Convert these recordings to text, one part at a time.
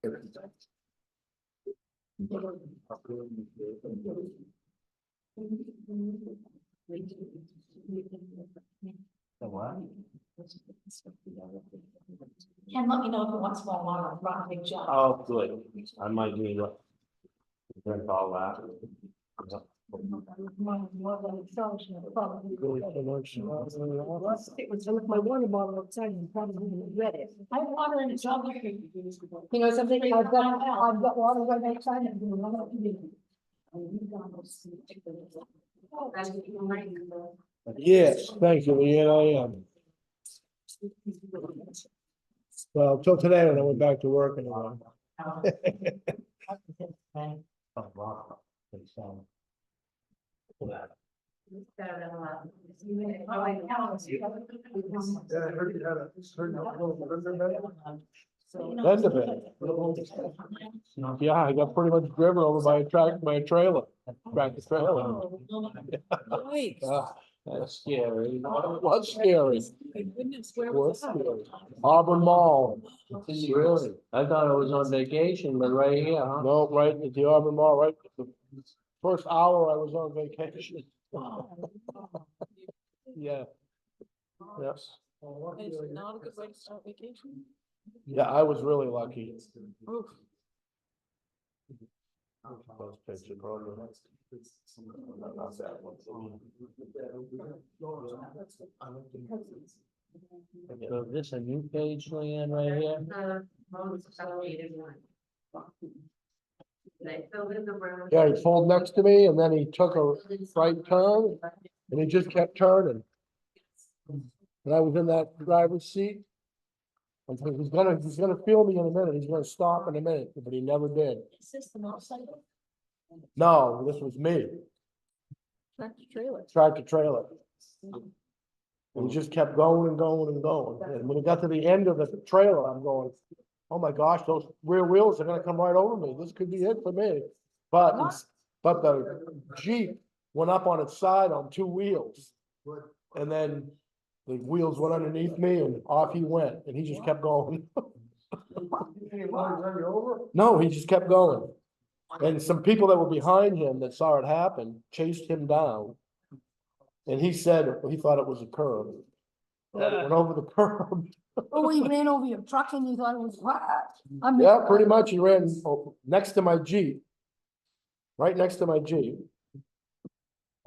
The what? Ken, let me know if you want small water, I'm brought a big jug. Oh, good. I might need to drink all that. More than itself, probably. It was with my water bottle outside and probably regret it. I have water in a jug. You know something, I've got water right outside and I'm not doing it. Yes, thank you, Leanne, I am. Well, till today when I went back to work anyway. Yeah, I got pretty much driven over by my trailer, tractor trailer. Wait. That's scary. What's scary? My goodness, where What's was scary? Auburn Mall. Really? I thought it was on vacation, but right here, huh? No, right at the Auburn Mall, right? The first hour I was on vacation. Yeah. Yes. It's not a good way to start vacation. Yeah, I was really lucky. Oof. Those picture program. Not that one. So is this a new page, Leanne, right here? Yeah, he pulled next to me and then he took a right turn and he just kept turning. And I was in that driver's seat. I said, he's gonna feel me in a minute. He's gonna stop in a minute, but he never did. Is this the motorcycle? No, this was me, Tractor trailer. tractor trailer. And he just kept going and going and going. And when he got to the end of the trailer, I'm going, oh my gosh, those rear wheels are gonna come right over me. This could be it for me. But the Jeep went up on its side on two wheels. And then the wheels went underneath me and off he went, and he just kept going. No, he just kept going. And some people that were behind him that saw it happen chased him down. And he said he thought it was a curb. Went over the curb. Oh, he ran over your truck and you thought it was what? Yeah, pretty much. He ran next to my Jeep. Right next to my Jeep.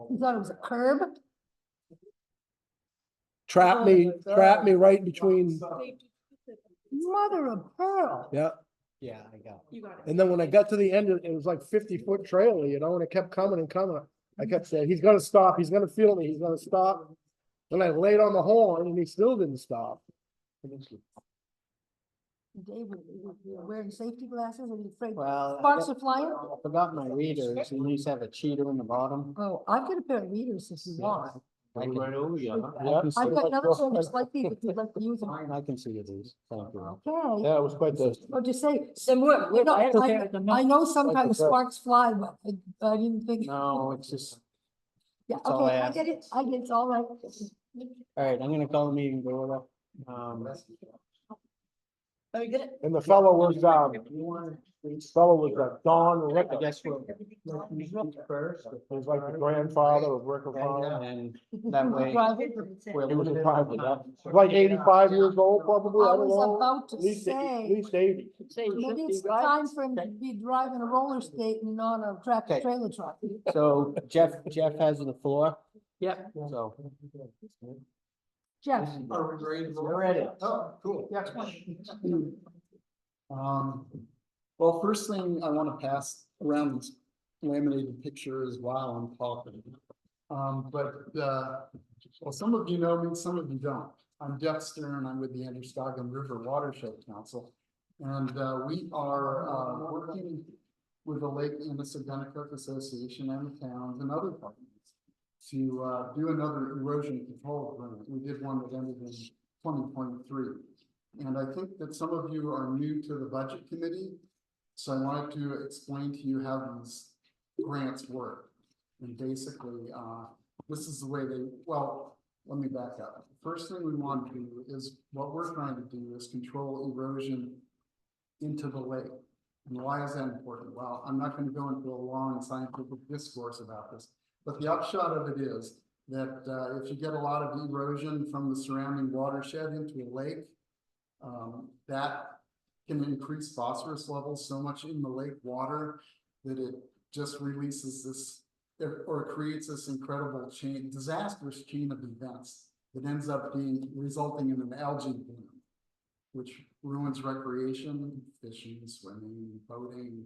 You thought it was a curb? Trapped me right between, Mother of pearl. yeah. Yeah, I got You got And then when I got to the end, it was like 50-foot trailer, you know, and it kept coming and coming. I kept saying, he's gonna stop, he's gonna feel me, he's gonna stop. Then I laid on the horn and he still didn't stop. David, you're wearing safety glasses and you're afraid Well, sparks are flying? I forgot my readers, and these have a cheater in the bottom. Oh, I've got a pair of readers if you want. right over you, huh? Yeah. I've got another pair just like these if you'd like to use them. I can see these, thank you. Okay. Yeah, it was quite the, Or just say, I know sometimes sparks fly, but I didn't think. No, it's just, Yeah, that's all I okay, I have. get it, it's all right. all right, I'm gonna call the meeting to order. Oh, you get it? and the fellow was, Don Rick. I guess we'll. First. He was like the grandfather of Rick O'Connell. And that way. He was retired, yeah. Like 85 years old, probably, I I don't was know. about to At least say, 80. maybe it's time for him to be driving a roller skate and not a tractor Okay. trailer truck. So Jeff has the floor. Yep. So. Jeff, Are we ready? We're ready. Oh, cool. yeah. Well, first thing I want to pass around this laminated pictures while I'm talking. Well, some of you know me, some of you don't. I'm Jeff Stern, I'm with the Androscoggin River Watershed Council. And we are working with the Lake Annissagunnicook Association and the towns and other partners to do another erosion control grant. We did one that ended in 2023. And I think that some of you are new to the budget committee. So I wanted to explain to you how these grants work. And basically, this is the way well, let me back up. First thing we want to do is, what we're trying to do is control erosion into the lake. And why is that important? Well, I'm not gonna go into a long scientific discourse about this, but the upshot of it is that, if you get a lot of erosion from the surrounding watershed into a lake, that can increase phosphorus levels so much in the lake water that it just releases this, or creates this incredible chain, disastrous chain of events that ends up resulting in an algae bloom, which ruins recreation, fishing, swimming, boating,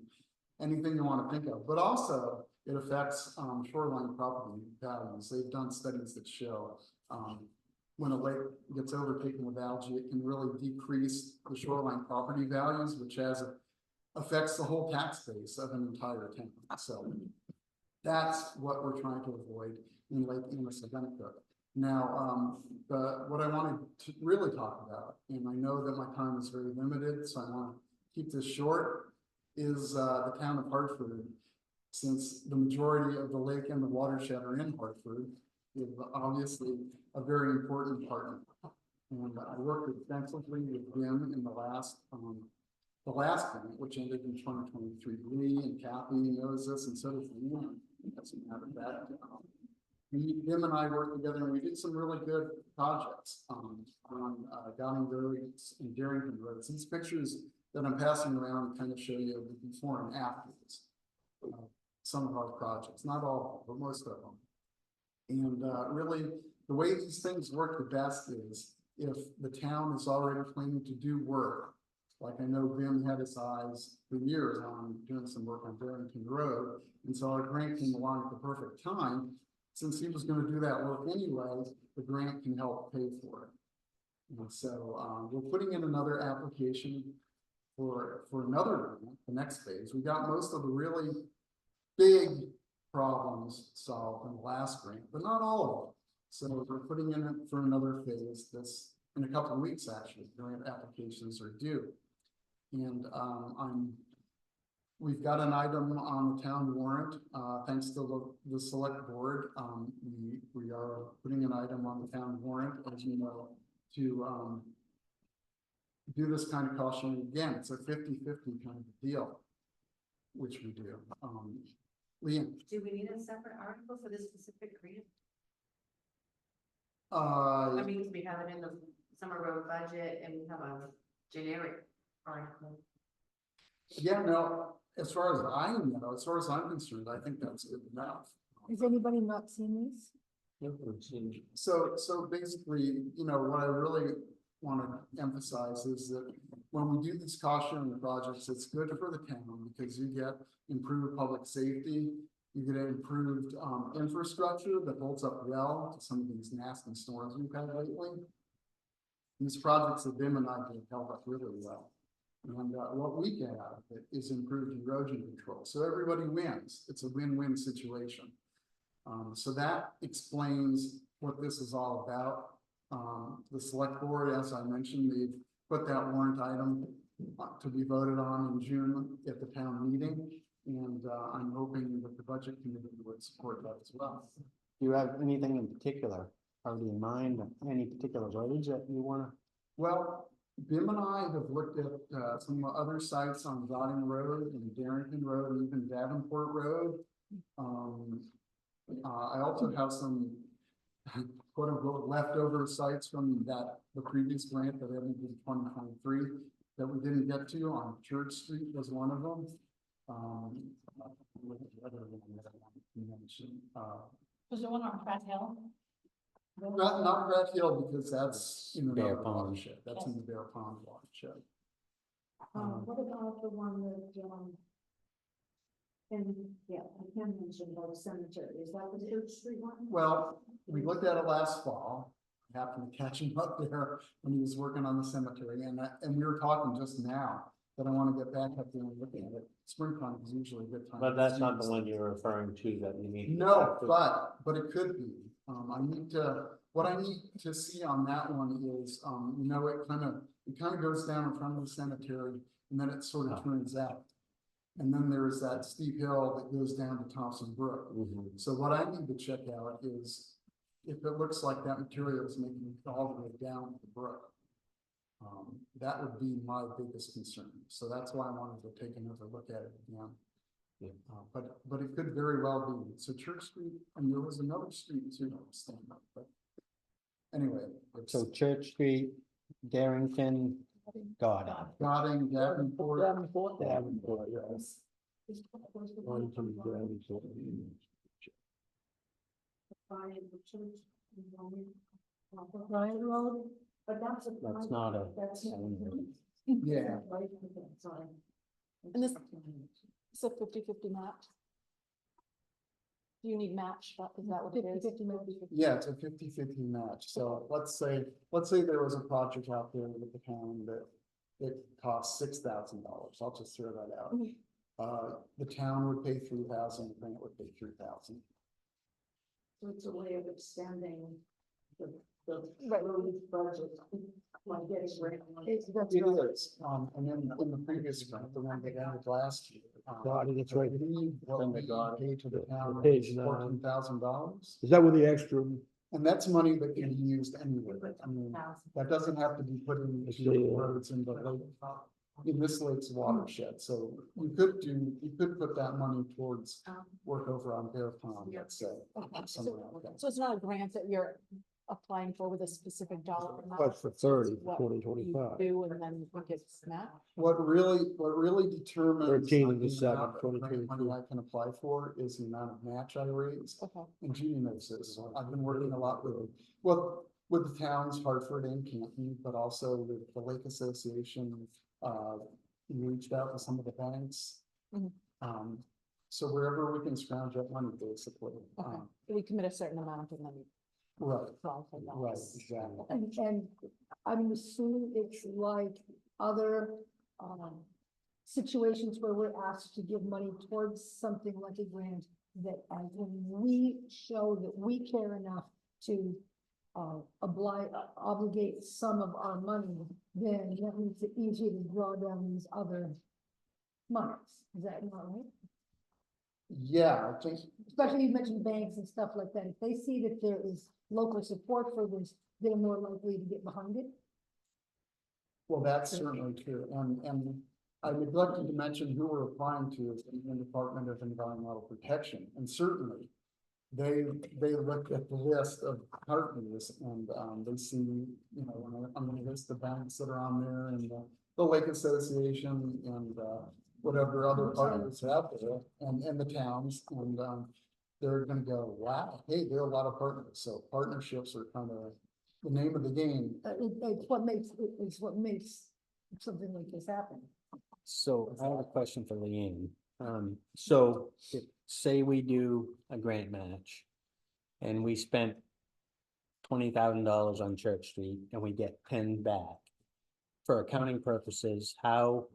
anything you want to think of. But also it affects shoreline property values. They've done studies that show when a lake gets overtaken with algae, it can really decrease the shoreline property values, which affects the whole tax base of an entire town. So that's what we're trying to avoid in Lake Annisaganacook. Now, what I wanted to really talk about, and I know that my time is very limited, so I want to keep this short, is the town of Hartford. Since the majority of the lake and the watershed are in Hartford, is obviously a very important partner. And I worked extensively with them in the last grant, which ended in 2023. Lee and Kathy knows this, and so does Leon. Doesn't matter that. Them and I worked together, and we did some really good projects on Downing Road and Darrington Roads. These pictures that I'm passing around kind of show you the before and afterwards. Some of our projects, not all, but most of them. And really, the way these things work the best is if the town is already planning to do work, like I know Vim had his eyes for years on doing some work on Darrington Road, and so our grant came along at the perfect time. Since he was going to do that work anyway, the grant can help pay for it. And so we're putting in another application for another grant, the next phase. We got most of the really big problems solved in the last grant, but not all of them. So we're putting in it for another phase. This in a couple of weeks, actually, grant applications are due. And we've got an item on the town warrant, thanks to the select board. We are putting an item on the town warrant, as you know, to do this kind of caution. Again, it's a 50-50 kind of deal, which we do. Liam. Do we need a separate article for this specific grant? I I mean, we have it in the summer road budget and we have a generic article. Yeah, no, as far as I know, as far as I'm concerned, I think that's good enough. Has anybody not seen these? So basically, you know, what I really want to emphasize is that when we do these caution projects, it's good for the town because you get improved public safety, you get improved infrastructure that holds up well to some of these nasty storms we've had lately. These projects that Vim and I did held up really well. And what we get out of it is improved erosion control. So everybody wins. It's a win-win situation. So that explains what this is all about. The select board, as I mentioned, they've put that warrant item to be voted on in June at the town meeting. And I'm hoping that the budget committee would support that as well. Do you have anything in particular already in mind, any particular roads that you want to? Well, Bim and I have looked at some other sites on Dotting Road and Darrington Road and even Davenport Road. I also have some quote unquote leftover sites from the previous grant that ended in 2023 that we didn't get to. On Church Street was one of them. Was there one on Pratt Hill? Not Red Hill because that's in the Bear Bear Pond. watershed. That's in the Bear Pond watershed. What about the one that, and, yeah, I can mention about the cemetery, is that the Church Street one? Well, we looked at it last fall. I happened to catch him up there when he was working on the cemetery, and we were talking just now that I want to get back up there and look at it. Springtime is usually a good time. But that's not the one you're referring to that you need. No, but it could be. What I need to see on that one is, you know, it kind of goes down in front of the cemetery and then it sort of turns out. And then there's that steep hill that goes down to Thompson Brook. So what I need to check out is if it looks like that material is making it all the way down to the brook. That would be my biggest concern, so that's why I wanted to take another look at it again. But it could very well be, so Church Street, and there was another street too, that was standing up, but. Anyway, it's So Church Street, Darrington, Goddard. Godding, Davenport, Davenport, yes. One from Davenport. Ryan Road, but that's a. That's not a. That's. yeah, And this, it's a 50-50 match. Do you need match? Is that what it is? 50-50 match. yeah, it's a 50-50 match, so let's say there was a project out there with the town that. It costs $6,000, I'll just throw that out. Mhm. The town would pay 3,000, the grant would pay 3,000. So it's a way of extending the road budget. Like getting rid of. That's It right. is, and then in the previous grant, the one that ended last year. Godding, that's right. I believe what Then we they got it. paid to the town Page was nine. $14,000. Is that with the extra? And that's money that can be used anywhere, I mean, that doesn't have to be put in see, roads in the lake. In this lake's watershed, so you could put that money towards work over on Bear Pond, let's say. Something like that. So it's not a grant that you're applying for with a specific dollar amount? That's for 30, It's what 2025. you do and then it gets matched? What really determines. 13 of the the 7, amount of grant 2022. money I can apply for is the amount of match I raise. Okay. And Judy knows this, I've been working a lot with the towns, Hartford and Canton, but also with the Lake Association. We reached out to some of the banks. Mhm. So wherever we can scrounge up money, basically. Okay. We commit a certain amount and then we Right, apply for that. right, exactly. And I'm assuming it's like other, situations where we're asked to give money towards something like a grant. That as when we show that we care enough to, obligate some of our money, then that makes it easier to draw down these other monies. Is that not right? Yeah, I think, Especially you mentioned banks and stuff like that. If they see that there is local support for this, they're more likely to get behind it. well, that's certainly true, and I neglected to mention who we're applying to is the Indiana Department of Environmental Protection, and certainly. They looked at the list of partners and, they see, you know, when I'm gonna list the banks that are on there and the Lake Association and, whatever other partners are out there and the towns and, they're gonna go, wow, hey, there are a lot of partners, so partnerships are kind of the name of the game. It's what makes something like this happen. So I have a question for Leanne. So say we do a grant match. And we spent $20,000 on Church Street and we get 10 back. For accounting purposes, how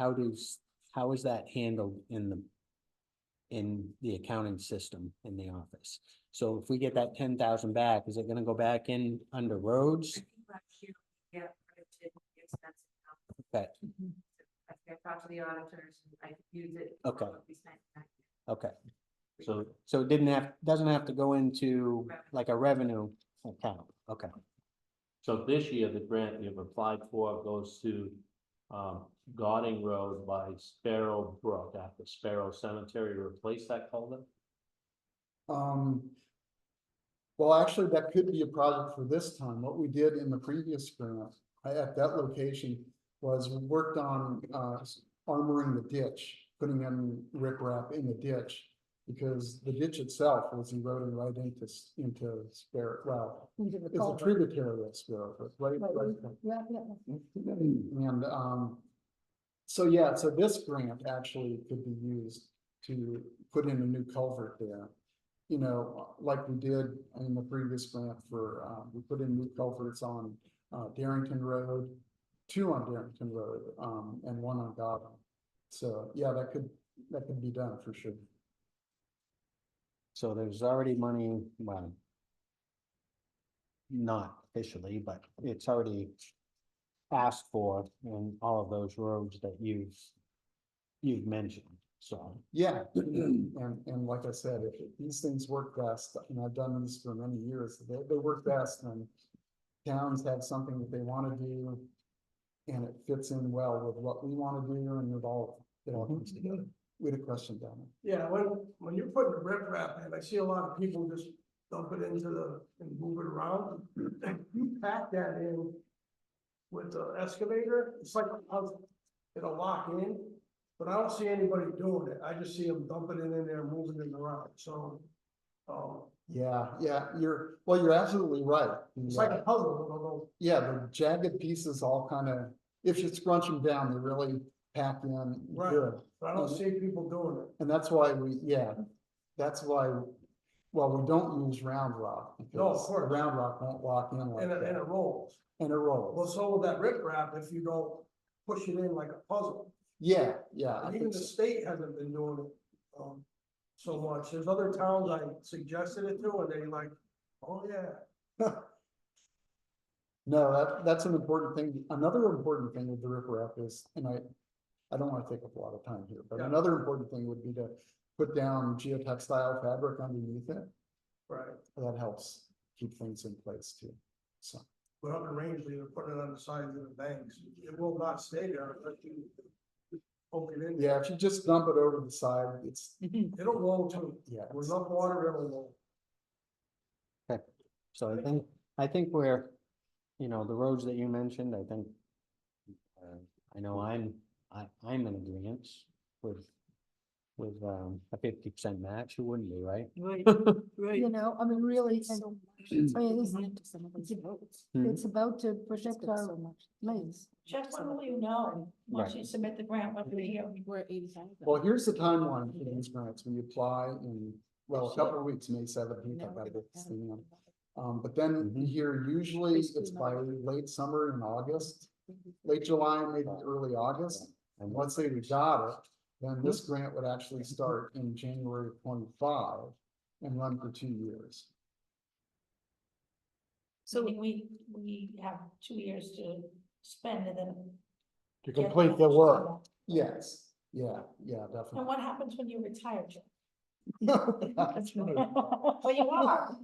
is that handled in the accounting system in the office? So if we get that 10,000 back, is it gonna go back in under roads? Yeah. credited the expense account. Okay, I talked to the auditors, and I use it. Okay. what we spent back. okay. So So it doesn't have to go into like a revenue account, okay. So this year, the grant you've applied for goes to Gauding Road by Sparrow Brook after Sparrow Cemetery to replace that culvert. Well, actually, that could be a project for this time. What we did in the previous grant at that location was we worked on armoring the ditch, putting in riprap in the ditch. Because the ditch itself was eroding right into Sparrow, well, Into the it's a culvert. tributary of Sparrow, but right. Yeah. And, so this grant actually could be used to put in a new culvert there. You know, like we did in the previous grant for, we put in new culverts on, Darrington Road, 2 on Darrington Road, and 1 on Gotham. So, yeah, that could be done for sure. So there's already money, well. Not officially, but it's already asked for in all of those roads that you've mentioned, so. Yeah, and like I said, if these things work best, and I've done this for many years, they work best when towns have something that they wanna do, and it fits in well with what we wanna do, and it all comes together. We had a question down there. Yeah, when you're putting the riprap in, I see a lot of people just dump it into and move it around. You pack that in with the excavator, it's like, it'll lock in, but I don't see anybody doing it. I just see them dumping it in there, and moving it around, so. Yeah, you're absolutely right. It's like a puzzle, it'll go. Yeah, the jagged pieces all kind of, if you scrunch them down, they really pack in Right. good. But I don't see people doing it. And that's why that's why, well, we don't use round rock. No, of because course. Round rock won't lock in like And it that, rolls. and it rolls. Well, so will that riprap if you don't push it in like a puzzle. Yeah, I And even think the so. state hasn't been doing it, so much. There's other towns I suggested it to, and they like, oh, yeah. No, that's an important thing. Another important thing with the riprap is, and I don't want to take up a lot of time here, but Yeah. another important thing would be to put down geotextile fabric underneath it. Right. That helps keep things in place too. So, But up in Rangeley, they're putting it on the sides of the banks. It will not stay there unless you poke it in. yeah, if you just dump it over the side, It'll roll too. yeah. With enough water, it'll roll. So I think we're, the roads that you mentioned, I think. I know I'm in agreement with a 50% match, who wouldn't be, right? You know, I mean, really, and, I mean, Hmm. it's about to protect our lanes. Jeff, when will you know, once you submit the grant, what we hear? We're at 85. Well, here's the timeline for these grants. We apply in, well, a couple of weeks, May 17th, I gotta get this thing in. But then Mhm. here, usually it's by late summer in August, late July, maybe early August. And once they got it, then this grant would actually start in January of 25 and run for 2 years. So we have 2 years to spend and then. To get complete the work. Yes, yeah, And definitely. what happens when you retire, Jeff? That's right. Well, you are.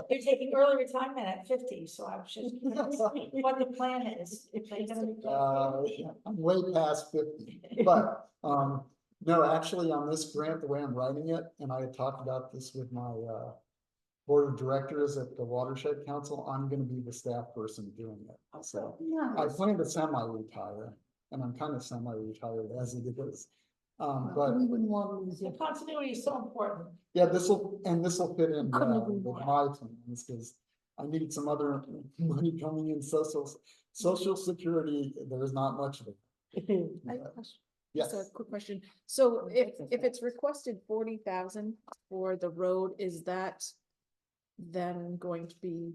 You're taking early retirement at 50, so I was just curious what the plan is. If they're gonna be. I'm way past 50, but, no, actually on this grant, the way I'm writing it, and I had talked about this with my, board of directors at the Watershed Council, I'm gonna be the staff person doing it. So I plan to semi-retire, and I'm kind of semi-retired as it is. But We wouldn't want to lose The it. continuity is so important. yeah, this'll fit in Couldn't well agree with more. my plans, because I need some other money coming in, social security, there's not much of it. I have a question. Yes. Just a quick question. So if it's requested 40,000 for the road, is that then going to be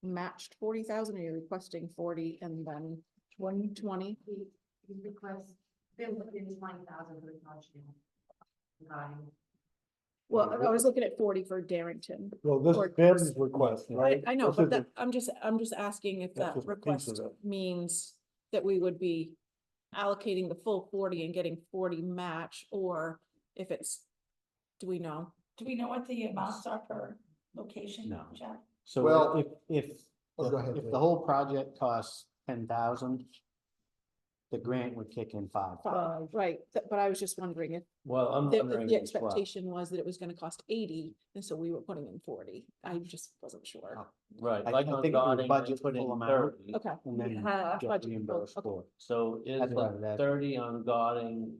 matched 40,000? Are you requesting 40 and then 20? We request, been within 20,000 for the project. Well, I was looking at 40 for Darrington. Well, this Or- Ben's request, right? I know, This but is that, I'm just asking if That's that just a piece of request it. means that we would be allocating the full 40 and getting 40 match, or if it's, do we know? Do we know what the amounts are per location, No. Jeff? So Well- if Oh, go ahead, if Dave. the whole project costs 10,000, the grant would kick in 5,000. Right, but I was just wondering if Well, I'm the wondering the as well. expectation was that it was gonna cost 80, and so we were putting in 40. I just wasn't sure. Right, I- like I on think it was Gauding, they budget put in full amount. 30. Okay. And then get Budget, reimbursed okay. for it. So is That's why the that- 30 on Gauding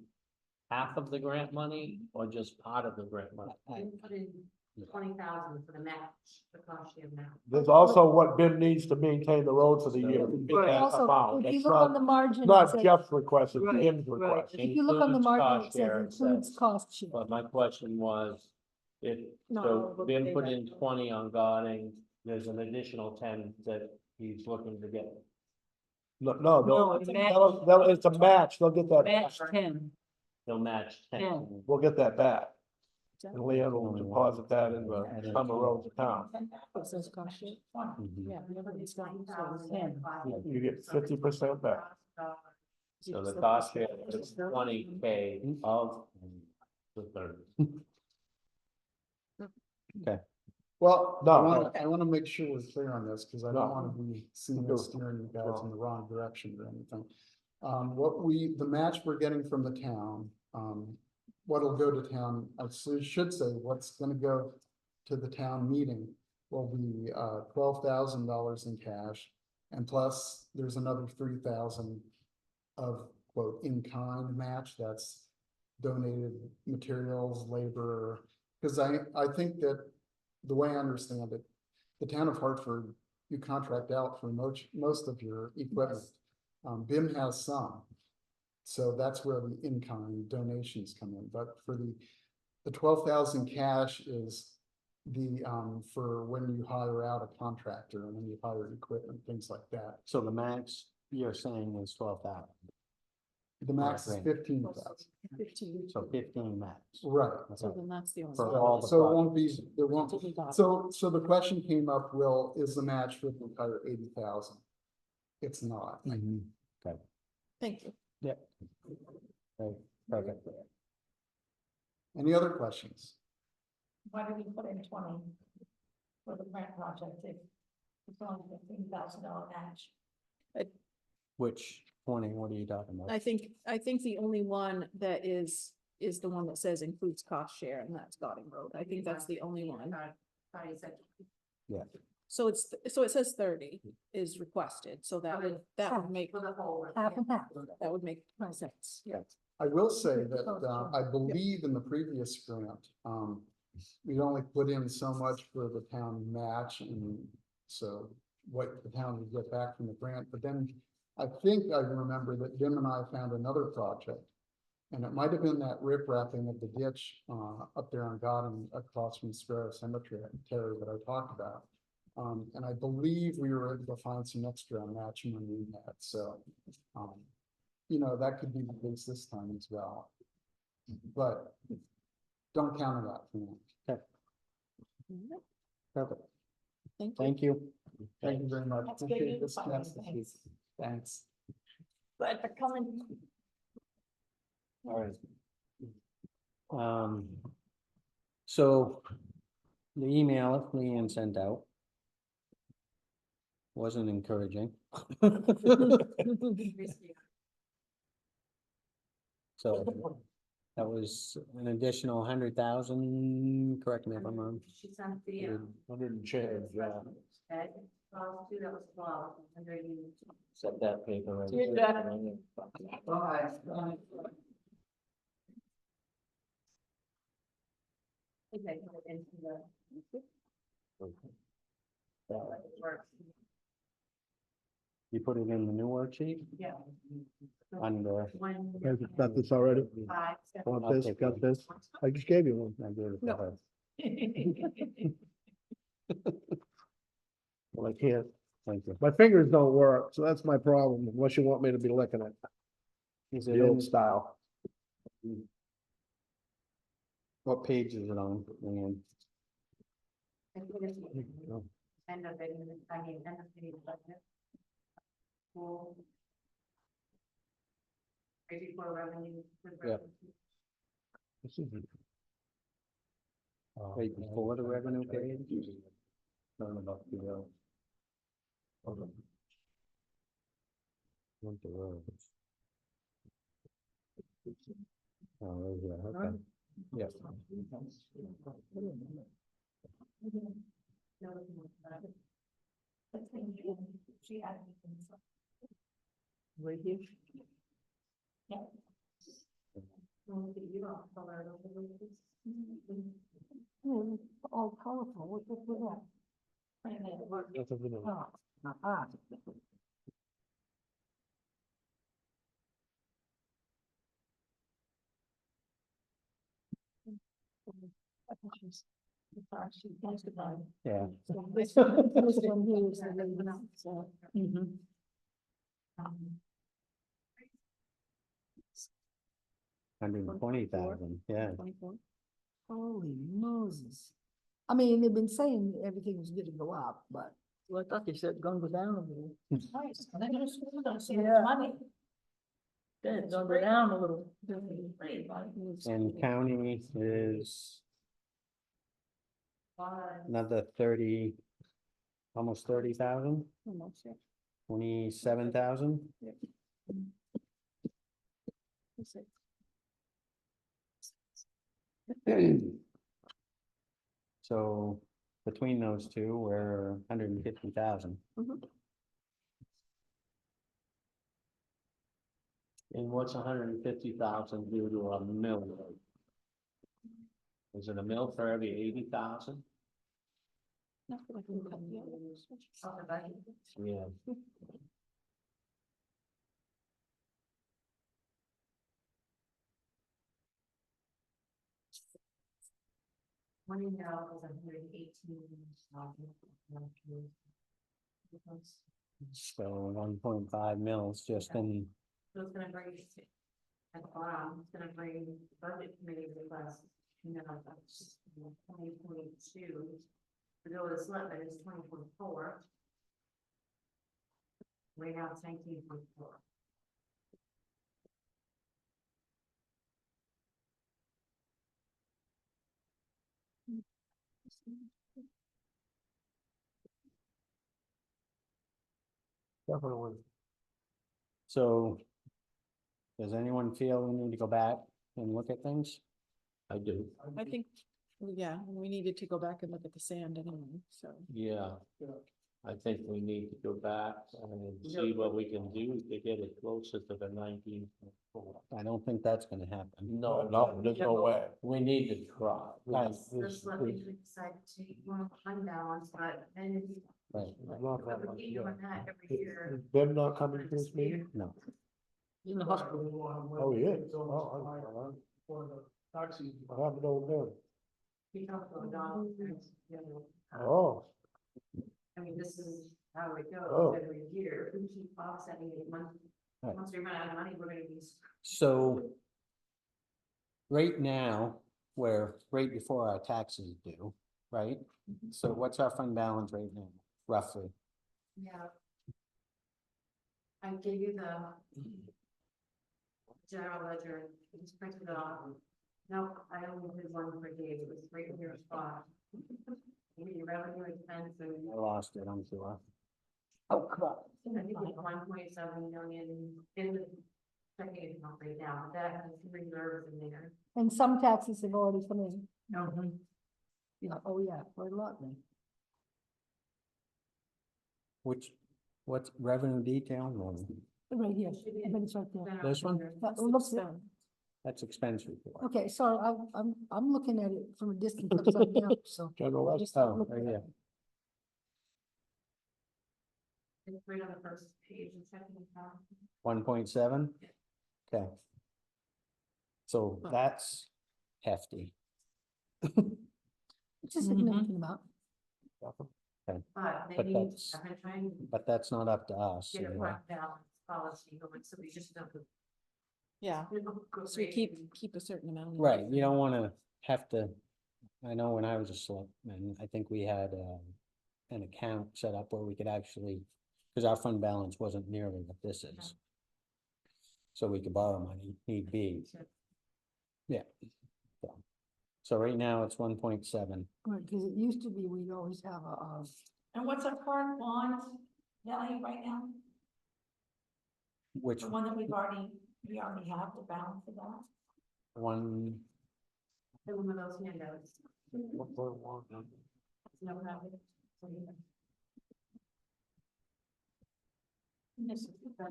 half of the grant money or just part of the grant money? I- We put in 20,000 for the match, the cost share match. There's also what Ben needs to maintain the road for the year. That's Also, about. if you It's look on not, the margin. it not says- Jeff's request, it's Ben's request. If you look on the Includes margin, cost it share, says includes says. cost share. But my question was, if, No, so we'll Ben pay put that. in 20 on Gauding, there's an additional 10 that he's looking to get. No, it's a match. it's a match, they'll get that, back. 10. He'll match 10. we'll get that back. And Leanne will deposit that in the summer roads account. It says cost share. Mhm. Yeah. It's got- so it's 10. You get 50% back. So the cost share is 20K of the 30. Well, No, I wanna make sure we're clear on this, cause I don't No. wanna be seen No. as steering you guys in the wrong direction or anything. The match we're getting from the town, what'll go to town, should say, what's gonna go to the town meeting will be, $12,000 in cash. And plus, there's another 3,000 of quote, in-kind match, that's donated materials, labor. Cause I think that the way I understand it, the town of Hartford, you contract out for most of your equipment. BIM has some. So that's where the in-kind donations come in, but for the 12,000 cash is the, for when you hire out a contractor and when you hire equipment, things like that. So the max you're saying is 12,000, The max is Right. 15,000, 15, so 15 max. right. so then that's the only. For one. all the So it won't be, projects. there won't, That's what we got. so the question came up, Will, is the match for the entire 80,000? It's not. Mhm. Thank you. Yeah. Right, perfect. Any other questions? Why did we put in 20 for the grant project if it's only $15,000 match? Which 20, what are you talking about? I think the only one that is the one that says includes cost share, and that's Godding Road. I think that's the only one. Thought he said So it says 30 is requested, so that would make, for the whole. Half and half. that would make sense, yeah. I will say that, I believe in the previous grant, we'd only put in so much for the town match, and so what the town would get back from the grant, but then I think I remember that Jim and I found another project. And it might have been that rip wrapping of the ditch, up there on Godden across from Sparrow Cemetery, Terry, that I talked about. And I believe we were able to find some extra match money in that, so, that could be the case this time as well. But don't count on that for now. Perfect. Thank you. Thank you. Thank you very much. That's good Appreciate news, this Byron, message. thanks. Thanks. Glad for coming. All right. So the email Leanne sent out wasn't encouraging. So that was an additional 100,000, correct me if I'm wrong. She sent the. 100 and change, yeah. Ed, two, that was 12, under you. Set that paper. right You're there. done. Okay, put it into the. Works. You put it in the new worksheet Yeah. under. When. Guys got this already? 5, Want I'll this, take got one. this? I just gave you one. I gave it to No. her. Well, I can't. Thank you. My fingers don't work, so that's my problem, unless you want me to be licking it, Is it the in, old style. what page is it on, Leanne? End of it, end of the budget. Full. Right before revenue. with Yeah. revenue. This is it. Right before the revenue page? Learn about the, want the roads. Oh, right here, okay. Yes. She had. Right here. You don't color it over with this. All colorful, what's with that? That's a good one. Oh, uh-uh. She wants to buy. Yeah. This one here is the lady, so. Mhm. 120,000, yeah. 24. Holy Moses. I mean, they've been saying everything was gonna go up, but. Well, I thought they said gonna go down a little. Nice, they're gonna save Yeah. money. Then it's gonna go down a little. And county is another 30, almost 30,000, Almost, yeah. 27,000. Let's see. So between those two, we're 150,000. And what's 150,000 due to a mill rate? Is it a mill for every 80,000? Not that I can cut the others. Off the budget. Yeah. One in there was 118. So 1.5 mils just in, So it's gonna bring, at the bottom, it's gonna bring budget committee request, you know, that's 2022. The bill is selected is 2024. Right now it's 19.4. Definitely. so does anyone feel we need to go back and look at things? I do, I think, yeah, we needed to go back and look at the sand anyway, so. yeah. I think we need to go back and see what we can do to get it closer to the 19.4. I don't think that's gonna happen. No, No, there's no way. we need to try. Right. This let me decide to take one unbalanced, but then if you. Right. Not that We much, keep yeah. doing that every year. Is Ben not coming to this meeting? No, In the hospital. Oh, he is? Oh, what happened over there? We talked about Donald, you know, Oh, I mean, this is how it Oh. goes every year. We keep offsetting it once, Right. once we run out of money, we're gonna be. so right now, we're right before our taxes due, right? So what's our fund balance right now, roughly? Yeah. I gave you the general ledger, it's printed off. No, I only did one per day, it was right in your spot. Give you revenue expense and I lost it, I'm sure. Oh, crap. I think it's 1.7 million in the checking account right now, that has reserves in there. And some taxes have already come in. No. Yeah, oh, yeah, quite a lot then. What's revenue detail? No, Right here, I bet it's right there. This one? That looks, that's expense report. okay, sorry, I'm looking at it from a distance upside down, so. general, just Oh, look right at here. it. It's right on the first page, the checking account. 1.7? Okay. So that's hefty. It's just a significant amount. But But maybe, that's- I've been trying to But that's not up to us. get a anyway. fund balance policy going, so we just don't. Yeah, Go so we crazy. keep a certain amount. in Right, there. you don't wanna have to, I know when I was a selectman, I think we had, an account set up where we could actually, cause our fund balance wasn't nearly what this is. So we could borrow money, need be, yeah. So right now it's 1.7, Right, because it used to be, we'd always have And what's our current bond value right now? which The one that we already have the balance of that. one, The one of those handouts. No problem.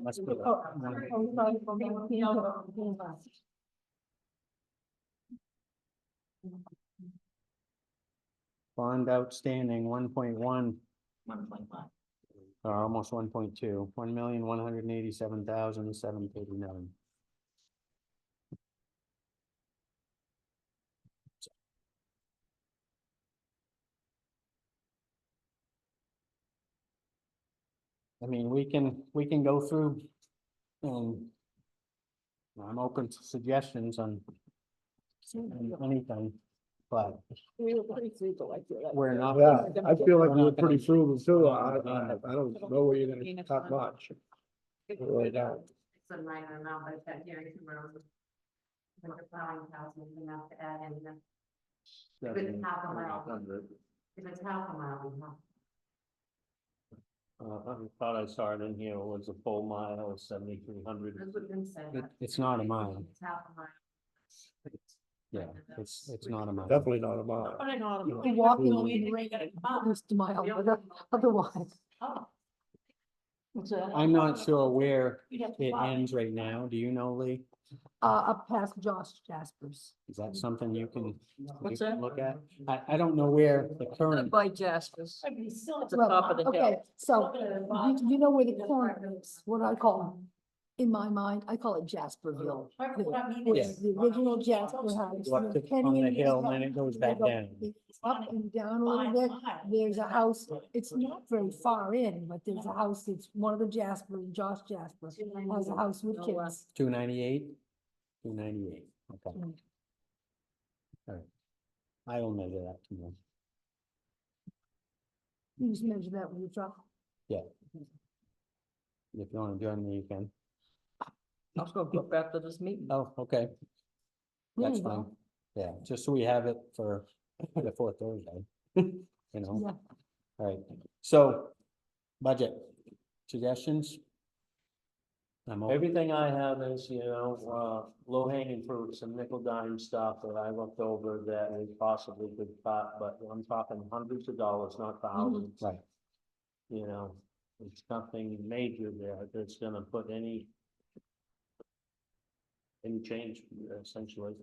must be. oh, sorry, Bond outstanding 1.1, 1.1. or almost 1.2, 1,187,739. I mean, we can go through and I'm open to suggestions on anything, but We were pretty frugal, I feel like. we're not. yeah, I feel like We're we're not gonna- pretty frugal too. we're I not gonna- don't know where you're gonna cut much. Really don't. It's a minor amount, but that hearing tomorrow. Like a plowing house, we're gonna have to add in the. Good half a mile. If it's half a mile, we have. I thought I saw it in here, it was a full mile, 7,300. That's what Vince said. It's not a mile. It's half a mile. Yeah, it's not a mile. Definitely not a mile. But I know. The walking on the ring, just a mile, but otherwise. Oh. What's that? I'm not sure where You'd have to it fly. ends right now. Do you know, Lee? Up past Josh Jaspers. Is that something you can What's you can that? look at? I don't know where the current, By Jaspers. At the Well, okay, so you know where the corner is, what I call, in my mind, I call it Jasperville. It's the original Jasper House. Go up to- Kenny on the and hill, Isabel, and then it goes they back go down. Up and down a little bit, there's a house, it's not very far in, but there's a house, it's one of the Jasper, Josh Jasper, has a house with kids. 298? 298, okay. Mm. All right. I will measure that tomorrow. You just measure that with your truck. If you wanna join me, you can. I'll go up after this meeting. Oh, okay, There that's you fine. go. Yeah, just so we have it for before Thursday, you know? Yeah. All right, so budget suggestions? I'm open. Everything I have is, low hanging fruit, some nickel dime stuff that I looked over that we possibly could cut, but I'm talking hundreds of dollars, not thousands. Right. You know, it's nothing major there that's gonna put any change essentially,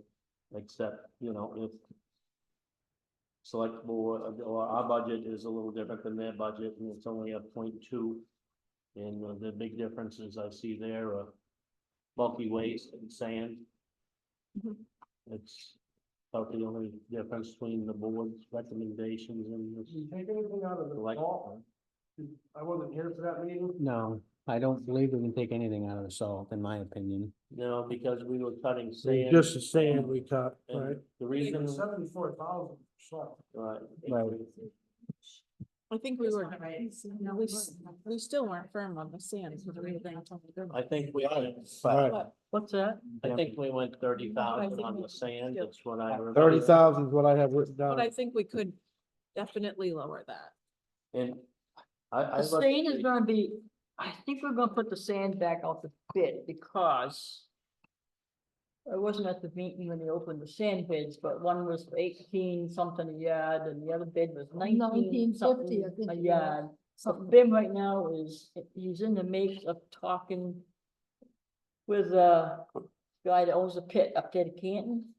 except, if select board, or our budget is a little different than their budget, and it's only a 0.2. And the big differences I see there are bulky waste and sand. Mhm. It's about the only difference between the board's recommendations and this. Did you take anything out of the Like- salt? I wasn't here for that meeting. No, I don't believe we can take anything out of the salt, in my opinion. Because we were cutting sand. Just the sand we cut, and right? The reason, 74,000 salt. right. Right. I think we That's were, not right. we still weren't firm on the sand, so we were going to. I think we went, Right. But What's that? I think we went 30,000 on the sand, that's what I remember. 30,000 is what I have written But I down. think we could definitely lower that. And I The looked sand at is gonna be, I think we're gonna put the sand back out the bid because I wasn't at the meeting when they opened the sand bids, but one was for 18 something a yard and the other bid was 19 1950, something I think a it was. yard. So Something. Bim right now he's in the mix of talking with guy that owns the pit up there at Canton.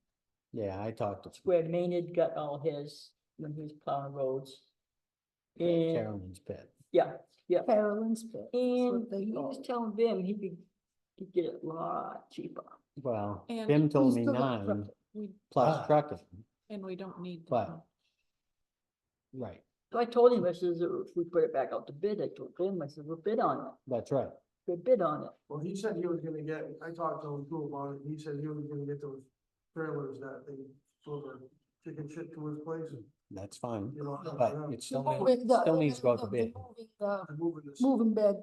Yeah, I talked to It's where Maynard got all his when he was plowing roads. And, Carolyn's pit. yeah, Carolyn's pit. and what they he call was it. telling Bim he could get it a lot cheaper. Well, And Bim told we me still got 9 We, plus Ah. trucking, and we don't need. but. Right, So I told him, I says, if we put it back out to bid, I told Bim, I said, we'll bid on it, that's right. we'll bid on it. Well, he said he was gonna get, I talked to him too about it, he said he was gonna get those trailers that they sort of chicken shit to his place. That's fine, You know, but it still With needs, the- still needs to go out to the bid. moving this. Moving bed.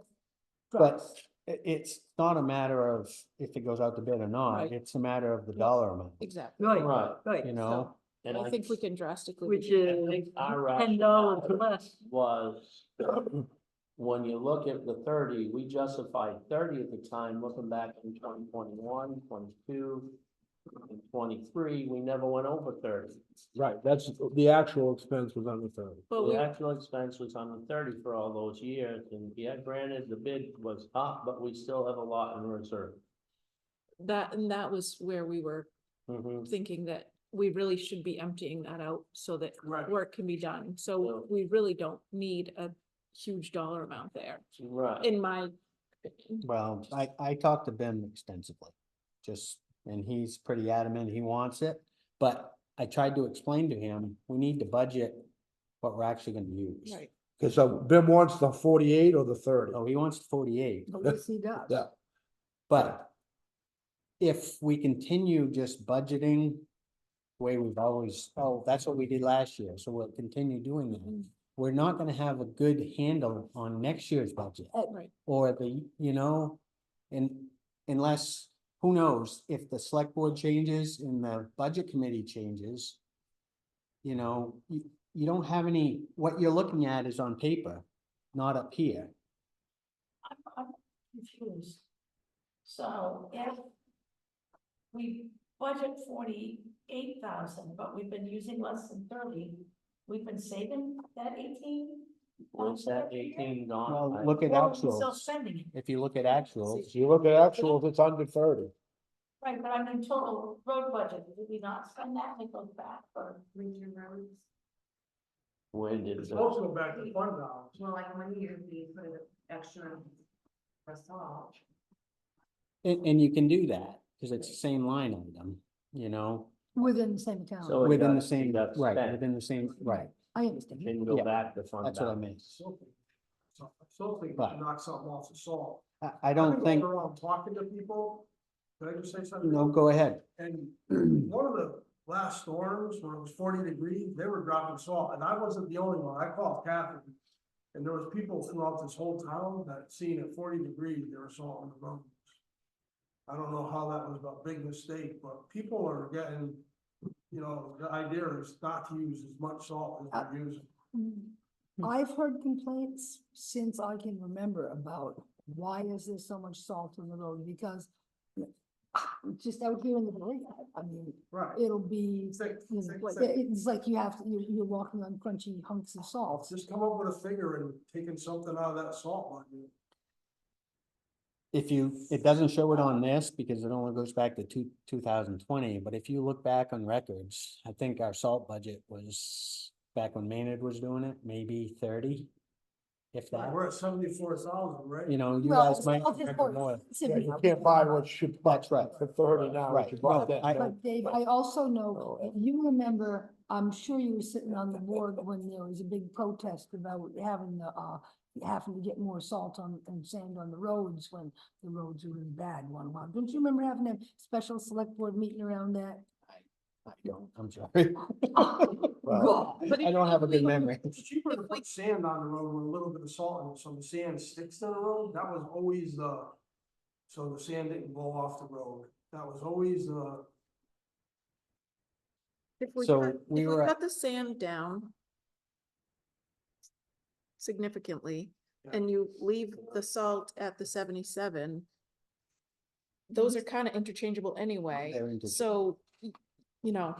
But trucks. it's not a matter of if it goes out to bid or not, Right. it's a matter of the dollar amount, Exactly. Right, Right. right. you know? And I think we can drastically. Which reduce is think our $10 rationale less. was, when you look at the 30, we justified 30 at the time, looking back in 2021, 22, and 23, we never went over 30. Right, that's, the actual expense was under 30. But The we, actual expense was under 30 for all those years, and yeah, granted, the bid was up, but we still have a lot in reserve. that was where we were Mhm. thinking that we really should be emptying that out so that Right. work can be done. Yeah. So we really don't need a huge dollar amount there, Right, in my opinion. Well, I talked to Bim extensively, and he's pretty adamant he wants it, but I tried to explain to him, we need to budget what we're actually gonna use. Right. Cause so Bim wants the 48 or the 30. Oh, he wants 48, At least he does. Yeah. but if we continue just budgeting the way we've always, that's what we did last year, so we'll continue doing that. We're not gonna have a good handle on next year's budget. Right. Or and unless, who knows, if the select board changes and the budget committee changes. you don't have any, what you're looking at is on paper, not up here. I'm confused. So if we budget 48,000, but we've been using less than 30, we've been saving that 18? Where's that 18 gone? Well, I- look at Or are we still actuals. spending it? If you look at actuals, If you look at actuals, it's under 30. Right, but I mean, total road budget, did we not spend that, and it goes back for? Region roads, When did It's the, supposed to go back to fund balance. well, like 1 year we put an extra for salt. and you can do that, because it's the same line item, you know, Within the same account. So it within the got- same, it got right, spent. within the same, right, I understand. Didn't go Yeah. back to fund that's what I balance. mean. Still think we But- should knock something off the salt. I I've don't been think, going around talking to people. Can I just say something? no, go ahead. And one of the last storms, when it was 40 degrees, they were dropping salt, and I wasn't the only one, I called Kathy. And there was people throughout this whole town that seen at 40 degrees, there was salt on the road. I don't know how that was a big mistake, but people are getting, you know, the idea is not to use as much salt as they're using. I've heard complaints since I can remember about why is there so much salt on the road? Because just out here in the valley, I mean, Right. it'll be, Thick, you know, thick, like, thick. it's like you have to, you're walking on crunchy hunks of salt. Just come up with a figure and taking something out of that salt budget. If you, it doesn't show it on this because it only goes back to 2020, but if you look back on records, I think our salt budget was, back when Maynard was doing it, maybe 30. If that, We're at 74,000, right? you know, you Well, guys might salt is remember more more. Yeah, you can't buy what you bought That's right. for 30 now, what Right. you bought Well, then. I- But Dave, I also know, you remember, I'm sure you were sitting on the board when there was a big protest about having the, having to get more salt on, and sand on the roads when the roads were really bad one month. Don't you remember having a special select board meeting around that? I don't, I'm sorry. Well, But I don't have a good memory. It's cheaper to put sand on the road with a little bit of salt in it, so the sand sticks to the road, that was always the, so the sand didn't blow off the road, that was always the. If we So cut, we if we were at- cut the sand down significantly, Yeah. and you leave the salt at the 77, those are kind of interchangeable anyway, They're inter- so, you know,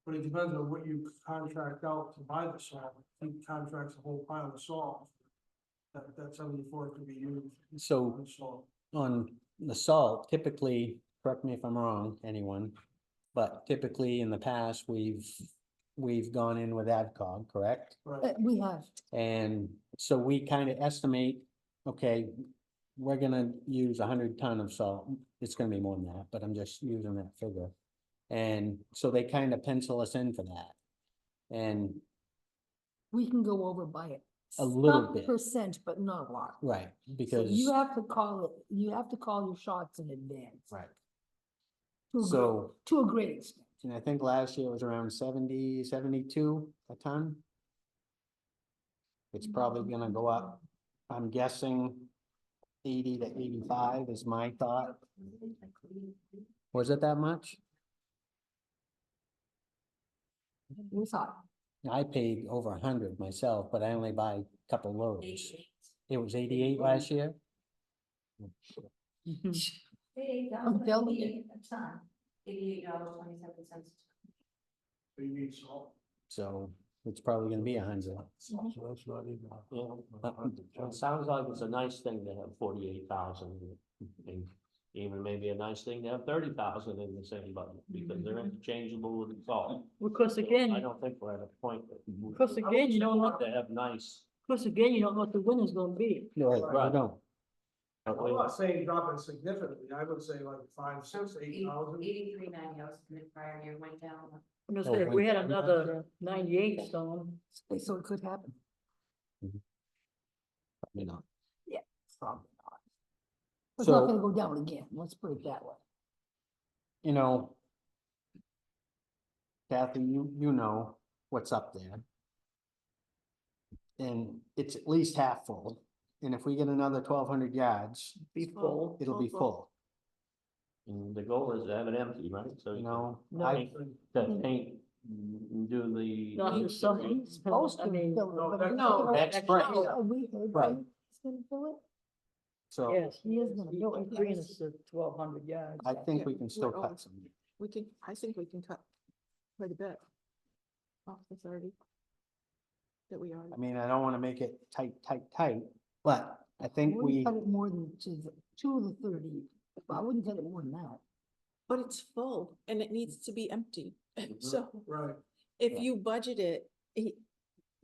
But it depends on what you contract out to buy the salt, if you contract a whole pile of salt. That 74 could be used So on salt. on the salt, typically, correct me if I'm wrong, anyone, but typically in the past, we've gone in with AdCog, correct? Right, We have, And so we kind of estimate, okay, we're gonna use 100 ton of salt. It's gonna be more than that, but I'm just using that figure. And so they kind of pencil us in for that. And we can go over by it. A little some bit. percent, but not a lot. right, So because, you have to call it, you have to call your shots in advance. right, To a gr- so, To a great extent. and I think last year was around 70, 72 a ton. It's probably gonna go up, I'm guessing 80 to 85 is my thought. Was it that much? We thought, I paid over 100 myself, but I only buy a couple loads. It was 88 last year? I'm telling you. $88.27. so you need salt. So it's probably gonna be 100. So that's not even. Yeah, it sounds like it's a nice thing to have 48,000. And even maybe a nice thing to have 30,000 in the same budget, because they're interchangeable with salt. Because I again, don't think we're at a point that. because again, you don't know, To have nice. because again, you don't know what the winter's gonna be. Right, Right. I don't. I'm not saying dropping significantly, I would say like 5, 6, 8,000. 83.90, the prior year went down. I'm gonna Oh, say, if we had winter. another 98 storm, so it could happen. Probably not. Probably not. It's not So, gonna go down again, let's put it that way. you know, Kathy, you know what's up there. And it's at least half full. And if we get another 1,200 yards, be full. it'll be full, And the goal is to have it empty, right? So you know? No. I, To paint do the. Not the summer, He's supposed I to mean, fill it, but no, we don't- next spring. Have we heard Right. when he's gonna fill it? So yes, He is gonna do he's it. bringing us to 1,200 yards. I think Yeah, we can still we're cut over. some. We can, I think we can cut quite a bit off the 30 that we are. I mean, I don't wanna make it tight, but I I think wouldn't we, cut it more than to the 30. I wouldn't cut it more than that. But it's full and it needs to be empty. So Right. if Yeah. you budget it,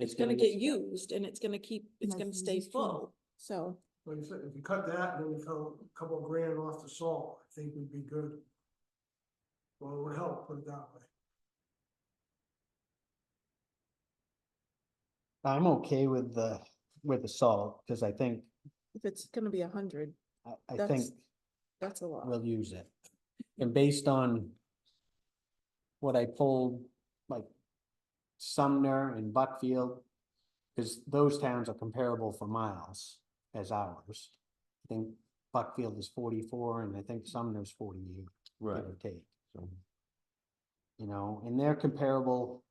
it's gonna get used and it's gonna keep, it's Yes, gonna this stay is true. full, so. Like you said, if you cut that, and then you cut a couple of grand off the salt, I think would be good. Well, it would help, put it that way. I'm okay with the salt, cause I think, If it's gonna be 100, I That's think that's a lot. we'll use it. And based on what I pulled, like Sumner and Buckfield, cause those towns are comparable for miles as ours. I think Buckfield is 44 and I think Sumner's 48, Right. give or take, so. You know, and they're comparable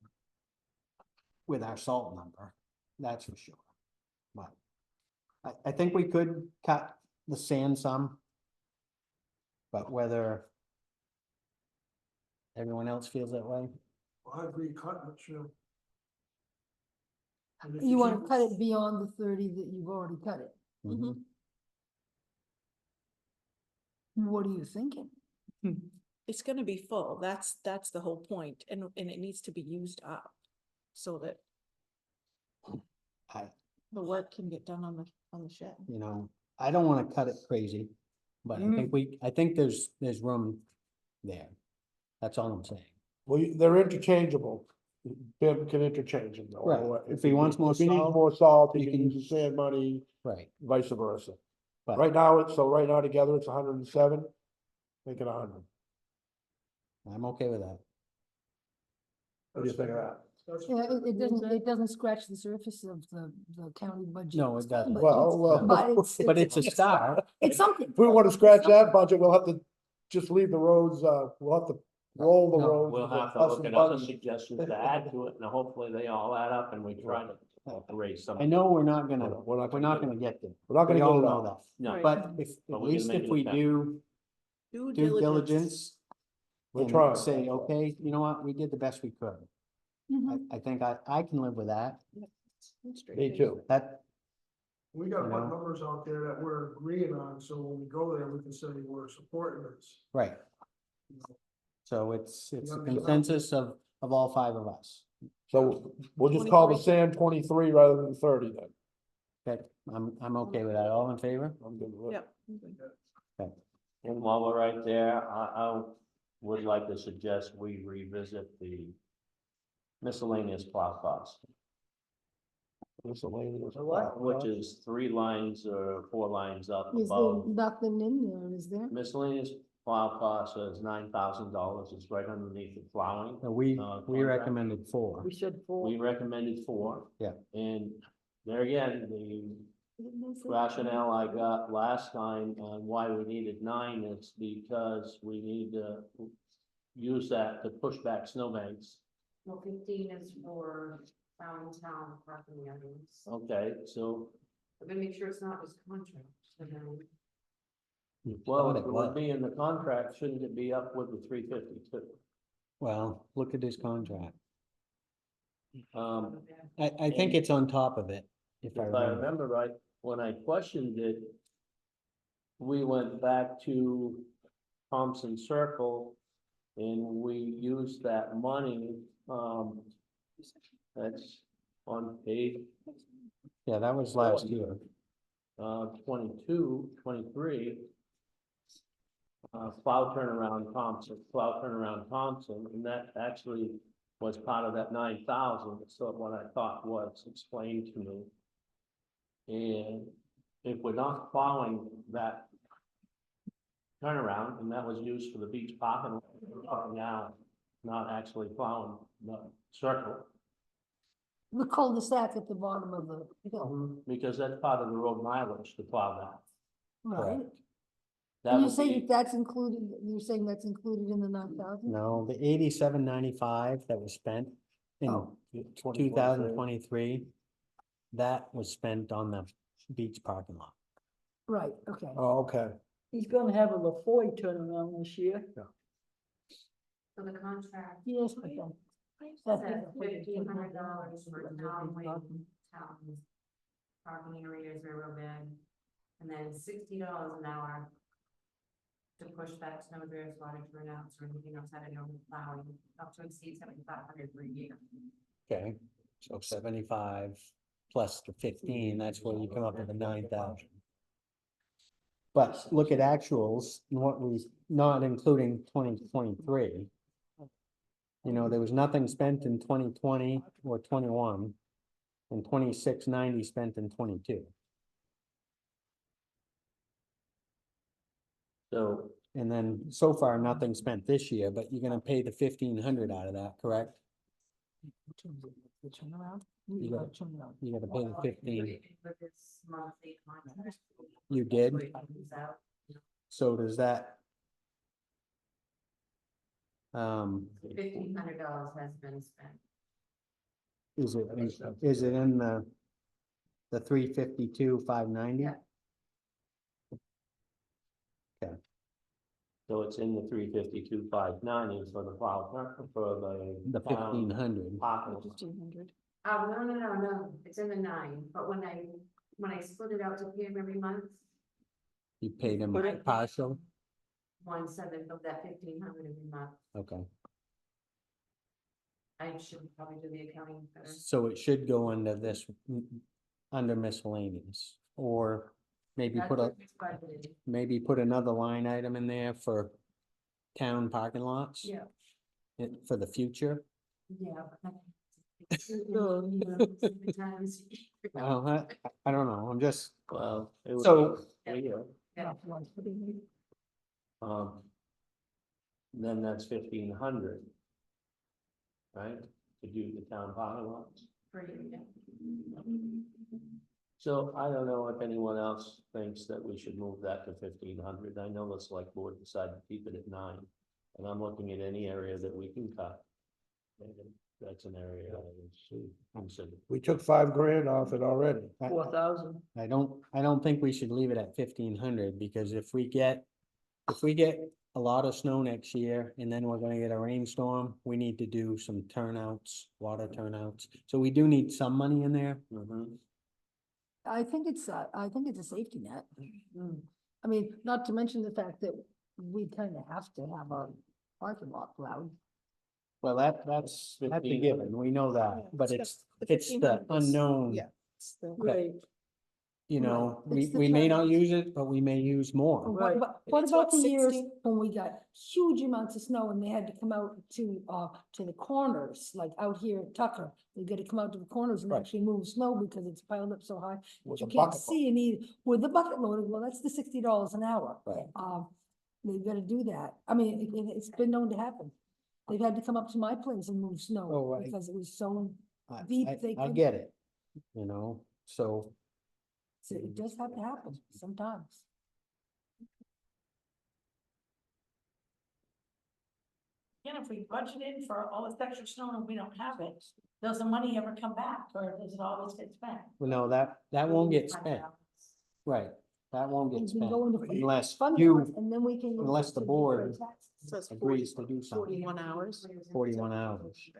with our salt number, that's for sure. But I think we could cut the sand some. But whether everyone else feels that way, Well, I agree, cutting it, sure. And if You wanna keep- cut it beyond the 30 that you've already cut it. Mhm. What are you thinking? It's gonna be full, that's the whole point, and it needs to be used up. So that I, the work can get done on the shed. you know, I don't wanna cut it crazy. But I think there's room there. That's all I'm saying. Well, they're interchangeable. Bim can interchange them though. Right. If he wants more If he needs salt, more salt, he you can can- use the sand money, Right, vice versa. But- Right now, right now together, it's 107. Make it 100. I'm okay with that. What do you think of that? Yeah, it doesn't scratch the surface of the county budget. No, it doesn't. but Well, it's- But it's a start. It's something. If we want to scratch that budget, we'll have to just leave the roads, we'll have to roll the No, roads. We'll with the have to plus look and at other buttons. suggestions to add to it, and hopefully they all add up, and we try to raise some. I know we're not gonna, We're not we're not gonna get there. We're not We gonna all get it know all. that. No, Right. But if, But at we can least make if an we attempt. do Due due diligence. We're and trying. Say, okay, you know what, we did the best we could. Mhm. I think I can live with that. Me too. That, We gotta put numbers out there that we're agreeing on, so when we go there, we can say we're supporting this. right. So it's a Yeah. consensus of all five of us. So we'll just call the 23. sand 23 rather than 30 then. Okay, I'm okay with that. All in favor? I'm good with it. Yep. and while we're right there, I would like to suggest we revisit the miscellaneous plow cost, Miscellaneous. which is 3 lines or 4 lines up Is there above. nothing in there, is there? Miscellaneous plow cost is $9,000, it's right underneath the plowing. So we contract. recommended 4. We said 4. We recommended 4. Yeah. And there again, the rationale I got last time on why we needed 9 is because we need to use that to push back snowbanks. Well, 15 is for town property owners. Okay, so, I'm gonna make sure it's not just contracts, and then well, Thought if it it was. would be in the contract, shouldn't it be up with the 352? Well, look at his contract. Um, I think it's on top of it, if I if I remember. remember right, when I questioned it, we went back to Thompson Circle and we used that money, that's on page, Yeah, that was last year. 22, 23. Plow turnaround Thompson, and that actually was part of that 9,000, so what I thought was explained to me. And if we're not plowing that turnaround, and that was used for the beach parking lot now, not actually plowing the circle. The cul-de-sac at the bottom of the hill, Because that's part of the road mileage to plow that. right? That You would say be, that's included, you're saying that's included in the 9,000? No, the 87.95 that was spent in Oh. 2023, that was spent on the beach parking lot. Right, okay. Oh, okay. He's gonna have a LaFoy turnaround this year. So the contract Yes, but then. says $1,500 for town parking areas, railroad bed, and then $60 an hour to push back snow drifts, water turnouts, or anything outside of normal plowing, up to exceed 7,500 per year. Okay, so 75 plus the 15, that's where you come up with the 9,000. But look at actuals, and what we, not including 2023. You know, there was nothing spent in 2020 or 21, and 2690 spent in 22. so, And then so far, nothing spent this year, but you're gonna pay the 1,500 out of that, correct? The turnaround? You Yeah, got- turnaround. You gotta pay the 15. With this monthly contract. You did? So it comes out. So does that? $1,500 has been spent. Is it in the 352, 590? Yeah. so it's in the 352, 590 for the plow, for The the town 1,500. parking. 1,500. No, it's in the 9, but when I split it out to pay him every month, You paid them Put it- partial? 1/7 of that 1,500 every month. Okay, I should probably do the accounting better. so it should go under this, under miscellaneous, or maybe That's put a, what it's budgeted. maybe put another line item in there for town parking lots? Yeah. For the future? Yeah. Well, I don't know, I'm just, Well, it would So- be clear, Yeah. then that's 1,500. Right, to do the town parking lots. So I don't know if anyone else thinks that we should move that to 1,500. I know the select board decided to keep it at 9. And I'm looking at any area that we can cut. And that's an area I would consider. We took $5,000 off it already. 4,000. I don't think we should leave it at 1,500, because if we get a lot of snow next year, and then we're gonna get a rainstorm, we need to do some turnouts, water turnouts, so we do need some money in there. Mhm. I think it's a safety net. Mm. I mean, not to mention the fact that we kind of have to have our parking lot plowed. Well, that's a 1,500. given, we know that, but it's the 1,500 was- unknown. Yeah. it's the- Right. You know, Right, it's the we may not turnout. use it, but we may use more. Right. What It's about what, the years 60? when we got huge amounts of snow and they had to come out to the corners, like out here at Tucker? They gotta come out to the corners and Right. actually move snow because it's piled up so high. With You a can't bucket see any, with the bucket loader, well, that's the $60 an hour. Right. They've gotta do that. I mean, it's been known to happen. They've had to come up to my place and move Oh, snow right. because it was so, I- deep I- they I couldn't- get it, you know, so. so it does have to happen sometimes. And if we budgeted for all this extra snow and we don't have it, does the money ever come back or does it always get spent? Well, no, that won't get spent, right, that won't get You can spent go into unless fund you balance and then we can. use unless it the to board defer taxes. Says agrees to do something, 41 hours. 41 hours.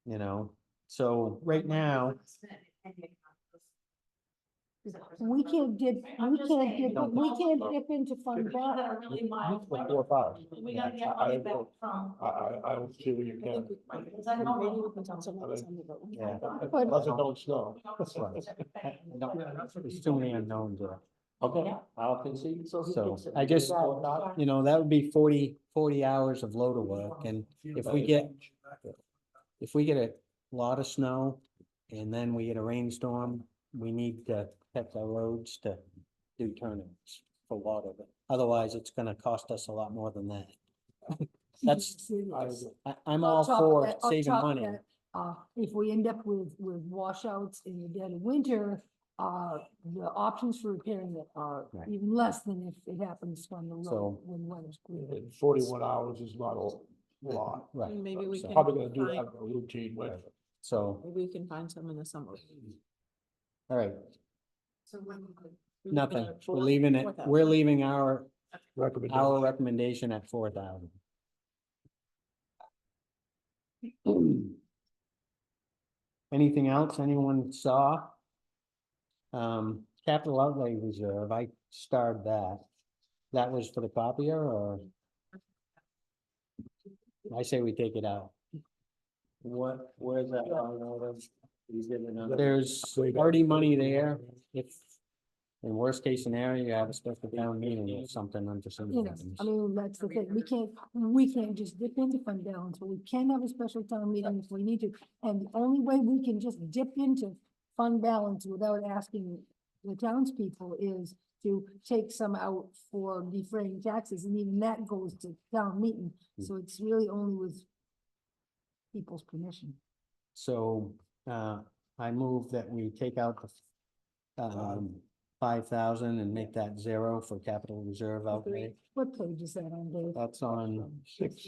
You know, so right now, We can't dip, I'm we just can't saying, dip, we can't dip into fund People balance. that are really mild. for 4 or 5. We gotta get I- I money back don't- from. I don't see where you can. Because I know. Maybe we can tell someone else on the vote. yeah, But- Unless it don't snow. that's right. I don't- There's too many unknowns there. Okay, I'll concede. So I just, you know, that would be 40 hours of loader work, and if we get a lot of snow and then we get a rainstorm, we need to protect our roads to do turnouts for water, but otherwise it's gonna cost us a lot more than that. That's, I'm all On top of for that- on saving top of money. that, if we end up with washouts in the dead of winter, the options for repairing it are Right. even less than if it happens on the road So- when weather's clear. And 41 hours is not a lot. Right, Maybe we So- can. Probably gonna do find- that in a routine way. so, Maybe we can find some in the summer. all right, So when, nothing, we're leaving it, we're leaving our Recommendation. recommendation at 4,000. Anything else anyone saw? Capital outlay reserve, I starred that. That was for the copier, or? I say we take it out. Where's that line item? You did another. There's already money there, if, in worst case scenario, you have a special town meeting or something unforeseen You know, happens. I mean, that's the thing, we can't just dip into fund balance, but we can have a special town meeting if we need to. And the only way we can just dip into fund balance without asking the townspeople is to take some out for defraying taxes, and even that goes to town meeting, so it's really only with people's permission. So, I move that we take out the, 5,000 and make that 0 for capital reserve outlay. What page is that on, Dave? That's on 6.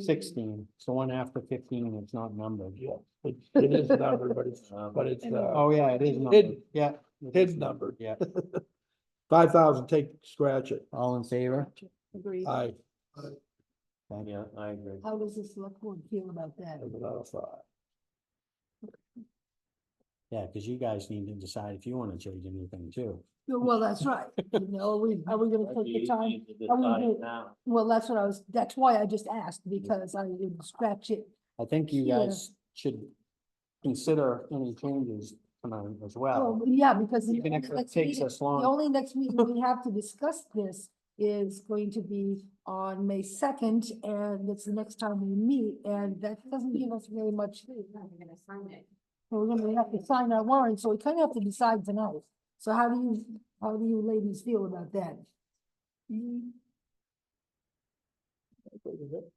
16, it's the one after 15, it's not numbered. Yeah, it is numbered, but it's, Oh, yeah, it is numbered, Hidden. yeah. his numbered. Yeah, 5,000, scratch it. all in favor? Agreed. Aye. Yeah, I agree. How does the select board feel about that? There's another 5. Yeah, because you guys need to decide if you want to change anything too. Well, that's right, you know, are we gonna take the time? Easy to are we decide gonna- now. Well, that's why I just asked, because I would scratch it. I think you Yeah. guys should consider any changes tonight as well. Well, yeah, because the Even if only it next takes meeting- us the long. only next meeting we have to discuss this is going to be on May 2nd, and it's the next time we meet, and that doesn't give us very much. you're gonna sign it. We're gonna have to sign our warrant, so we kind of have to decide tonight. So how do you ladies feel about that?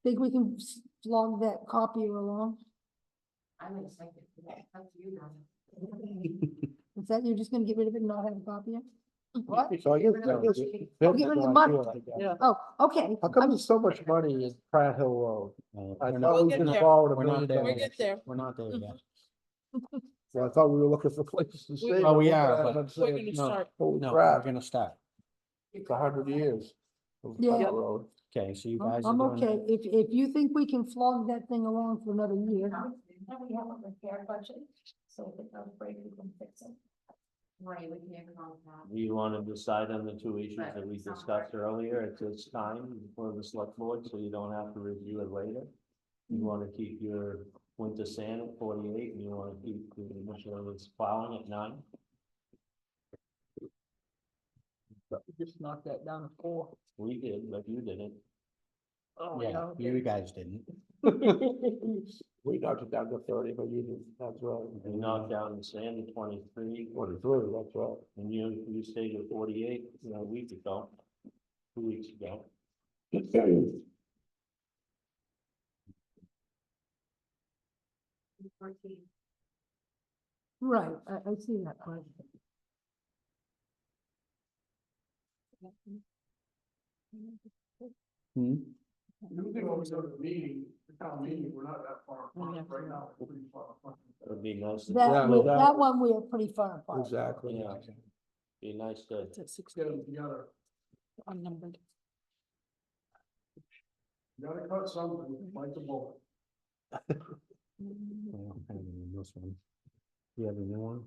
Think we can log that copier along? I'm gonna second it. That's up to you now. Is that, you're just gonna get rid of it and not have a copier? What? So I guess. Get rid of the money. Yeah. Oh, okay. How come there's so much money in Pratt Hill Road? I We're thought not- We'll we get could there. borrow We're $1 not million. there We'll yet. get there. We're not there yet. Well, I thought we were looking for places to stay. Well, we are, I'm but- not We're saying, gonna no. start. Holy No, we're crap, gonna start. it's 100 years. of Yeah. Pratt Road. Okay, so you guys are I'm doing okay. that? If you think we can flog that thing along for another year. Now we have a repair budget, so if it does break, we can fix it. Right, we can ever go with that. Do you want to decide on the two issues that we Right. discussed earlier at this time for the select board, so you don't have to review it later? You want to keep your winter sand at 48, and you want to keep the miscellaneous plowing at 9? Just knock that down to 4. We did, but you didn't. Oh, Yeah, you guys didn't. We knocked it down to 30, but you didn't, that's right. You knocked down the sand to 23, 43, that's right. and you stayed at 48, a week ago, 2 weeks ago. 14. Right, I see that part. Hmm? You can always go to the meeting, the town meeting, we're not that far Oh, yeah. apart right now, we're pretty far apart. It'd be nice to. That, no, that one we are pretty far apart. Exactly. Yeah. Be nice to. It's at 6 Get them together, unnumbered. you gotta cut something, like the bullet. I don't have any in this one. You have a new one?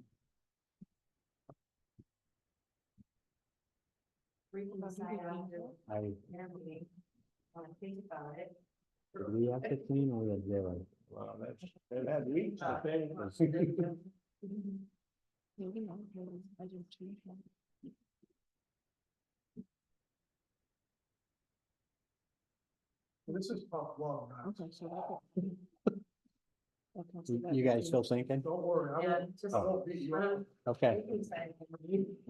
We can decide after I, their meeting. Want to think about it. did we have 15 or we had 0? Well, they've had weeks to pay. Maybe not, maybe I didn't change that. This is tough love, man. Okay, so that. Okay, so that- You guys still thinking? Don't worry, I Yeah, won't, just. I won't beat you up. Okay, We can decide.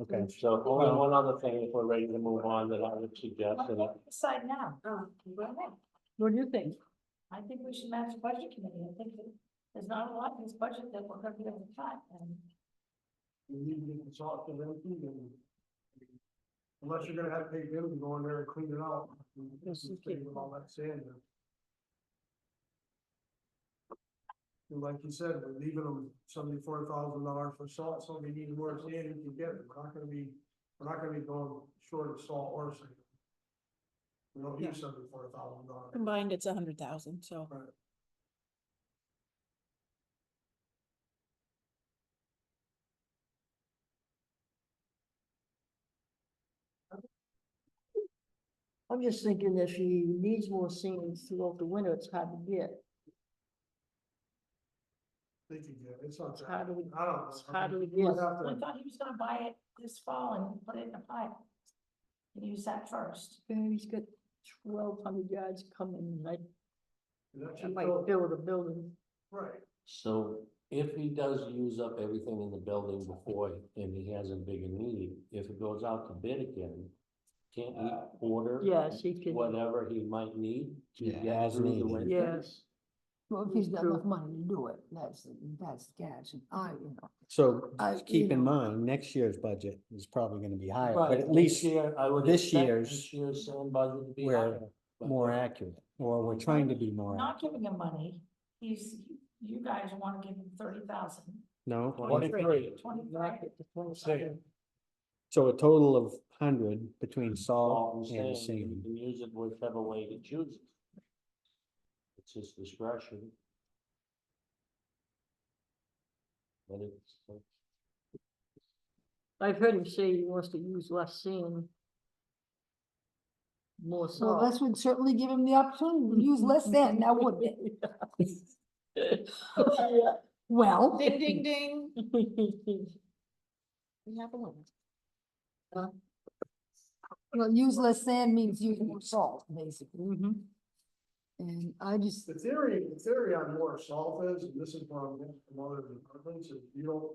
okay. So only one other thing, if we're ready to move on, that I would suggest, Why and don't we decide now? Oh, go ahead. What do you think? I think we should match the budget committee. I think that there's not a lot in this budget that we're gonna be able to cut, and You need to get the salt to empty and. Unless you're gonna have to pay them to go in there and clean it out. Yes, you Clean with all that sand there. And like you said, we're leaving them $74,000 for salt, so we need more sand, you can get it, we're not gonna be going short of salt or sand. We don't use $74,000. Combined, it's 100,000, so. Right. I'm just thinking if he needs more sand throughout the winter, it's hard to get. They can get it, it's not. It's hard to, I don't know. it's hard to You get. would have I to- thought he was gonna buy it this fall and put it in a pipe. And use that first. And he's got 1,200 yards coming, like, that I should might fill- build a building. Right, So if he does use up everything in the building before, and he has a bigger need, if it goes out to bid again, can't he order? Yes, he can. Whatever he might need to Yeah, get as through the needed. winter? Yes. Well, if he's got True. enough money to do it, that's the catch, and So I- keep you in know. mind, next year's budget is probably gonna be higher, Right, but at this least year, I would this expect year's this year's sand budget to be we're higher. but- more accurate, or we're trying to be more Not accurate. giving him money, you guys wanna give him 30,000. No, 23. 23. so a total of 100 between Salt salt and and sand, you sand. can use it whichever way he chooses. It's his discretion. But it's, I've heard him say he wants to use less sand. More Well, salt. this would certainly give him the opportunity to use less sand, now wouldn't it? Well. Ding, ding, ding. We have a winner. Well, use less sand means use more salt, basically. Mhm. And I just, the theory on more salt is, and this is what I'm getting from other departments, is you don't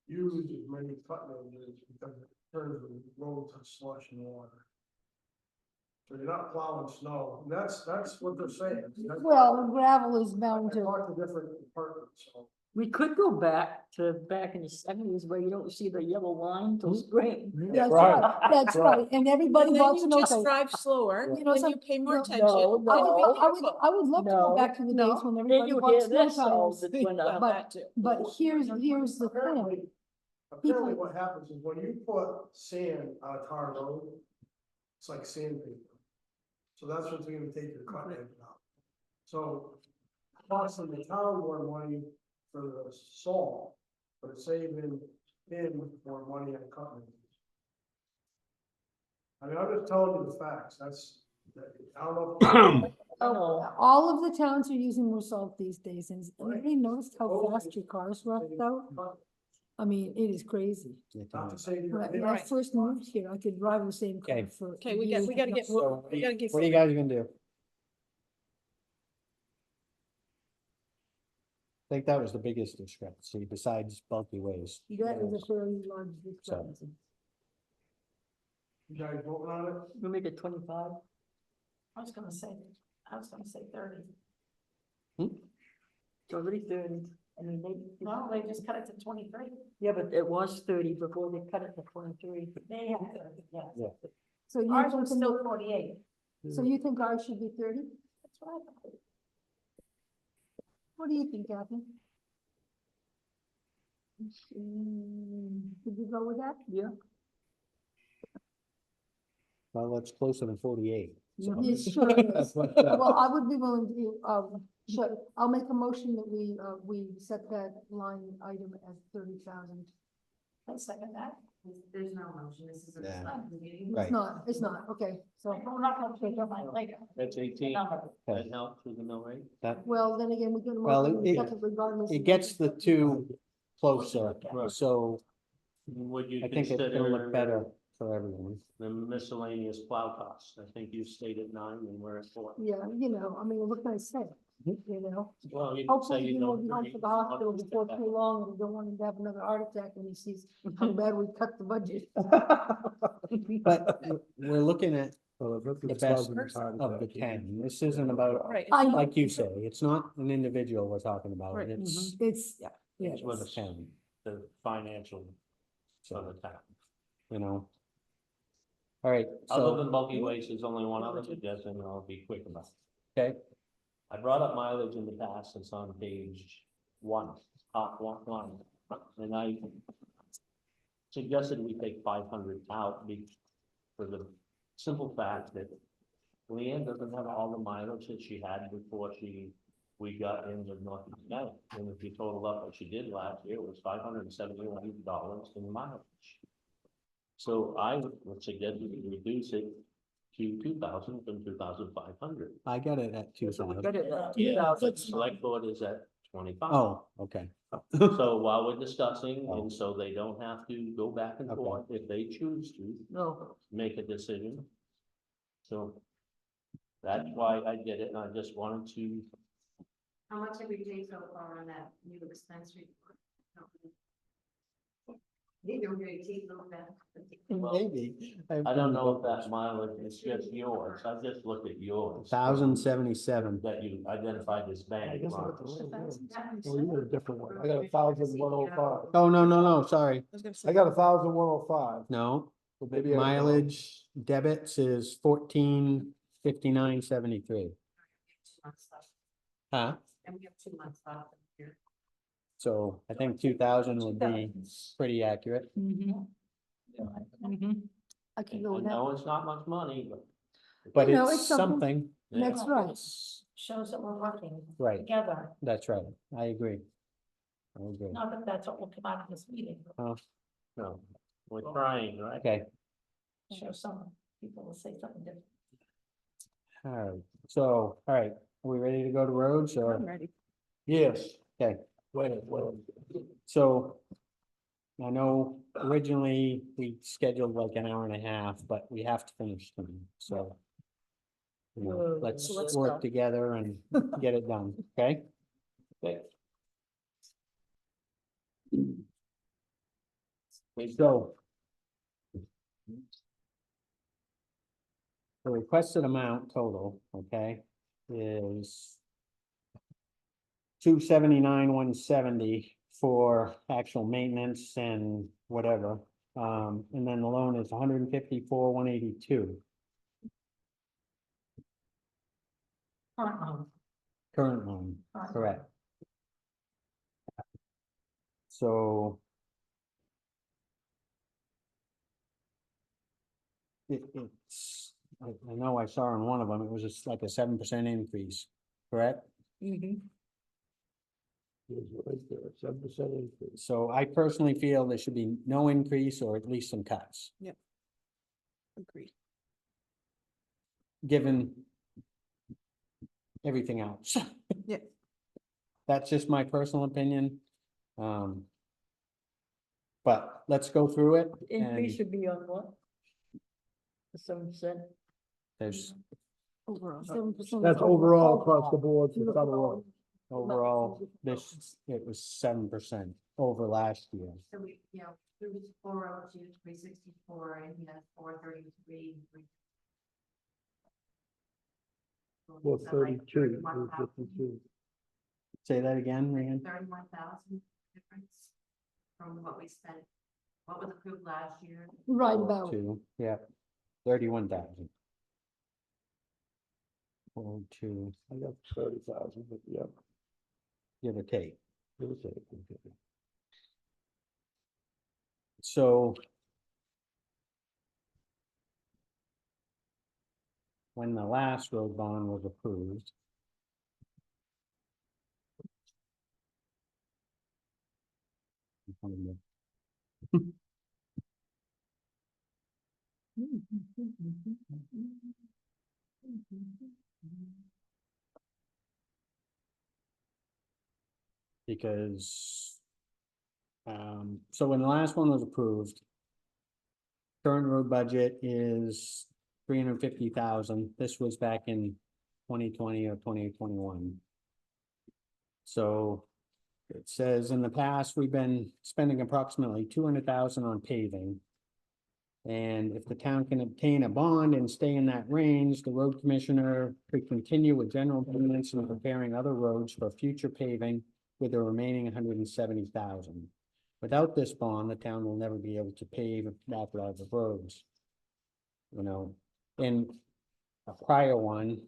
use as many cut edges because it turns the road to slush and water. So you're not plowing snow, and that's what they're saying. well, gravel is I bound to, talked to different departments, so. We could go back in the 70s where you don't see the yellow line till spring. that's Right. right, that's Right. right, and everybody And then wants you to know. just okay, drive slower, You know, then some- you pay more no, attention. no, I would love to go No, back to the days no. when Then everybody you bought hear snow this all tires. the winter. Well, But- that too. But here's the thing, Apparently what happens is when you put sand on a tar road, it's like sandpaper. So that's what's gonna take your cut edge out. So costing the town more money for the salt, but it's saving him more money on cut edges. I mean, I'm just telling you the facts, I don't know. all of the towns are using more salt these days, and anybody noticed how fast your cars roughed out? I mean, it is crazy. Not to say you're. When I first moved here, I could drive the same car Okay. for. Okay, we years gotta get, without- we gotta get. What are you guys gonna do? I think that was the biggest discrepancy besides bulky waste. That is a fairly large discrepancy. You guys voting on it? We'll make it 25. I was gonna say 30. It's already 30. I mean, they. Well, they just cut it to 23. Yeah, but it was 30 before they cut it to 23. They have 30, yes. Yeah. So you Ours was think, still 48. so you think ours should be 30? That's what I thought. What do you think, Kathy? Did you go with that? Yeah. Well, it's closer than 48. so. It sure is. But, Well, I would be willing to, sure, I'll make a motion that we set that line item as 30,000. I second that. There's no motion, this is a Yeah. select meeting. Right. It's not, okay, so, We're not gonna change our mind later. That's 18, Number. that helps with the mill rate. That, well, then again, we can. Well, work on the it- second regardless. it gets the two closer, Right. so Would you I think it's gonna look consider better for everyone. the miscellaneous plow costs? I think you stated 9 and we're at 4. Yeah, I mean, what can I say, you know? Well, you can say Hopefully, you you will don't. be home for the hospital before too long, and we don't want him to have another heart attack when he sees how bad we cut the budget. But we're looking at the best of the 10. This isn't about, Right. I know. like you say, it's not an individual we're talking about. Right. It's It's, yeah, It's with the us. 10. the financial of the town. you know. All right, Other than so, bulky waste, there's only one other suggestion, and I'll be quick about it. okay, I brought up mileage in the past, it's on page one, top one line, and I suggested we take 500 out for the simple fact that Leanne doesn't have all the mileage that she had before we got into Northeast County. And if you total up what she did last year, it was $571 in mileage. So I would suggest we reduce it to 2,000 from 2,500. I got it at two thousand. Got it at Yeah, 2,000. but select board is at 25. Oh, okay, So while we're discussing, and so they don't have to go back and Okay. forth if they choose to No, make a decision. So that's why I did it, and I just wanted to, How much have we paid so far on that new expense report? Maybe we're gonna take those back. Well, maybe. I don't know if that mileage is just yours, I just looked at yours. 1,077. That you identified as I bank. guess I Ron. got the wrong one. Oh, you got a different one. I got 1,105. Oh, no, sorry, I was gonna say. I got 1,105. no, So maybe I- mileage debits is 1459.73. 2 months left, Huh? and we have 2 months left here. So I think 2,000 would be pretty accurate. mhm. Mhm. I can And go I with that. know it's not much money, But You know, it's it's something- something, yeah. That's right. Shows that we're working right, together, that's right, I agree. I agree, not that that's what will come out of this meeting, but No, we're trying, right? okay, show some people will say something different. all right, so, all right, are we ready to go to roads or? I'm ready. Yes. Okay. Wait, wait. So I know originally we scheduled like an hour and a half, but we have to finish them, so. You know, Whoa. let's So let's work go. together and get it done, okay? Okay. So. The requested amount total, okay, is 279,170 for actual maintenance and whatever. And then the loan is 154,182 Current loan. current loan, Current. correct? So. It's, I know I saw in one of them, it was just like a 7% increase, correct? Mhm. It's right there, 7% increase. So I personally feel there should be no increase or at least some cuts, Agreed. given everything else. Yeah. That's just my personal opinion. But let's go through it. Increase And should be on what? The 7%. there's Overall. 7% That's overall across the board for federal. overall, this, it was 7% over last year. So we, you know, 402, 364, and he has 433. 432, 352. Say that again, Ryan? 31,000 difference from what we spent, what was approved last year. Right about. Two, yeah, 31,000. 402, I got 30,000, but yeah. give or take. give or take, okay. So. When the last road bond was approved. Because. So when the last one was approved. Current road budget is 350,000. This was back in 2020 or 2021. So. It says in the past, we've been spending approximately 200,000 on paving. And if the town can obtain a bond and stay in that range, the road commissioner could continue with general payments and preparing other roads for future paving with the remaining 170,000. Without this bond, the town will never be able to pave that lot of roads. You know, in a prior one,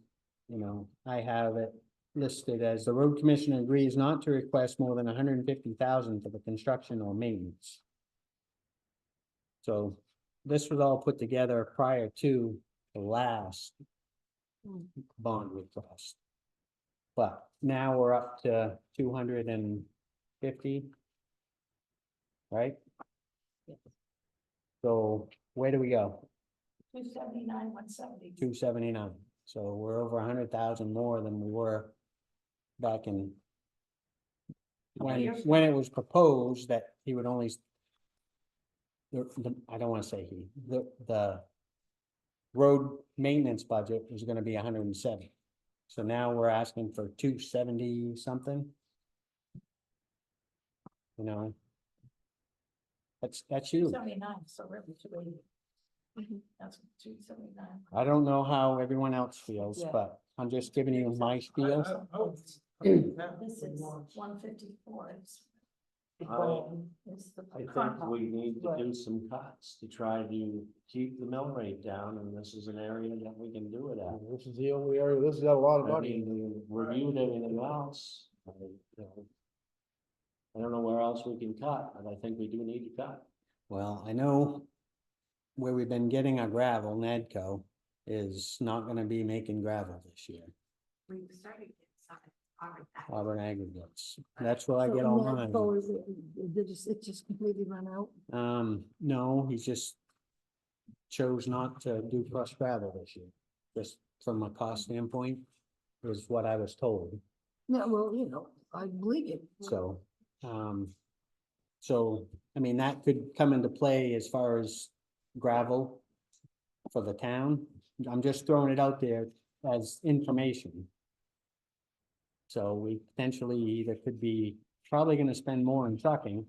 you know, I have it listed as the road commissioner agrees not to request more than $150,000 for the construction or maintenance. So this was all put together prior to the last bond request. But now we're up to 250. Right? So where do we go? 279, 170. 279. So we're over 100,000 more than we were back in when it was proposed that he would only I don't want to say the road maintenance budget was going to be 170. So now we're asking for 270 something. You know, that's huge. 279, so really 280. Mhm. That's 279. I don't know how everyone else feels, Yeah. but I'm just giving you my spiel. This is 154. It's the I think contract. we need to do some cuts to try to keep the mill rate down, and this is an area that we can do it at. This is the only area, this has got a lot of I money. mean, we reviewed everything else. I don't know where else we can cut, but I think we do need to cut. Well, I know where we've been getting our gravel, Nadco, is not gonna be making gravel this year, We started getting some already. Auburn Aggregates. That's where I So get all now, mine. so is it just completely run out? No, he just chose not to do crushed gravel this year, just from a cost standpoint, is what I was told. No, well, you know, I believe it. So, I mean, that could come into play as far as gravel for the town. I'm just throwing it out there as information. So we potentially either could be probably gonna spend more on trucking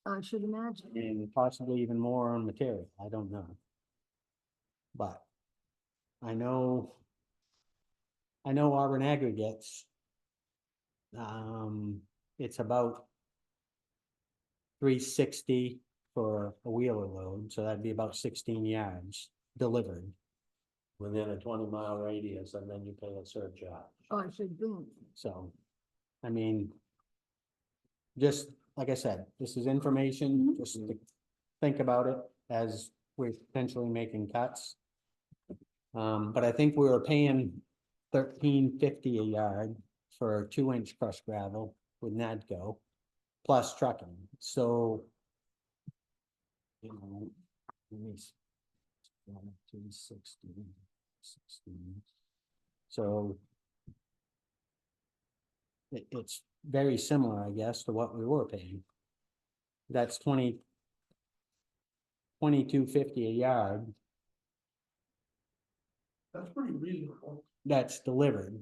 I should imagine. and possibly even more on material. I don't know. But I know Auburn Aggregates. It's about 360 for a wheeler load, so that'd be about 16 yards delivered. Within a 20-mile radius, and then you pay a surcharge. Oh, I should do. So, I mean, just like I said, this is information, just to think about it as we're potentially making cuts. But I think we were paying $13.50 a yard for 2-inch crushed gravel with Nadco plus trucking, so. You know, let me see. 260, 16. So. It's very similar, I guess, to what we were paying. That's 22.50 a yard. That's pretty reasonable. That's delivered.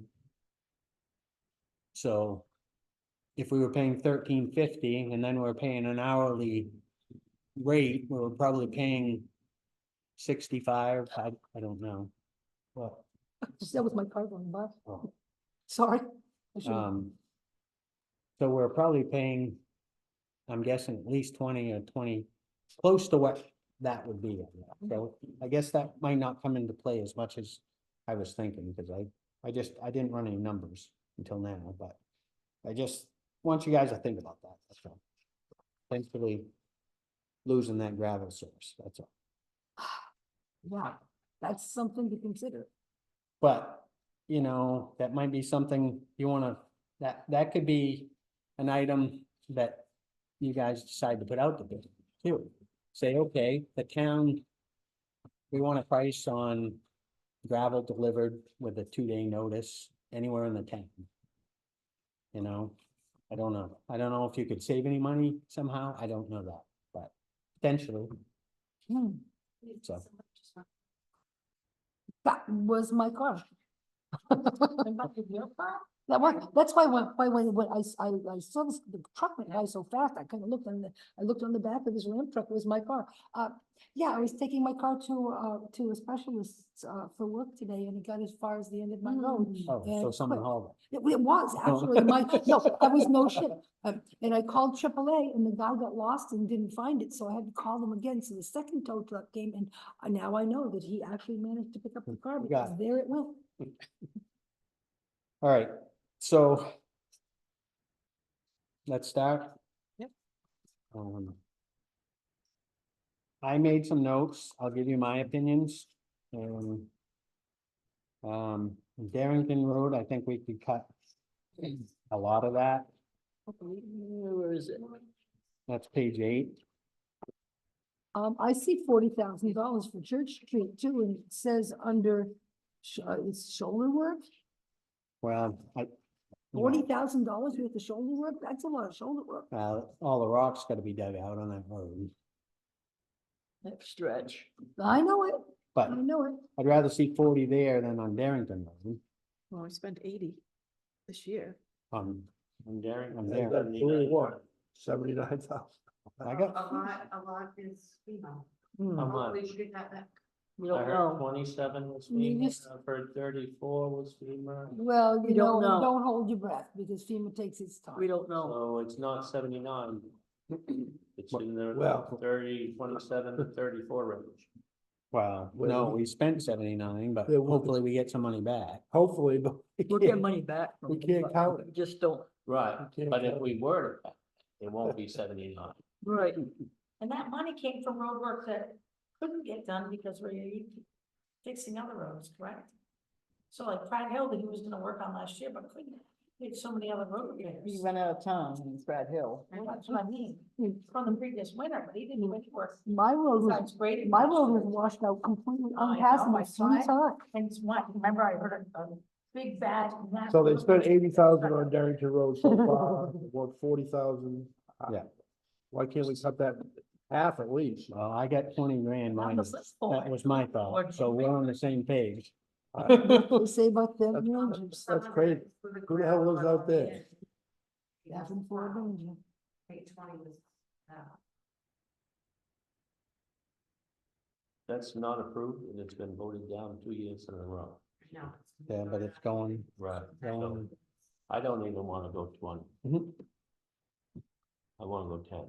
So if we were paying $13.50 and then we're paying an hourly rate, we were probably paying 65, I don't know. Well, That was my card on the bus. Oh. Sorry. I should've- so we're probably paying, I'm guessing at least 20 or 20, close to what that would be. So I guess that might not come into play as much as I was thinking, because I didn't run any numbers until now, but I just want you guys to think about that, that's all. Thankfully, losing that gravel source, that's all. Yeah, that's something to consider. But, you know, that might be something you wanna, that could be an item that you guys decide to put out the bid too. Say, okay, the town, we want a price on gravel delivered with a 2-day notice anywhere in the town. You know, I don't know. I don't know if you could save any money somehow. I don't know that, but potentially, Hmm, so. That was my car. And back to your car? That's why when I saw the truck went by so fast, I kind of looked I looked on the back of this Ram truck, it was my car. Yeah, I was taking my car to a specialist, for work today, and it got as far as the end of my road. Oh, so and someone quit. hauled It was actually no, that was no shit. And I called AAA and the guy got lost and didn't find it, so I had to call them again. So the second tow truck came and now I know that he actually managed to pick up the car Got because it. there it went. it. All right, so. Let's start. Yep. I made some notes. I'll give you my opinions. Darrington Road, I think we could cut a lot of that. Where is it? That's page 8. I see $40,000 for Church Street too, and it says under, it's shoulder work, Well, $40,000 worth of shoulder work, that's a lot of shoulder work. all the rocks gotta be dug out on that road, That stretch. I know it, but I know it. I'd rather see 40 there than on Darrington Road. Well, we spent 80 this year. On Darrington. That's really what, 79,000. I got, A lot is FEMA. How much? Hopefully she get that back. We I don't heard know. 27 was You FEMA, just- I've heard 34 was FEMA, Well, We you don't know, know. don't hold your breath because FEMA takes its time. We don't know. so it's not 79. It's in the Well- 27 to 34 range. well, no, we spent 79, but Yeah, well, hopefully we get some money back. Hopefully, but we We'll get can't, money back. from we them, can't but count it. we Just don't, Right, You can't but if count we were to cut, it won't be 79. right. And that money came from road work that couldn't get done because we're fixing other roads, correct? So like Pratt Hill that he was gonna work on last year, but couldn't, he had so many other road He repairs. ran out of time in Pratt Hill. Well, that's what I mean, from the previous winter, but he didn't do any work. My road was, Besides grading my last road year. was washed out completely I know, unpassable I 3 saw it. times. And it's what, remember I heard a big bad. So they spent 80,000 on Darrington Road so far, what, 40,000? Yeah. Why can't we cut that half at least? Well, I got 20 grand minus. That was my thought, Or- so we're on the same page. They say about them That's- rangers, That's crazy. Who the hell lives out there? having for a ranger. 820 was, That's not approved and it's been voted down 2 years in a row. no. Yeah, but it's going, Right. going, I don't even wanna go 20. Mhm. I wanna go 10.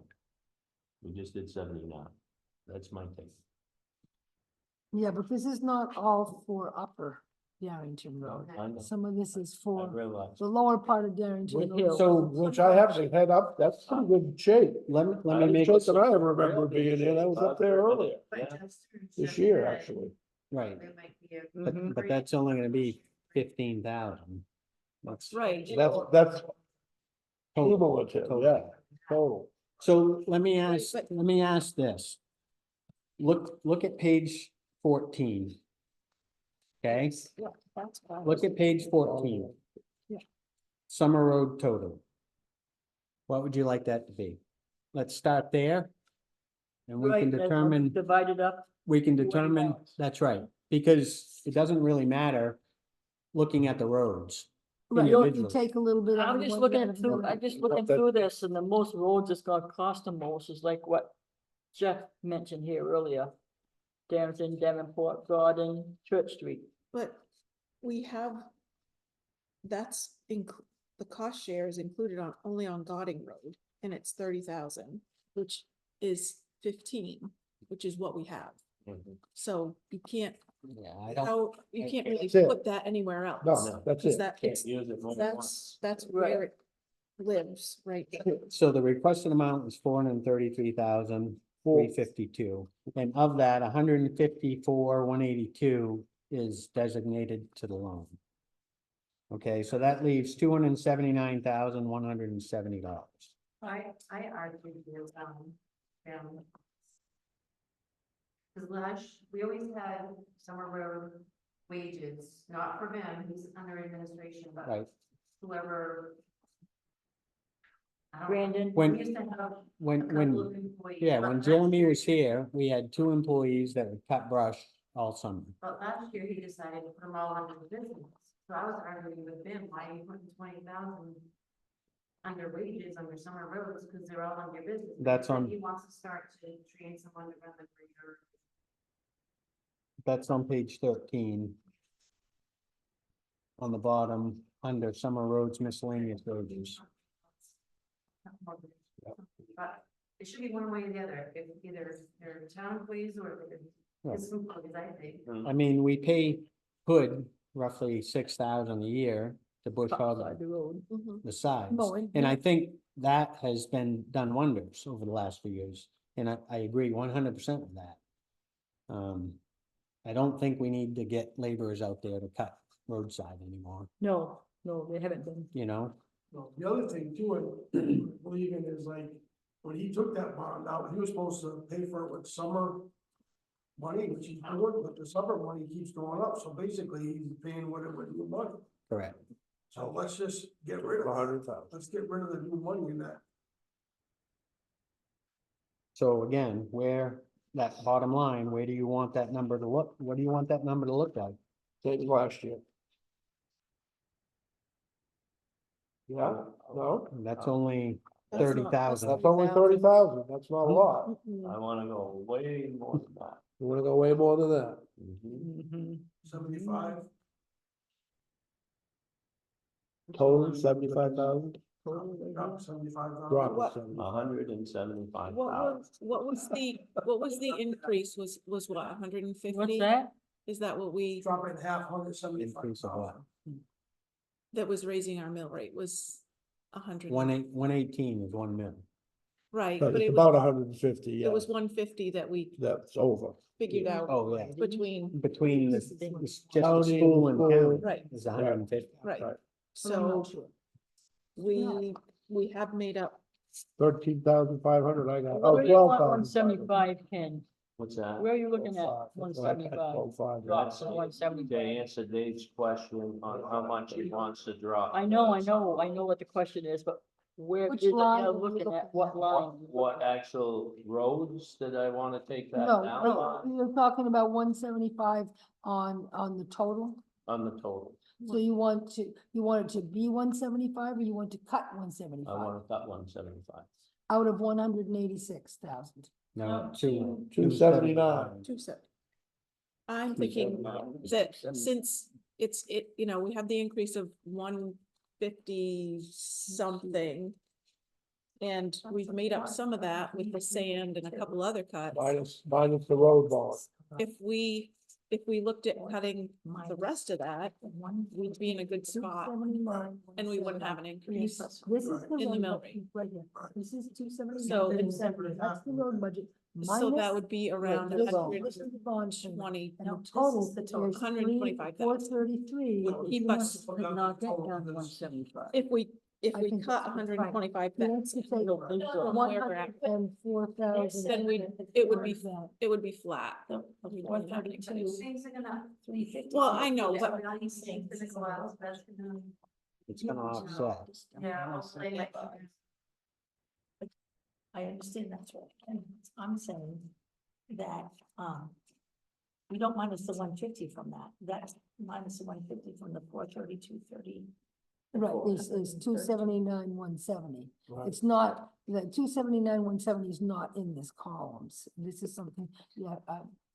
We just did 79. That's my take. Yeah, but this is not all for Upper Darrington Road. I know. Some of this is I for realize. the lower part of Darrington The Road. hill. So, which I have to head up, that's pretty good shape. let me Let make, Chase and I ever remember being there, I was up there earlier, Yeah. this year, actually. right, There might be a. but that's only gonna be 15,000. That's Right. That's total. cumulative, Total. yeah, total. So let me ask, but- let me ask this. Look at page 14. Okay, Yeah, that's fine. look at page 14. Yeah. Summer Road total. What would you like that to be? Let's start there. And we Right, can that's determine, divided up. we can what he determine, wants. that's right, because it doesn't really matter looking at the roads. Right, you individually. take a little bit. out I'm of just one looking rather than through, the I'm other. just looking that- through this and the most roads it's gonna cost the most is like what Jeff mentioned here earlier. Darrington, Davenport, Garden, Church Street. But we have, that's the cost share is included on, only on Godding Road, and it's 30,000, which is 15, which is what we have. Mhm. So you can't, Yeah, I don't, you can't really That's it. put that anywhere else. No, that's Because it. that, Can't it's, use it more than once. that's Right. where it lives, right? so the requested amount is 433,352, and of that, 154,182 is designated to the loan. Okay, so that leaves $279,170. I argued with, cause we always had Summer Road wages, not for him, he's under administration, but Right. whoever. I don't know. Brandon. When- We used to have a When, couple when, of employees, yeah, but when last Jeremy year- was here, we had 2 employees that would cut brush all summer. But last year he decided to put them all under the business, So I was arguing with Ben, why are you putting 20,000 under wages under summer roads, because they're all on your business. That's But on- He wants to start to train someone to run the grader. That's on page 13. On the bottom, under summer roads miscellaneous wages. But it should be one way or the other, if either they're town employees or they're Yeah. his employees, I think. I mean, we pay Hood roughly 6,000 a year to bush hog Side the road. the sides. Mowing, And I yeah. think that has been done wonders over the last few years, and I agree 100% with that. I don't think we need to get laborers out there to cut roadside anymore, No, they haven't been. you know? Well, the other thing too, I believe in is like, when he took that bond out, he was supposed to pay for it with summer money, which he's doing, but the summer money keeps going up, so basically he's paying what it would new money. Correct. So let's just get rid of that. Let's get rid of the new money in that. So again, where, that bottom line, where do you want that number to look? What do you want that number to look like? Same as last year. Yeah, no, That's only That's not- 30,000. that's only 30,000, that's not a lot. I wanna go way more than that. You wanna go way more than that? Mhm. 75? Total 75,000? Drop 75,000. Drop What- 75,000. 175,000. What was the increase was what, 150? What's that? Is that what we, Drop it in half, 175,000. Increase of what? that was raising our mill rate was 100? 118 is 1 mil. Right, But but it's it about was, 150, yeah, it was 150 that we that's over. figured out Oh, yeah. between, Between the, just the County school and and county right, is 150. right. Right. So we have made up, 13,500 I got, Where oh, do you want 12,000. 175, Ken? What's that? Where are you looking at? Oh, 175. 12,500. Drop to To 175. answer Dave's question on how much he wants to drop. I know what the question is, but where Which is it line you're are you looking looking at? at? What line? What actual roads did I wanna take that No, down no, on, you're talking about 175 on the total? on the total? So you want it to be 175 or you want to cut I 175 wanna cut 175. out of 186,000? No, 279. 270. I'm thinking that since we have the increase of 150 something. And we've made up some of that with the sand and a couple other cuts. Minus the road bond. If we looked at cutting the rest of that, we'd be in a good spot 279, and we wouldn't have an increase. This is the in the road mill budget right here. This is 279. So- That's the road budget. So that minus- would be around This is the bond payment. 120. And No, the this total is the total. is 125,000. 433. Would keep us, Could not get down to 175. if we I think cut that's 125, That's if they- I don't think so. From where we're at. 104,000. Then it would be flat. We One wouldn't have an 32. increase. Things are gonna. 350. Well, I know, but- We're not using physical hours, that's gonna. It's gonna offset. Yeah. hopefully next year. I understand that's right, and I'm saying that, we don't minus the 150 from that, that's minus the 150 from the 432.30. Right, is 279, 170. Right. It's not, the 279, 170 is not in this columns. This is something, yeah.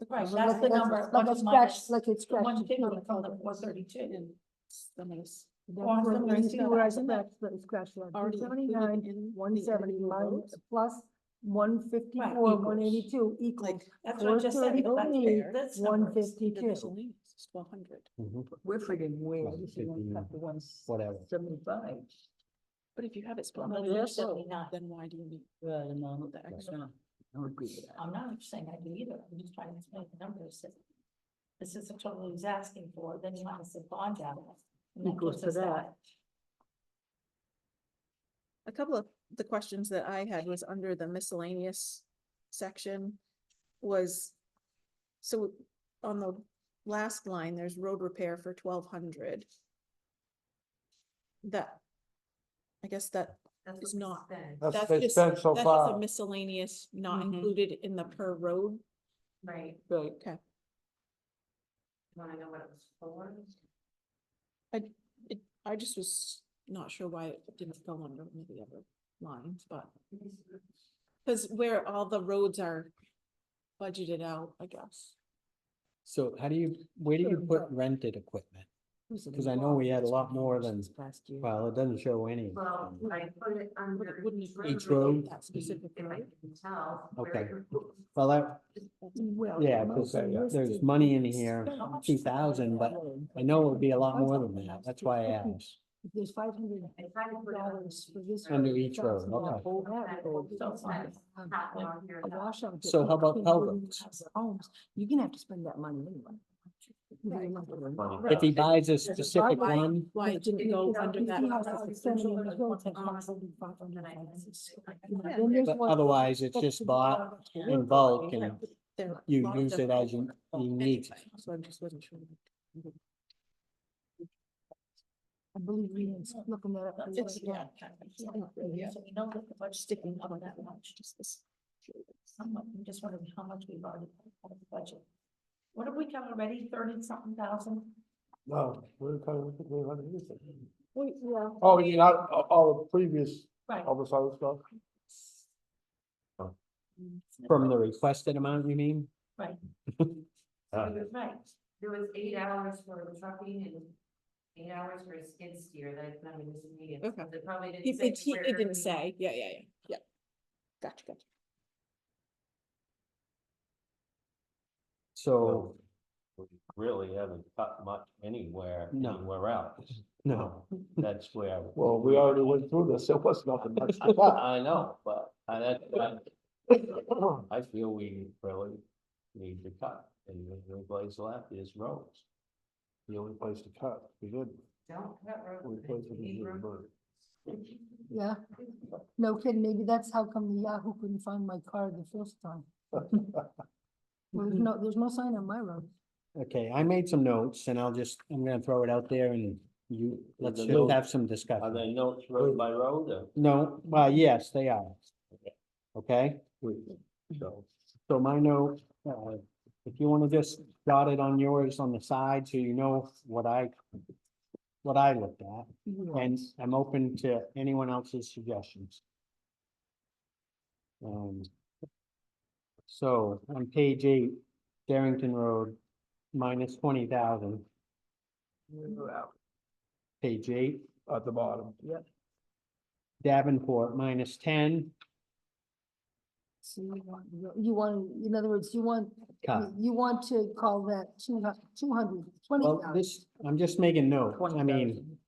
Right, that's the number. Like a let's scratch, minus like it's the scratched. 150 from the 432. That's where you see where I 432,000. scratched, that scratched that. Already 279, included in the 170 individual minus roads? plus 154, equals. 182 equals Like, That's what I just said, but that's 433, fair. That's numbers. 152. It's 1,200. Mhm. We're figuring way, Like this is gonna cut to whatever. 175. But if you have it split Well, up, no, into 79. then why do you need Well, no, the extra? I would agree with that. I'm not saying I do either, I'm just trying to explain the numbers. That This is the total he's asking for, then you minus the bond out. and that Equals gives to us that. A couple of the questions that I had was under the miscellaneous section was, so on the last line, there's road repair for 1,200. That, I guess that That's is what not, we spent. That's that's what they just, spent so that's just a far. miscellaneous, not Mhm. included in the per road. Right, Right. Okay. wanna know what it was for? I just was not sure why it didn't go under one of the other lines, but. Cause where all the roads are budgeted out, I guess. So where do you put rented equipment? Cause I know we had a lot more than, well, it doesn't show any. Well, I put it under. Wouldn't it Each road? That specific If I road? can tell. where Okay. it- Well, that, Well, yeah, most cause are listed. there's money in here, 2,000, but I know it would be a lot more than that. That's why I asked. If there's $500 I tried to put it under. for this. Under road, each road, 1,000 okay. for that road, So it's like, it's not along here a now. washout that So how about people who culverts? have their Homes, you're gonna have to spend that money anyway. If he buys a specific Why- one, Why did it go under that? If he has a spending in his road, it's Um, 500, 500, then I- 500. Then there's but one- otherwise it's just bought in bulk and There- you lot of use it as you need. So I just wasn't sure. I believe Leanne's looking that up. It's, yeah. So we know that the budget's sticking out of that much, just this. Somewhat, I'm just wondering how much we've already put out of the budget. What have we covered already, 30-something thousand? No, we're kind of, we're not using it. Yeah. Oh, you not, all the previous, Right. all this other stuff? From the requested amount, you mean? Right. Uh, Right, There was 8 hours for trucking and 8 hours for skid steer, that's not in this meeting. Okay. It probably didn't It, say. it where didn't we- say, yeah. Gotcha. So, We really haven't cut much anywhere, No. anywhere else. no, That's where. Well, we already went through this, there was nothing much to cut. I know, but I feel we really need to cut, and the only place left is roads. The only place to cut, we did, Don't cut we roads. place it Need in roads. Bloomberg. Yeah, no kidding, maybe that's how come the Yahoo couldn't find my car the first time. Well, there's no sign on my road. okay, I made some notes and I'm gonna throw it out there and let's the just notes- have some Are discussion. there notes road by road or? No, well, yes, they are. Okay, So, so my note, if you wanna just jot it on yours on the side, so you know what I looked at, and I'm open to anyone else's suggestions. So on page 8, Darrington Road, minus 20,000. Page 8, At the bottom. Davenport, minus 10, So you want, in other words, you want cut. you want to call that 220,000. Well, this, I'm just making notes, I mean,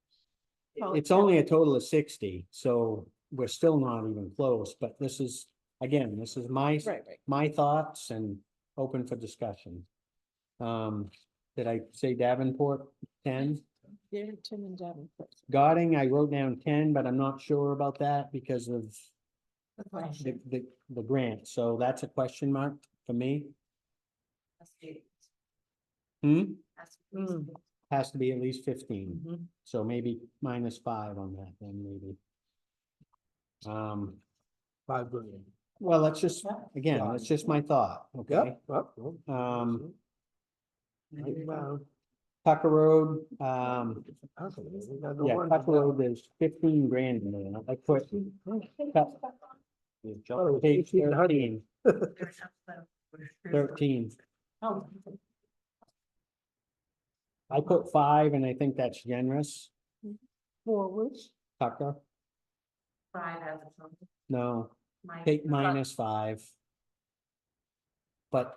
Well, it's only a total of 60, so we're still not even close, but this is, again, this is Right. my thoughts and open for discussion. Did I say Davenport 10? Darrington and Davenport. Godding, I wrote down 10, but I'm not sure about that because of the grant, so that's a question mark for me. Has to be- Hmm, has to be- has to be at least 15, so maybe minus 5 on that then maybe. $5 billion. Well, that's just, again, that's just my thought, okay? Yep. Um, Tucker Road, yeah, Tucker Road, there's 15 grand in there, I put. you Oh, jump- Page 1500. 13, There's something- 13. oh, I put 5 and I think that's generous, For which? Tucker, 5 as a total. no, Minus- take minus 5. But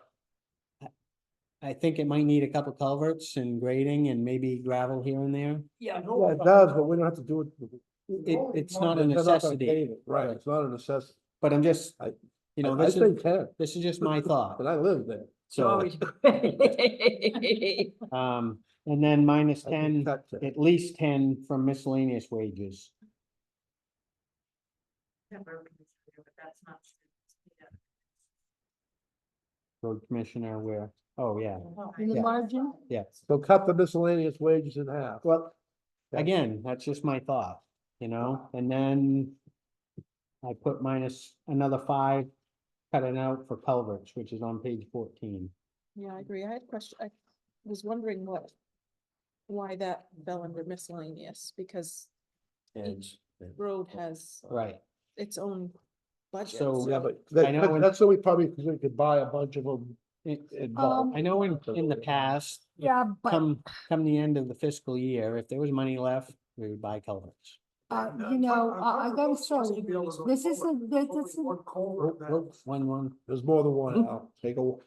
I think it might need a couple culverts and grading and maybe gravel here and there. yeah. Yeah, it does, but we don't have to do it. It's not a They're not gonna necessity, pave it, Right, it's not a necessity. but I'm just, I- you know, I this is, think 10, this is just my thought, but I live there. so, and then minus I think 10, cut 10. at least 10 from miscellaneous wages. But that's not true. Yeah. Road commissioner where, oh, yeah, In the Yeah. margin? yeah. So cut the miscellaneous wages in half. Well, Yeah. again, that's just my thought, you know, and then I put minus another 5, cut it out for culverts, which is on page 14. Yeah, I agree. I had a question. I was wondering what why that fell under miscellaneous, because And each road has Right, its own budget. So- Yeah, but I know when- that's so we probably could buy a bunch of them. I know in the past, Yeah, but, come the end of the fiscal year, if there was money left, we would buy culverts. you know, I gotta say, this isn't, this isn't, One culvert that- One, There's more than one now. They go.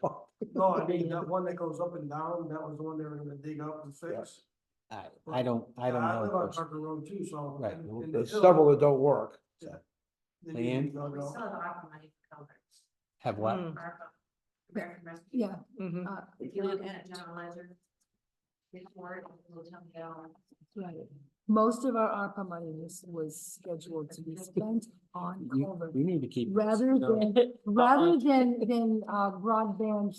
No, I mean, that one that goes up and down, that was the one they were gonna dig up and fix. I don't Yeah, I know. live on first. Tucker Road too, so. Right. and There's the hill, several that don't work. they Leanne? need to go We go. still have ARPA money for culverts. Have what? ARPA, American Rescue. yeah. Mhm. If you look at general ledger. Before it will tell you down. Right. Most of our ARPA money was scheduled to be spent on culvert. We need to keep. Rather No. than, broadband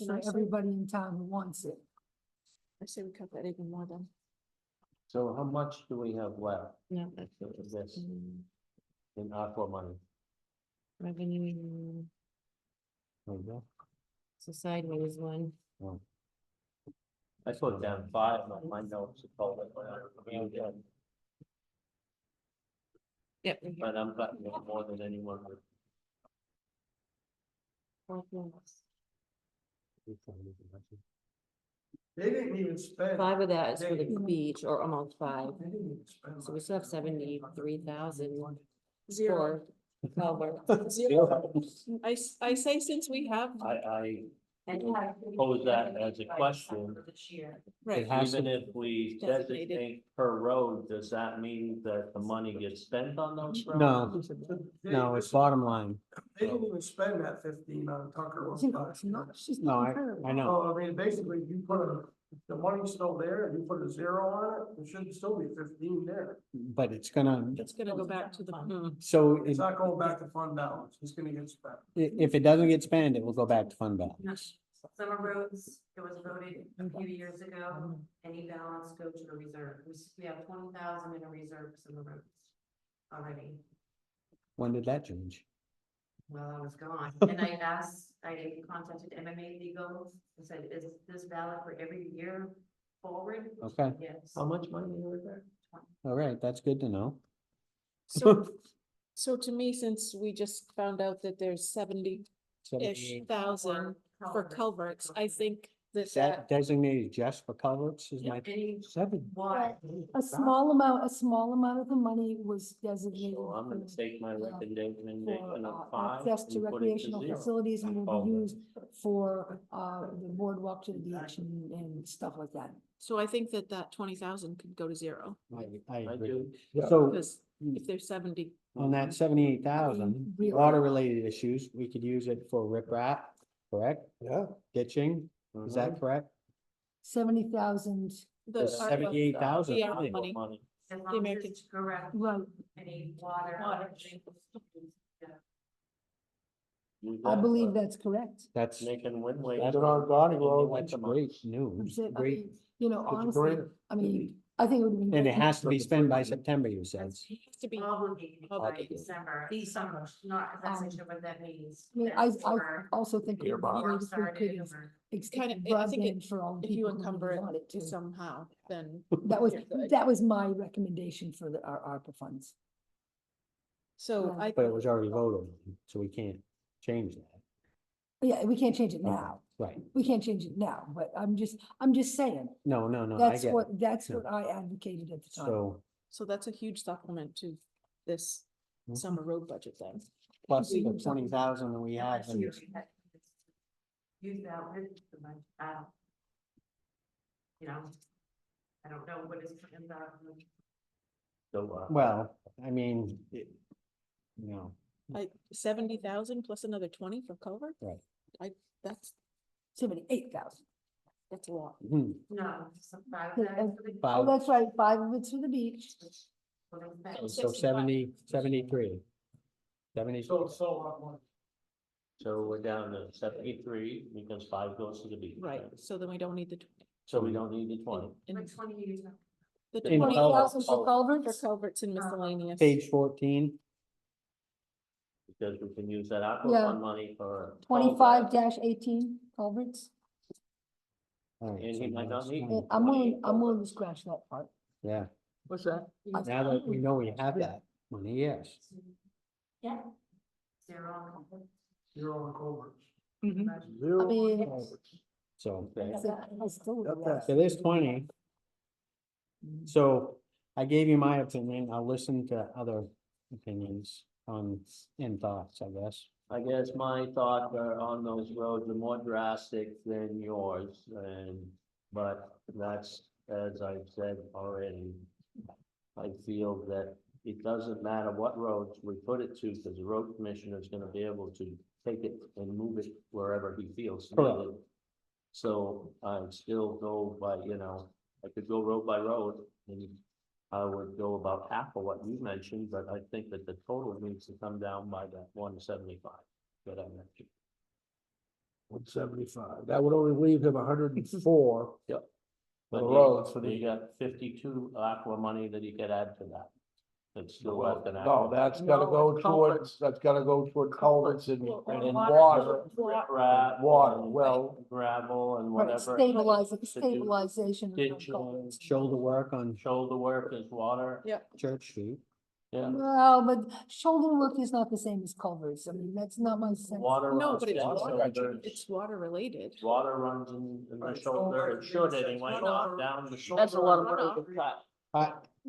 for everybody in town who wants it. I say we cut that even more than. so how much do we have left? Yeah. Of this in aqua money? Revenue, There you go. so sideways one. I put down 5, on my notes. It's all that I reviewed it, Yep. But I'm betting more than anyone would. They didn't even spend. Five of that is for the They- beach, or almost five, They didn't even spend. so we still have 73,000 Zero. for culvert. I say since we have, I And you have pose that as a question. for this year. right, It has to Even if we Designated. designate per road, does that mean that the money gets spent on those roads? No, no, it's bottom line. They didn't even spend that 15 on Tucker Road. It's not- she's No, not fair. I know. So, I mean, basically, you put the money's still there, and you put a 0 on it, there should still be 15 there. But it's gonna, it's gonna go back to the. so It's not going back to fund balance, it's gonna get spent. if it doesn't get spent, it will go back to fund balance. Summer roads, it was voted a few years ago, any balance go to the reserve. We have 20,000 in a reserve for summer roads already. When did that change? Well, I was gone, and I contacted MMA Legal, and said, is this valid for every year forward? Okay, Yes. How much money was there? all right, that's good to know. So, so to me, since we just found out that there's 70-ish 78. thousand for culverts, I think that Is that designated just for culverts is my, Any, Seven. why? A small amount of the money was designated. So I'm gonna for- take my recommendation and make for, it a 5. access to and put it recreational 0. facilities and will Oh, be used for, the boardwalk to the beach and stuff like that. So I think that 20,000 could go to zero, I I agree. do. Yeah. So because if there's 70, on that 78,000, Really? water related issues, we could use it for riprap, correct? Yeah. Ditching, is that correct? 70,000, the There's ARPA 78,000. the ARPA money. As long as American- it's correct, right, any water. Use I that believe for that's correct. That's, Making win-win. That's on Garden Road. that's great news, That's it. I great. mean, you know, It's a honestly, great- I mean, I think it would be. And it has to be spent by September, you said. That's To be obligated by obligated. December, not, that's actually what that means. I mean, That's I for- also think. it would be for great if we started could over. extend Kinda, I think broadband for all the if you people who encumber really want it it to. somehow, then That was my recommendation for our ARPA funds. so I. But it was already voted, on, so we can't change that. Yeah, we can't change it now. Right, We can't change it now, but I'm just saying, no, I that's get it. what, that's Yeah. what I advocated at the time. So, So that's a huge supplement to this Mhm. summer road budget then. plus the 20,000 that we Yeah, have. last year we had to use that with the money, you know, I don't know what is in that. So, Well, I mean, you know, Like 70,000 plus another 20 for culvert? Right. That's 78,000. a lot. No, some five. Yeah, times for the- Oh, five, that's right, 5 of it's for the beach. for the- so 70, 73. 70, So, so, so we're down to 73 because 5 goes to the beach. Right, so then we don't need the. So we don't need the 20. and What 20 years? The In 20 20,000 for for culverts? culverts and miscellaneous. page 14, Because we can use that aqua Yeah. fund money for. 25-18 culverts. All right, And so he might not that's need- 20. I'm willing to scratch that part. Yeah, What's that? now that we know we have that money, yes. Yeah. Zero. Zero on culverts. Zero. I mean- culverts. So, I still would Got rather- that. so there's 20. So I gave you my opinion. I'll listen to other opinions on, and thoughts, I guess. I guess my thoughts are on those roads are more drastic than yours and, but that's, as I've said already. I feel that it doesn't matter what roads we put it to, because the road commissioner is gonna be able to take it and move it wherever he feels Correct. needed. So I still go by, I could go road by road and I would go about half of what you mentioned, but I think that the total needs to come down by that 175 that I mentioned. 175. That would only leave him 104. Yep. For the But roads, for you the, got 52 aqua money that you could add to that. It's still well, left in no, aqua. that's gotta No, go it's towards, that's gotta go toward culverts and And water. Riprap Water, and well- Gravel and Right, whatever. stabilization. of the Ditch culverts. Shoulder work on Shoulder work is water. Church Street. Yeah. Well, but shoulder work is not the same as culverts. I mean, that's not my sense. Water. No, runs but it's down water, shoulders. it's water related. Water runs in the Right, shoulder, it should anyway, Runoff. not down the shoulder. That's a lot of money to cut.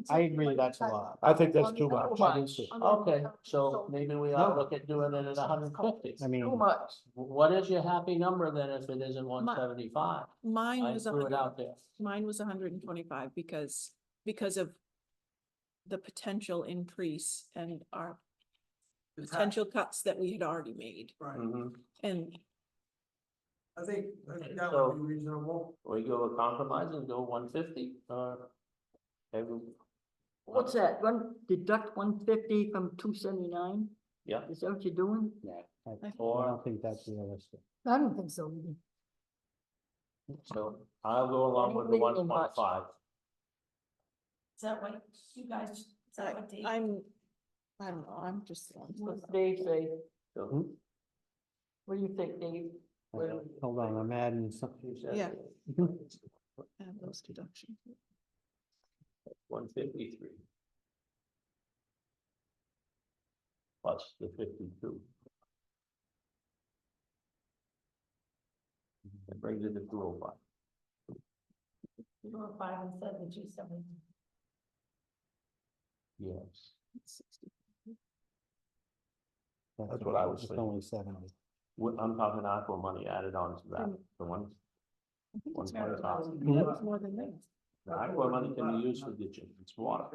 I agree, that's a lot. I think that's too much. Too much. Okay, so maybe we ought to look at doing it at 150. I mean, Too much. What is your happy number then if it isn't 175? Mine I was threw it out there. mine was 125 because of the potential increase and our potential cuts that we had already made. Right, Mhm. And I think that would be reasonable. We go a compromise and go 150, every, What's that? Deduct 150 from 279? yeah, Is that what you're doing? yeah, I or, don't think that's realistic. I don't think so either. so I'll go along with the Anything too much. 125. Is that what you guys, is that what Dave? I don't know, I'm just. What's Dave say? So, What do you think, Dave? Hold on, I'm adding something. you said Yeah. Add those deductions. 153. Plus the 52. That brings it to 205. 205 instead of 270. Yes. That's what I was It's thinking. only 70. I'm talking aqua money added on to that, the one. I think One it's more point than five. that. It's more than that. The aqua money can be used for ditching, it's water.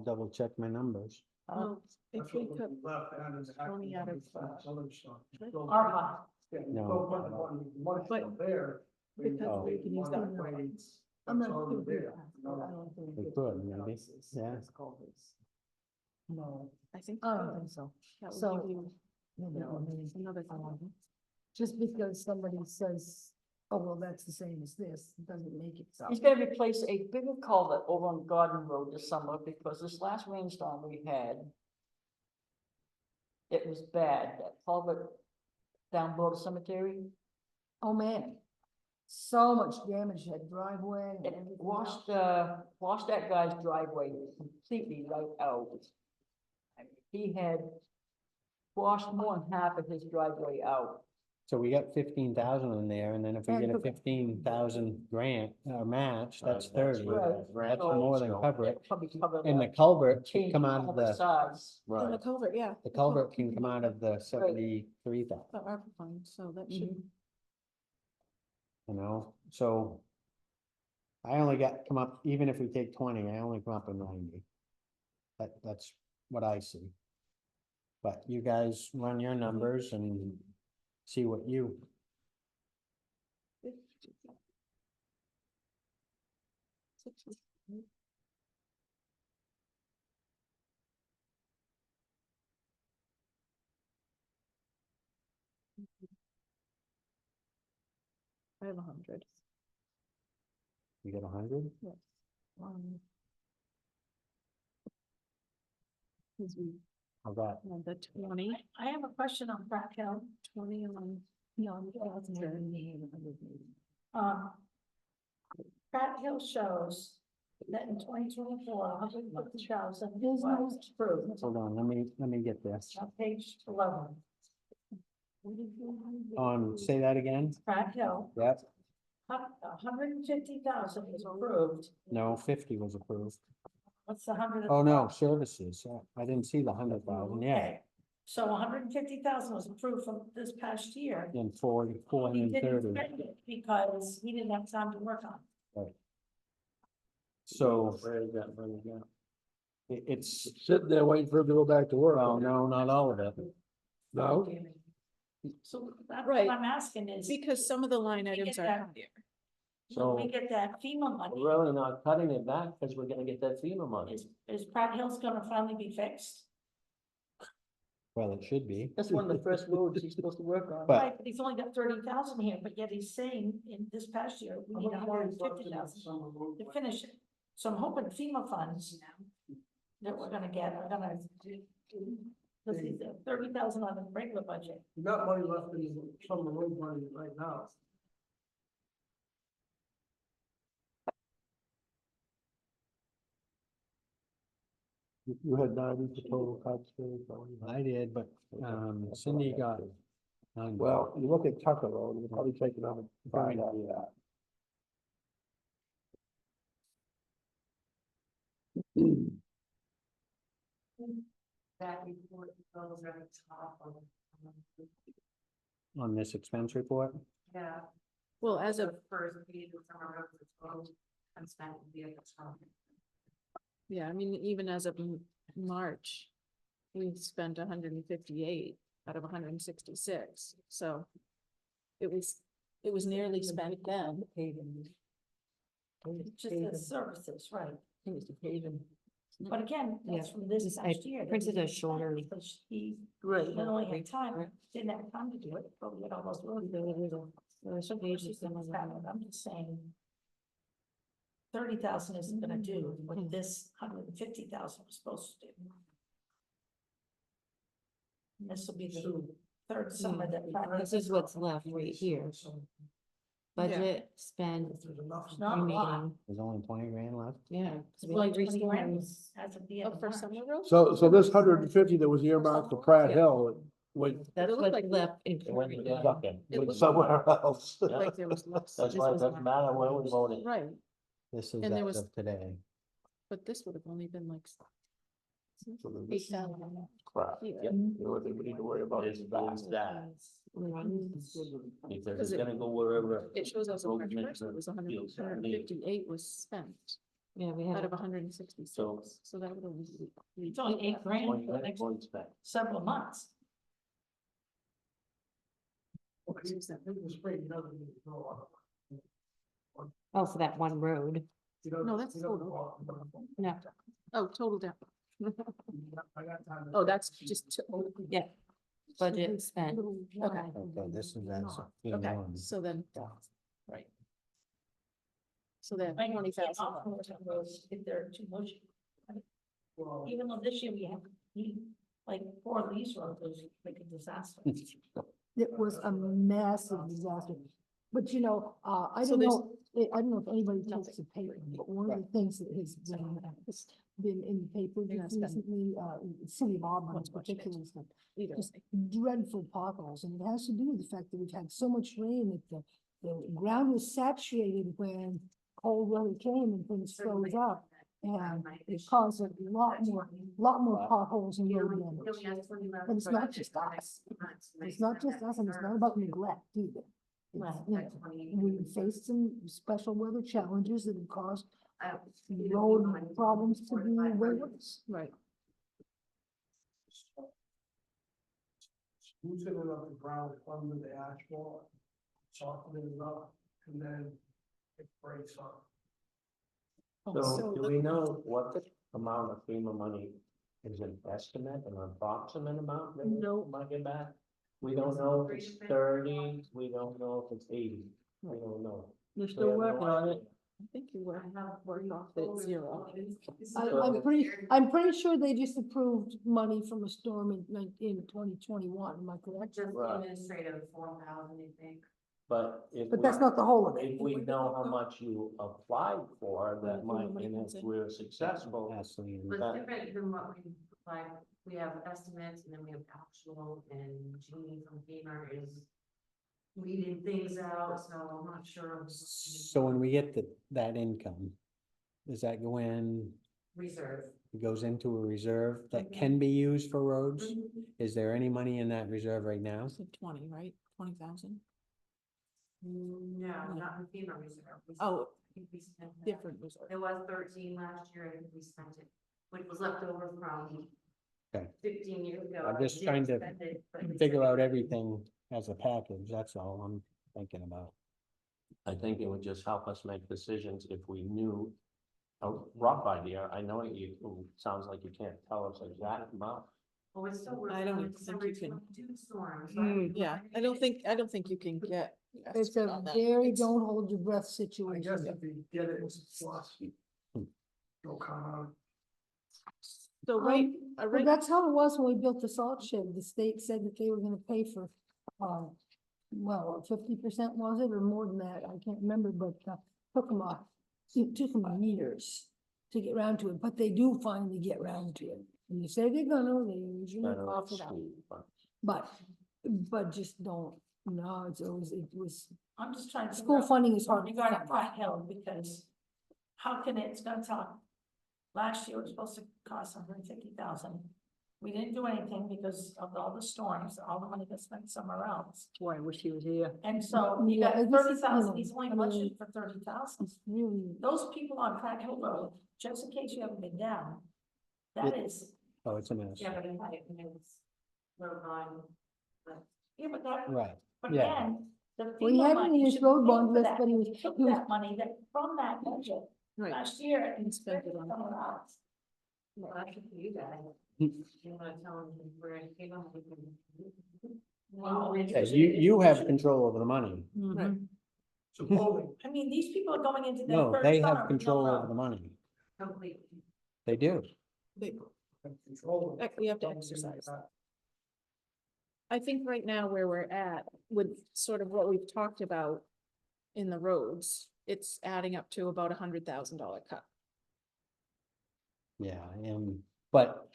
Double check my numbers. Well, if we took Left hand is 20 out of, other stuff. ARPA. Yeah, you No. don't put the money But- there. because we can use that. I'm That's not already sure. there. We could, maybe, yeah. No, I think. I don't think so. That would So- give you No, I mean, another thing. just because somebody says, oh, well, that's the same as this, doesn't make it so. He's gonna replace a bigger culvert over on Garden Road this summer because this last rainstorm we had. It was bad, that culvert down below the cemetery. Oh, man. So much damage, that driveway and It everything washed, else. washed that guy's driveway completely right out. I mean, he had washed more than half of his driveway out. So we got 15,000 in there, and then if we get a 15,000 grant, match, that's 30. That's more than cover it. Probably cover And the the culvert change can come in out of culvert the, size. And the Right, culvert, yeah. the culvert can come out of the 73,000, The ARPA fund, so that should, you know, so. I only come up, even if we take 20, I only come up with 90. That's what I see. But you guys run your numbers and see what you, I have 100. you get 100? Because we How about, had the 20, I have a question on Pratt Hill. 20 on. No, I'm glad it's not in the hand of the baby. Um, Pratt Hill shows that in 2024, 150,000 There's no- was approved Hold on, let me get this. on page 11. Say that again? Pratt Hill, Yep, 150,000 was approved. no, 50 was approved. What's the hundred? Oh, no, services, I didn't see the 100,000, yeah, Okay, so 150,000 was approved from this past year. and 40, He didn't 430. spend it because he didn't have time to work on it. So Where is that money go? it's, Sitting there waiting for him to go back to work. well, no, not all of it. No? So that's Right. what I'm asking is. Because some of the line We items get are that. higher. When we So- get that FEMA money, We're really not cutting it back because we're gonna get that FEMA money. is Pratt Hill's gonna finally be fixed? Well, it should be. That's one of the first roads he's supposed to work on. But- Right, but he's only got 30,000 here, but yet he's saying in this past year, we need 150,000 to finish it. So I'm hoping FEMA funds that we're gonna get are gonna. This is 30,000 on the regular budget. You got money left in some of the road money right now. You had 90 for total cuts. I did, but Cindy got. Well, you look at Tucker Road, you're probably taking out a fine out of that. That report goes at the top of. On this expense report, Yeah. Well, as The of, first page of summer roads, it's total unspent will be at the top. yeah, I mean, even as of March, we spent 158 out of 166, so it was nearly spent then. Just the services, right? I think it's the paving. But again, that's from this I past year. that printed he a didn't spend shorter- Because he Right. not only had time, didn't have time to do it, but we had all those roads. Some places didn't have it. I'm just saying. 30,000 isn't gonna do what this 150,000 was supposed to do. And this will be the third summer that. This is what's left right here. Budget, spend, It's not a lot. remaining, there's only 20 grand left. yeah. It's 'cause we like 20 grand restoring. as of the end Oh, of for March. summer roads? So this 150 that was earmarked for Pratt Hill went, That's It looked what's like left in. It went Florida. ducking. It went was- somewhere else. Like there was less. That's this why it was doesn't matter where we voted. Right, This is And there as was- of today. but this would have only been like So then this is 8,000. crap. here. Yep. The only thing we need to worry about It's is past that, Mhm. because it's gonna go wherever. It shows us on March road 1st, it was feels that need. 158 was spent Yeah, we out had. of 166, so that would have. It's only 8 grand 20 for the next grand spent. several months. The spring, he doesn't need to go on. Oh, for that one road. He doesn't- No, that's he doesn't total. go on. No. Oh, total down. I got time to- Oh, that's just. Yeah. Budget spent. Okay, Okay, this is as of okay, Q1. so then, right. So then I can't 20,000. offer some roads if they're too mushy. Well, Even though this year we have, like 4 of these roads, was like a disaster. It was a massive disaster. But you know, I So don't there's- know, I don't know if anybody takes the paper, but one of the things that has been in the paper They're not just spending. recently, in the city of Auburn in What's much bigger. particular, is that Either just way. dreadful potholes, and it has to do with the fact that we've had so much rain that the ground was saturated when cold weather came and things froze up. And it caused a lot more potholes and road damage. And it's not just us. It's not just us, and it's not about neglect either. It's, you know, we faced some special weather challenges that have caused road problems to be way worse. Right, Smoothing it up the ground under the asphalt, softening it up, and then it breaks up. So So do we know what the amount of FEMA money is an estimate, an approximate amount that No. we might get back? We don't know if it's 30, we don't know if it's 80, we don't know. They're We still have no working on it. idea. I think you were working off at 0. I'm pretty sure they just approved money from a storm in 2021, am I correct? Just Right. administrative 4,000, I think. But if. But that's not the whole of it. If we know how much you applied for, that might, money and comes if in. we're successful, Ask Lean. But that- it's different than what we applied, we have estimates and then we have actual, and Jeannie from FEMA is weeding things out, so I'm not sure. So when we get that income, does that go in, Reserve. it goes into a reserve that Mhm. can be used for roads? Mhm. Is there any money in that reserve right now? So 20, right? 20,000? No, not in FEMA reserve. We- Oh, I think we spent that. different reserve. It was 13 last year, I think we spent it, which was left over from Okay. 15 years ago. I'm I just did trying to spend it, but we Figure spent out it. everything as a package, that's all I'm thinking about. I think it would just help us make decisions if we knew a rough idea. I know you, it sounds like you can't tell us exact amount. Well, we're still I working don't on the think December you can- 22 storm. Yeah, I don't think you can get. It's estimate a on that. very It's- don't hold your breath I guess situation. if you get it, it's plus. No comment. So right, But that's how it was when we built the salt shed. The state said that they were gonna pay for, well, 50% was it, or more than that? I can't remember, but, took them off. It took them years to get around to it, but they do finally get round to it. And they say they're gonna, they usually Better cough it out. school, but- But just don't, no, it was, I'm just trying to. figure school out funding is hard. Regarding Pratt Hill, because how can it's gonna tell, last year it was supposed to cost 150,000. We didn't do anything because of all the storms, all the money got spent somewhere else. Boy, I wish he was here. And so you Yeah, got this is, 30,000, he's only I mean, budgeted for 30,000. It's really, Those people on Pratt Hill Road, just in case you haven't been down, that Yeah. is, Oh, it's a mess. Yeah, but it had it, and it was, we're on, but yeah, but that, Right, but yeah. again, the Well, he FEMA had it in money his should road be bond for list, that. but he was- You took he was- that money that, from that budget right. last year and And spent spent it it on- somewhere else. well, actually, for you guys. Hmm. You wanna tell them we're in FEMA, we can. Well, Yeah, you have control over the money. Right. Supposing, I mean, these people are going into their No, first they summer have with no control over road. the money. Completely. They do. They- control. We have to exercise. I think right now where we're at with sort of what we've talked about in the roads, it's adding up to about $100,000 cut. Yeah, but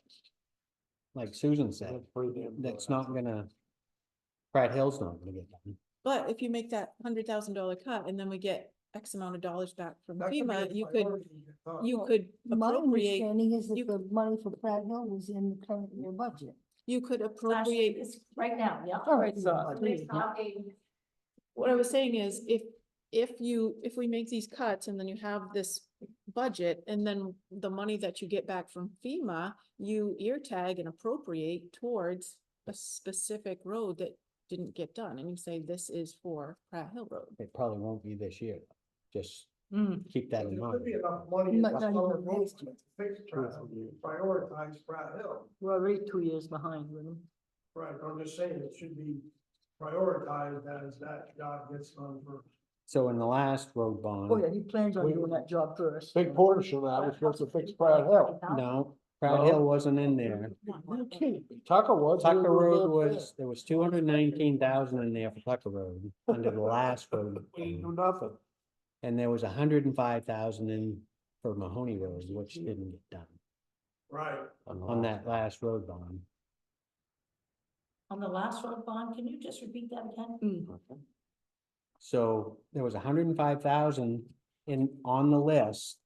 like Susan said, That's pretty damn good. that's not gonna, Pratt Hill's not gonna get done. But if you make that $100,000 cut and then we get X amount of dollars back from That could be FEMA, a you could, priority, thought. you could my appropriate, understanding is that you- the money for Pratt Hill was in the current year budget. you could Last year, appropriate. it's right now, yeah. All right, Somebody's talking, What I was saying is, if we make these cuts and then you have this budget, and then the money that you get back from FEMA, you ear tag and appropriate towards a specific road that didn't get done, and you say, this is for Pratt Hill Road. It probably won't be this year. Just Mm. keep that in There could be mind. enough money in Might the not summer even road next to year. fix Pratt Hill, prioritize Pratt Hill. We're already 2 years behind with him. Right, I'm just saying it should be prioritized as that job gets done first. So in the last road Oh, yeah, bond, he plans on doing that job first. Big portion of that was supposed to fix Pratt Hill. no, Pratt No. Hill wasn't in there. You kidding me? Tucker was. he Tucker was Road there. was, there was 219,000 in there for Tucker Road under the last road. We didn't do bond. nothing. And there was 105,000 in for Mahoney Road, which didn't get done Right, on that last road bond. On the last road bond, can you just repeat that again? So there was 105,000 on the list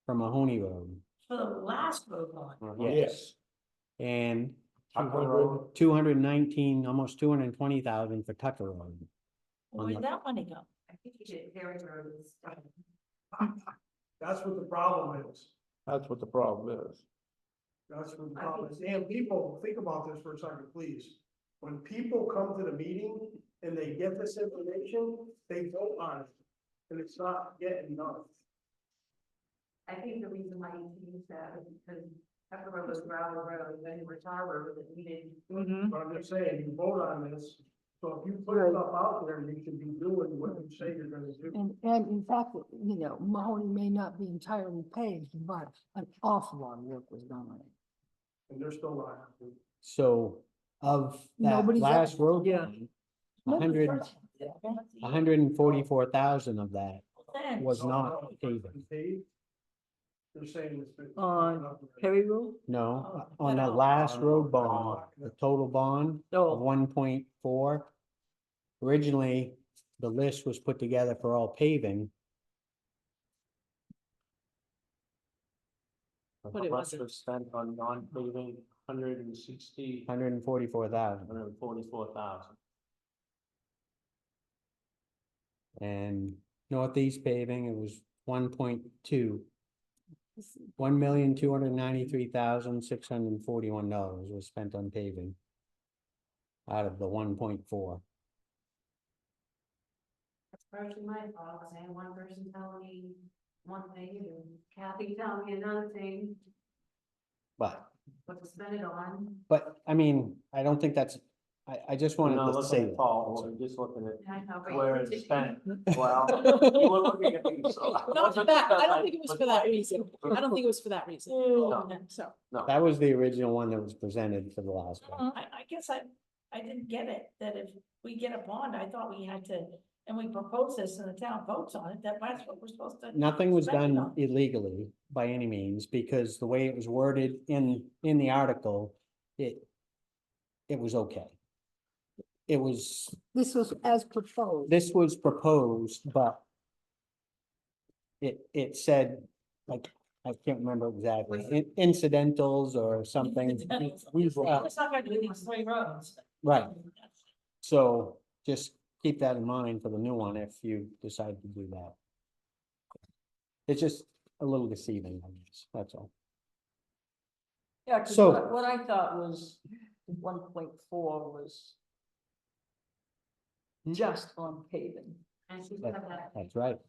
for Mahoney Road. For the last road bond, Yes. And Tucker Road. 219, almost 220,000 for Tucker Road. where'd that money go? I think you did Harry Road and stuff. that's what the problem is. That's what the problem is. That's what the problem is. And people, think about this for a second, please. When people come to the meeting and they get this information, they vote on it. And it's not getting done. I think the reason why you changed that is because Tucker Road was gravel road, then it was tar road that needed. Mm-hmm. But I'm just saying, you vote on this, so if you put stuff out there, you should be doing what you say you're gonna do. And in fact, you know, Mahoney may not be entirely paved, but an awful lot of work was done on it. And they're still not. So of that Nobody's last ever- road Yeah. bond, Nobody's 100, ever- 144,000 of that Then, was So, not no, paving. paid. They're saying it's been. On Perry Road? No, Oh, on the no. last road Oh. bond, the total bond of No, 1.4. Originally, the list was put together for all paving. But it How much wasn't. was spent on non-paving, 160, 144,000, 144,000. and northeast paving, it was 1.2. $1,293,641 was spent on paving. Out of the 1.4. That's partially my fault, because I had one person tell me one thing and Kathy tell me another thing, But, what to spend it on. I mean, I don't think that's, I just We're wanted not to looking say at that. Paul, we're just looking at And I know, but where you it's did- spent. Well, you were looking at me, so. Not for that, I don't think it was for that reason. I don't think it was for that reason. No. So, No. That was the original one that was presented for the last one. I guess I didn't get it, that if we get a bond, I thought we had to, and we propose this and the town votes on it, that's what we're supposed to. Nothing was spend it done on. illegally by any means, because the way it was worded in the article, it was okay. It was, This was as proposed. this was proposed, but it said, like, I can't remember exactly, incidentals or something. It's not gonna do these 3 roads. Right. So just keep that in mind for the new one if you decide to do that. It's just a little deceiving, I guess, that's all. yeah, 'cause So- what I thought was 1.4 was just on paving. And she That- said that. That's right.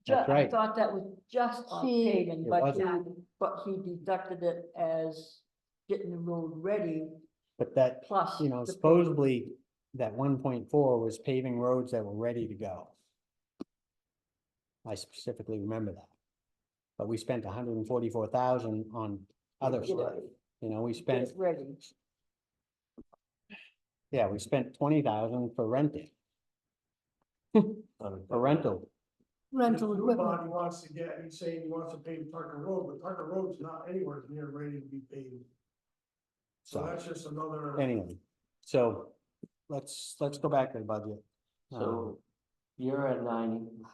Ju- That's I right. thought that was just on See, paving, It but he, wasn't. but he deducted it as getting the road ready But that, plus. you know, the supposedly that 1.4 was paving roads that were ready to go. I specifically remember that. But we spent 144,000 on other Get stuff, it- you know, we get spent, it ready. yeah, we spent 20,000 for renting, for rental. Rental New equipment. bond he wants to get, he's saying he wants to pave Tucker Road, but Tucker Road's not anywhere near ready to be paved. So So that's just another. anyway, so let's go back to the budget. So you're at 90.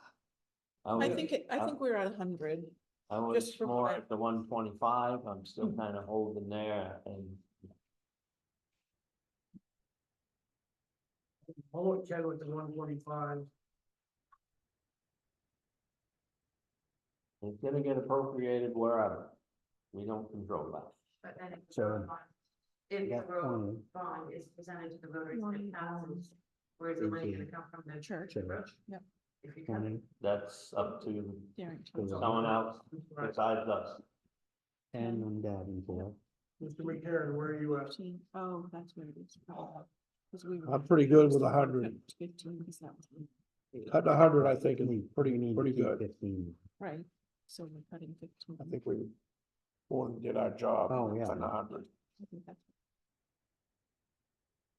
I think we're at 100. I was just from more what I- at the 125, I'm still kind of holding there and I went Ken with the 125. it's gonna get appropriated wherever. We don't control that. But then if the So, road bond, if the that road one- bond is presented to the voters in thousands, where's the money gonna come from the Church. the road? Yep. If you cut it. That's up to Darrington. someone else besides us. And on Davenport. Mr. McCarron, where are you at? 15. Oh, that's where it is. 'Cause we were- I'm pretty good with 100. 15 is that one. Cutting 100, I think, is We pretty, need to pretty keep good. 15. Right, so we're cutting 15. I think we more than did our job. Oh, yeah. cutting 100. I think that's-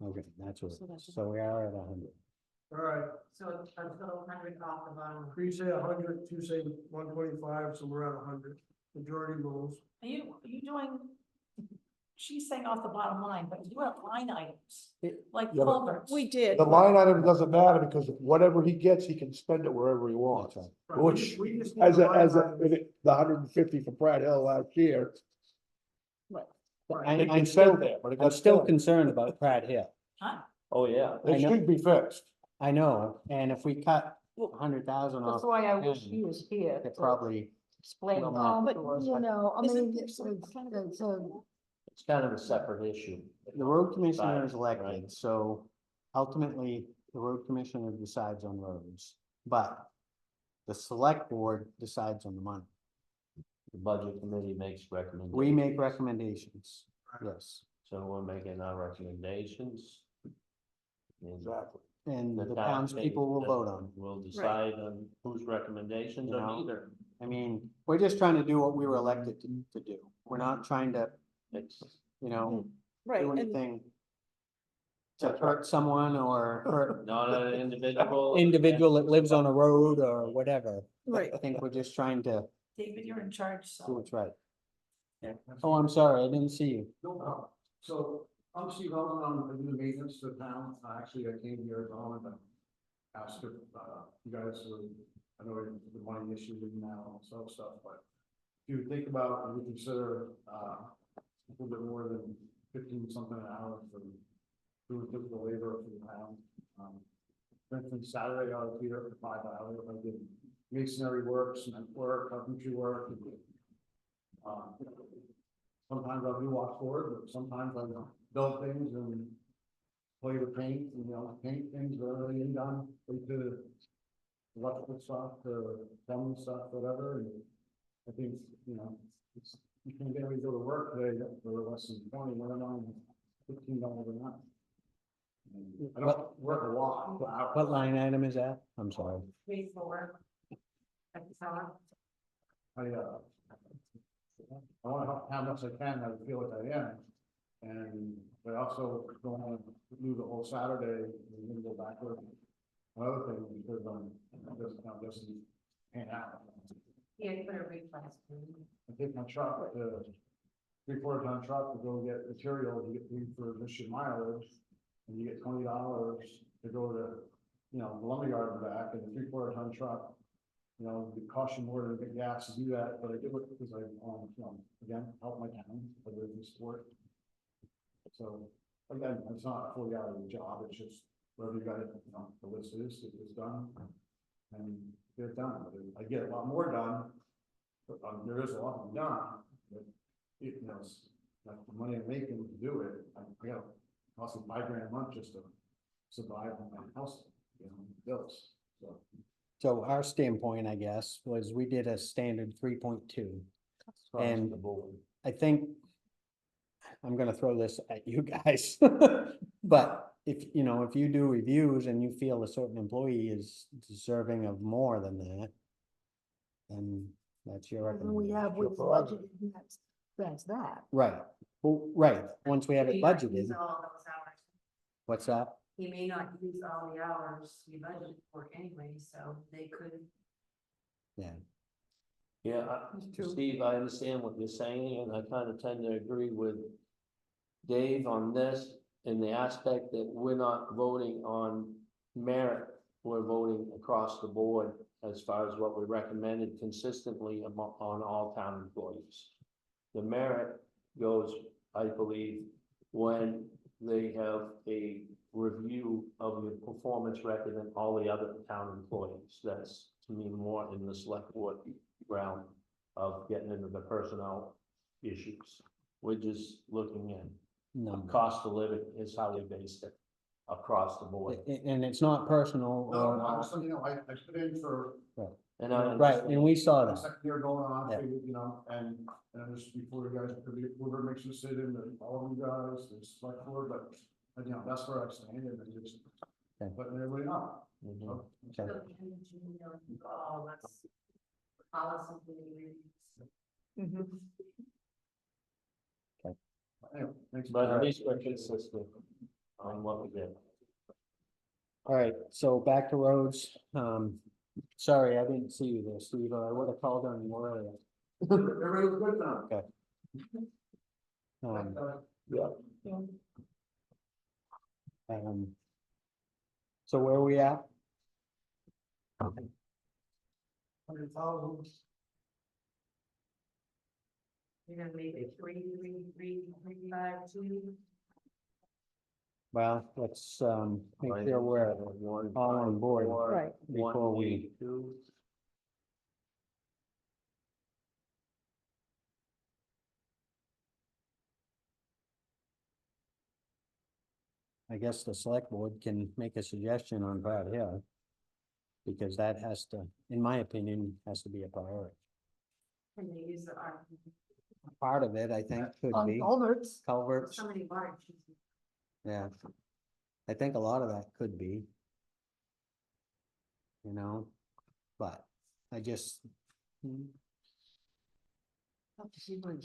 Okay, that's what, So that's- so we are at 100. All right, So a total 100 off the bottom. three say 100, two say 125, so we're at 100. Majority rules. Are you doing, she's saying off the bottom line, but you have line items, like Yeah, but- culverts. We did. The line item doesn't matter because whatever he gets, he can spend it wherever he wants. That's Right, Which, we just need As a, line as a, items. the 150 for Pratt Hill last year, I- it I'm can still, stay there, but it I'm got still spent. concerned about Pratt Hill. Huh? Oh, yeah. I It know. should be fixed. I know, and if we cut 100,000 That's off, why I wish he was here it to probably, explain well, that but, to us. You know, I Isn't mean, there it's, some it's, kind of- it's a, It's kind of a separate issue. the road commissioner is Right, elected, so ultimately, the road commissioner decides on roads. But the select board decides on the money. The budget committee makes recommendations. We make recommendations, yes, So we're making our recommendations. And Exactly. and the town townspeople will vote on it. We'll decide on whose recommendations You on know? either. I mean, we're just trying to do what we were elected to do. We're not trying to, It's, you know, Right, do and anything. to hurt someone or hurt Not an individual. individual that lives on a road or whatever. Right. I think we're just trying to David, you're in charge, do so. what's right. Oh, I'm sorry, I didn't see you. No problem. So I'm Steve Eldon, I do the maintenance to the town. Actually, I came here, I wanted to ask if, you guys were, I know the money issue now and some stuff, but if you think about, and you consider, a little bit more than 15 something an hour for doing physical labor for the town. For instance, Saturday I was here for 5 hours, I did masonry work, cement work, carpentry work. Sometimes I'll do washboard, but sometimes I build things and play with paint, and, you know, paint things that are already done, into electrical stuff, to plumbing stuff, whatever, and I think, you know, it's, you can't get ready to go to work today for less than 20, never mind $15 an hour. And I don't work a lot. but What line item is that? I'm sorry. 3, 4. At the top. I wanna help how much I can, I feel like I am. And I also don't wanna do the whole Saturday and then go backward. Another thing, because doesn't pan out. Yeah, put a request. I take my truck, 3/4 ton truck to go get material, you get paid for mission mileage. And you get $20 to go to, you know, the lumberyard and back, and a 3/4 ton truck. You know, it costs you more than the gas to do that, but I do it because I, you know, again, help my town, I live in sport. So, again, it's not a 40-hour job, it's just whatever you got, you know, the list is done. And get it done, but I get a lot more done, but there is a lot to be done, but it, you know, it's like the money I'm making to do it, I got, cost me $5,000 a month just to survive on my house, you know, bills, so. So our standpoint, I guess, was we did a standard 3.2. And I think I'm gonna throw this at you guys. But if, you know, if you do reviews and you feel a certain employee is deserving of more than that, then that's your When we recommendation. have, we budgeted, and that's that. Right, well, right, once we have it He may not budgeted, use all those hours. what's that? He may not use all the hours we budgeted for anyway, so they could. Yeah, Yeah, Steve, I understand what you're saying, and I kind of tend to agree with Dave on this, in the aspect that we're not voting on merit, we're voting across the board as far as what we recommended consistently on all town employees. The merit goes, I believe, when they have a review of your performance record and all the other town employees. That's, to me, more in the select board realm of getting into the personnel issues. We're just looking at number. cost of living is how we based it across the board. And it's not personal No, or, I'm just, you know, I put in for And I right, and we saw the that. second year going on, Yeah. you know, and just before you guys, whoever makes you sit in, all of you guys, there's select board, but, you know, that's where I stand, and I just Okay. letting everybody know. Mhm. So, So in June, they'll all that's policy committee reviews. Anyway, thanks. But at least we're consistent on what we did. All right, so back to roads. Sorry, I didn't see you there, Steve, or I would have called on you earlier. Everybody was good now. So where are we at? 100,000. You're gonna make it 3, 3, 3, 3, 5, 2. Well, let's, make sure we're all on board. Right. Before we, 182. I guess the select board can make a suggestion on Pratt Hill. Because that has to, in my opinion, has to be a priority. Can they use the ARP? Part of it, I think, could On be culverts, culverts, So many large. yeah. I think a lot of that could be. You know, but I just.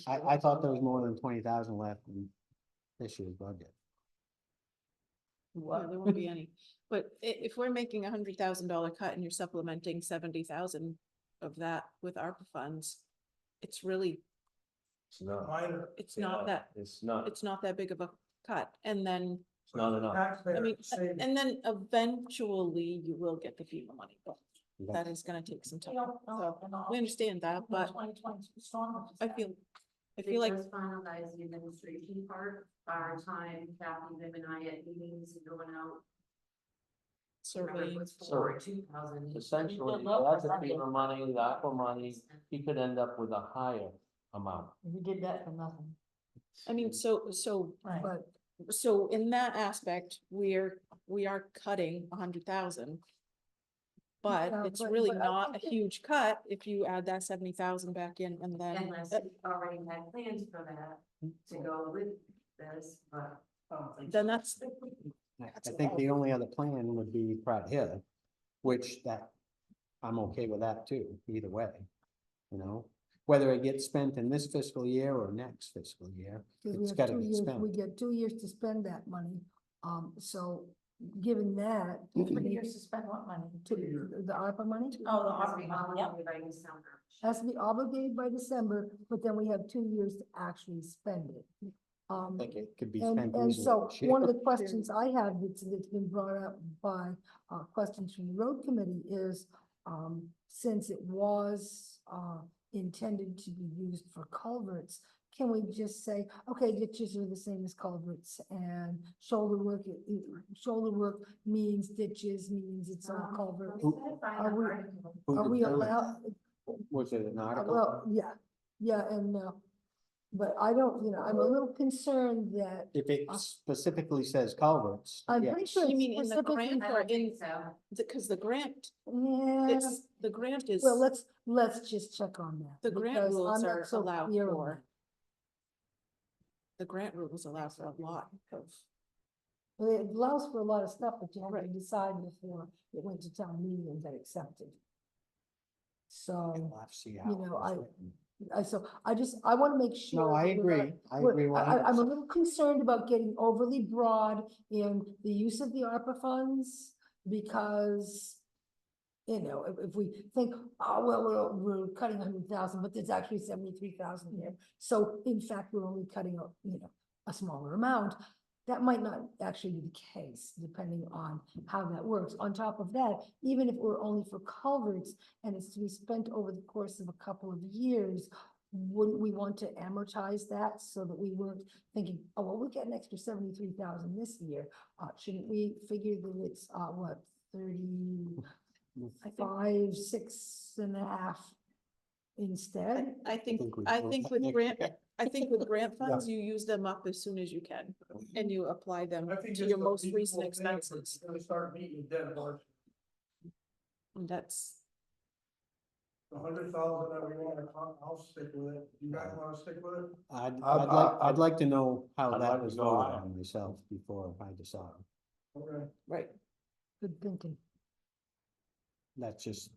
I thought there was more than 20,000 left in this year's budget. Yeah, there won't be any, but if we're making $100,000 cut and you're supplementing 70,000 of that with ARPA funds, it's really, It's not, Minor it's not that, it's not, it's not that big of a cut, and then, it's not enough. I taxpayer mean, savings. and then eventually you will get the FEMA money, but that is gonna take some time. So, we understand that, but 2022 storm. I feel They like, first finalized the administration part, our time, Kathy, Viv and I at meetings and going out. Remember, it surveying, was for 2,000. Essentially, that's the FEMA money, the ARPA money, he could end up with a higher amount. We did that for nothing. I mean, so Right. But So in that aspect, we are cutting 100,000. But Yeah, it's but- really but I not a think huge cut if you add that 70,000 back in and then. Unless you already had plans for that to go with this, but. I don't think Then so. that's, I think the only other plan would be Pratt Hill, which that, I'm okay with that too, either way. You know, whether it gets spent in this fiscal year or next fiscal year, 'cause we it's have gotta 2 get years, spent. we get 2 years to spend that money. So given that. 3 years to spend what money? The ARPA money Oh, the Has to be ARPA money, yep. obligated by December. has to be obligated by December, but then we have 2 years to actually spend it. I think it could be And, spent and easily so this year. one of the questions I have that's been brought up by, questions from the road committee is, since it was, intended to be used for culverts, can we just say, okay, ditches are the same as culverts and shoulder work, shoulder work means ditches, means it's all culvert. Who- Are we, Who are we determines? allowed, Was it an article? well, yeah, and, but I don't, I'm a little concerned that, If it specifically says culverts, I'm pretty yes. sure You it's mean in the specifically, grant I or don't think in, so. because the grant, yeah. the grant is, Well, let's just check on that. the grant because rules I'm not are so allowed clear on for. The grant rules allow for a lot of, that. Well, it allows for a lot of stuff, but you have to decide before it went to town meeting and get accepted. So, We'll have to see how you know, it's I- written. I want to make sure. No, I that we're not- agree. I we're- agree I'm a 100%. little concerned about getting overly broad in the use of the ARPA funds, because if we think, oh, well, we're cutting 100,000, but there's actually 73,000 here. So in fact, we're only cutting a smaller amount. That might not actually be the case, depending on how that works. On top of that, even if we're only for culverts and it's to be spent over the course of a couple of years, wouldn't we want to amortize that so that we weren't thinking, oh, well, we get an extra 73,000 this year? Shouldn't we figure that it's, 35, 6.5 instead? I think, we I will. think with grant, I think with grant funds, you use them up as soon as you can. And you apply them I think to just your the most recent reasonable thing, if we're expenses. Gonna start beating a dead horse. And that's, 100,000 that we want, I'll stick with it. You guys wanna stick with it? I'd like to know how I'd that like to was go voted higher. on myself before I decide. Okay. right. Good thinking. That's just,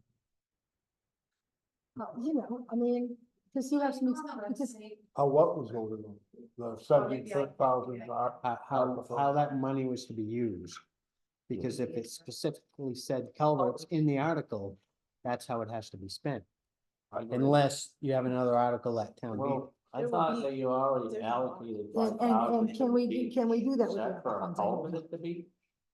I mean, because you have some, because What was going on? The 73,000. how that money was to be used. Because if it specifically said culverts in the article, that's how it has to be spent. Unless you have another article at town meeting. Well, I There will thought be- that you already there's- allocated And, 5,000. and can we do that Is with that the for funds? all of it to be?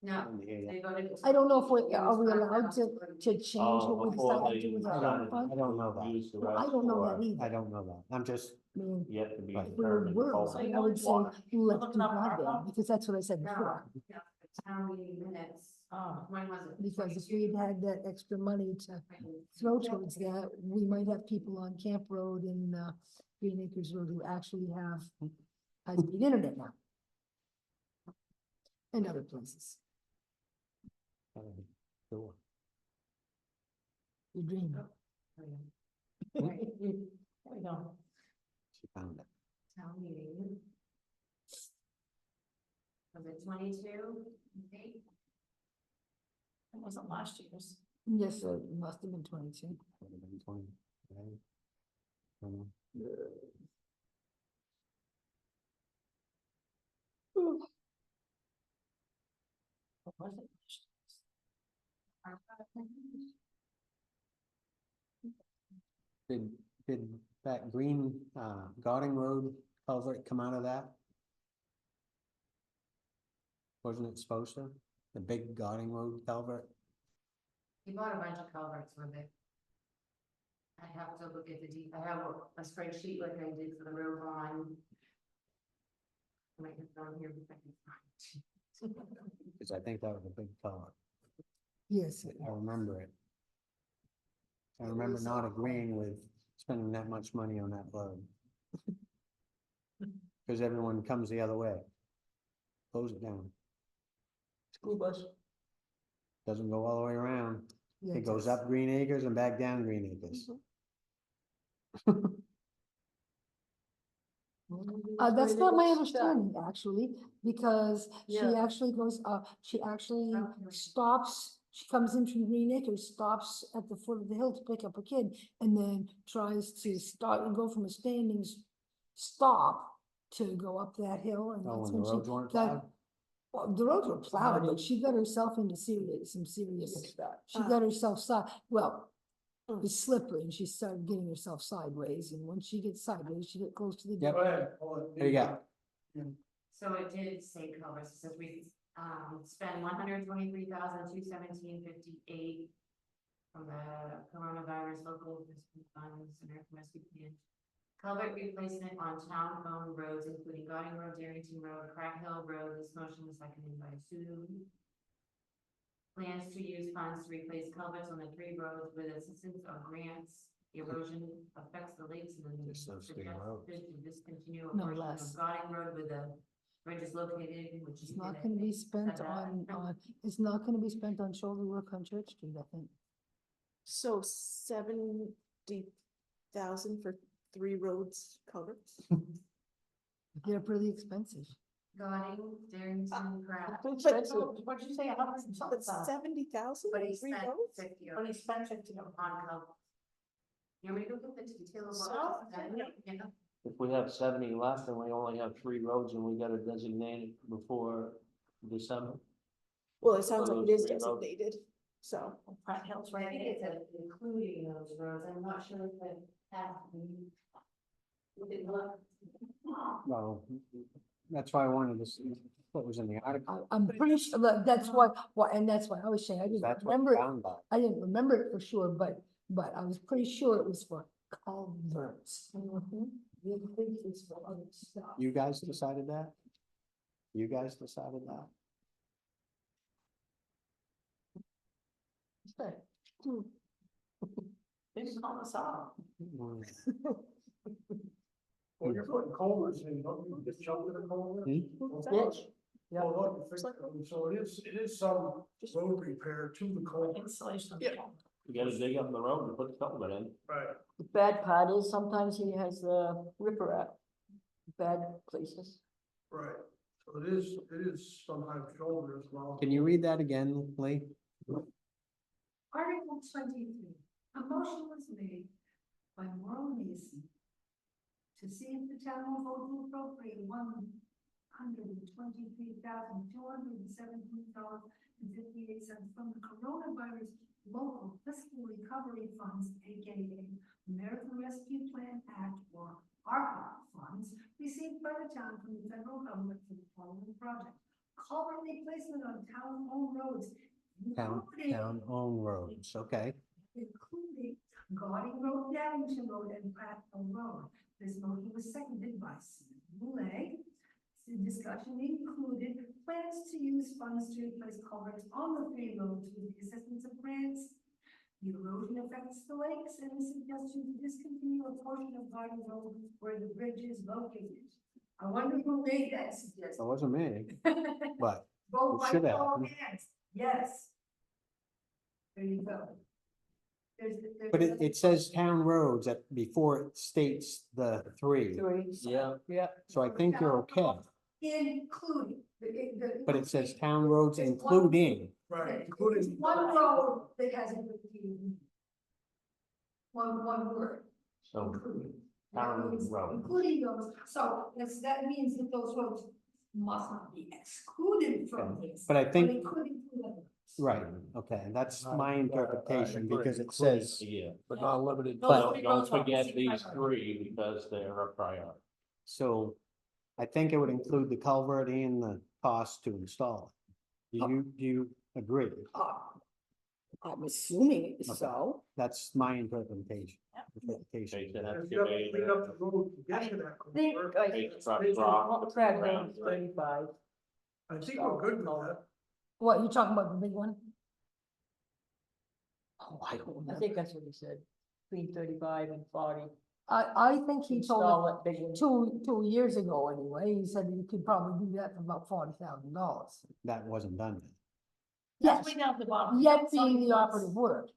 No, Didn't hear ya. they voted. I don't know if are we Use allowed to 5,000. change what we Before decide to they do with I our don't- fund? I don't know that. Use the Well, I rest don't know that for either. I don't know that. I'm just, I mean, yet to be Right. we're, determined. we're, Oh, I would say, let's do Looking up our broadband, phone. because that's what I said No, before. no, the town meeting minutes, when was it? Because if we had had that extra money to throw towards that, we might have people on Camp Road and, Green Acres Road who actually have high-speed internet now. And other places, sure. you dream. There we go. She found it. Town meeting. Was it 22? It wasn't last year's. Yes, sir, it must have been 22. Would have been 20, right? I don't know. Did that green, Gauding Road culvert come out of that? Wasn't it supposed to? The big Gauding Road culvert? He bought a bunch of culverts with it. I have to look at I have a spreadsheet like I did for the road bond. I might have down here if I can find it. Cause I think that was a big culvert. Yes, I remember it. I remember not agreeing with spending that much money on that road. Cause everyone comes the other way. Close it down. School bus. Doesn't go all the way around. yeah, It goes up Green Acres and back down Green Acres. That's not my understanding, actually, because she Yeah. actually goes, she actually stops, she comes in from Green Acres, stops at the foot of the hill to pick up a kid, and then tries to start and go from a standing stop to go up that hill, and Oh, that's when the when roads she weren't got, plowed? well, the roads were plowed, but she got herself into some serious, she Ah. got herself it was slippery, and she started getting herself sideways, and when she gets sideways, she get close to the. Yep. Go ahead. Hold it. There you go. So it did say culverts, it says we, spend 123,217.58 from the coronavirus local assistance funds and American Rescue Plan. Culvert replacement on town-owned roads, including Gauding Road, Darrington Road, Crack Hill Road. This motion was seconded by Sue. Plans to use funds to replace culverts on the three roads with assistance of grants. Erosion affects the lakes and then Just those three roads. suggested to discontinue a No portion less. of Gauding Road with the bridge is located, which is. It's not gonna be spent on, it's not gonna be spent on shoulder work on Church Street, I think. So 70,000 for 3 roads culverts? They're pretty expensive. Gauding, Darrington, Crack. What'd you say, a hundred and something? But 70,000 But for he 3 spent roads? 50 But he spent 50 on culvert. You want me to go get the detail of So, what? Yeah. If we have 70 left and we only have 3 roads and we gotta designate it before December. Well, it sounds For like it those is 3 roads. designated, so. Pratt Hills I right think here. it's including those roads, I'm not sure if it has. We didn't look. Well, that's why I wanted to see what was in the article. I'm pretty sure, that's why, and that's why I was saying, I didn't That's what remember, I found by. I didn't remember it for sure, but I was pretty sure it was for culverts. You think it's for other stuff. You guys decided that? You guys decided that? They just call us out. Mm. Well, you're putting culverts in, don't you just jump in the culvert? Hmm? Ditch. Well, look, so it is some road repair to the culvert. Installation. Yeah. You gotta dig up the road and put the culvert in. Right. The bad part is sometimes he has the ripper at bad places. Right, so it is sometimes shoulder as well. Can you read that again, Lee? Article 23, a motion was made by Merle Mason to see if the town will vote to appropriate $123,217.58 from the coronavirus local fiscal recovery funds, aka American Rescue Plan Act or ARPA funds received by the town from the federal government for the following project. Culvert replacement on town-owned roads. including- Town-owned roads, okay. including Gauding Road, Darrington Road, and Prattville Road. This motion was seconded by Steve Boulay. The discussion included plans to use funds to replace culverts on the 3 roads with the assistance of grants. The erosion affects the lakes and the suggestion to discontinue a portion of Gauding Road where the bridge is located. I wonder who made that That suggestion. wasn't me, but Vote It by should have. all hands, yes. There you go. There's. but it says town roads before it states the 3. Yeah. Yeah. So I think you're okay, Including. but it says town roads including. Right, Including including. one road that has a fifteen. One word, So including. town That means road. Including those, so that means that those roads must not be excluded from this. But I think, it could include others. right, okay, that's my I interpretation, agree, because it including says, Yeah, But not limited. but don't forget these three because they're a priority. so. I think it would include the culvert and the cost to install it. Do you agree? I'm assuming so. That's my interpretation. interpretation. Take And the if you have to clean up the road to get to that. Think culvert, I, Take truck Take drop. track down 35. I think we're good with that. What, you talking about the big one? Oh, I don't I remember. think that's what he said, between 35 and 40. I think he told Install us it big one. two years ago anyway, he said you could probably do that for about $40,000. That wasn't done. Yes, Way down at the bottom. yet being the operative word.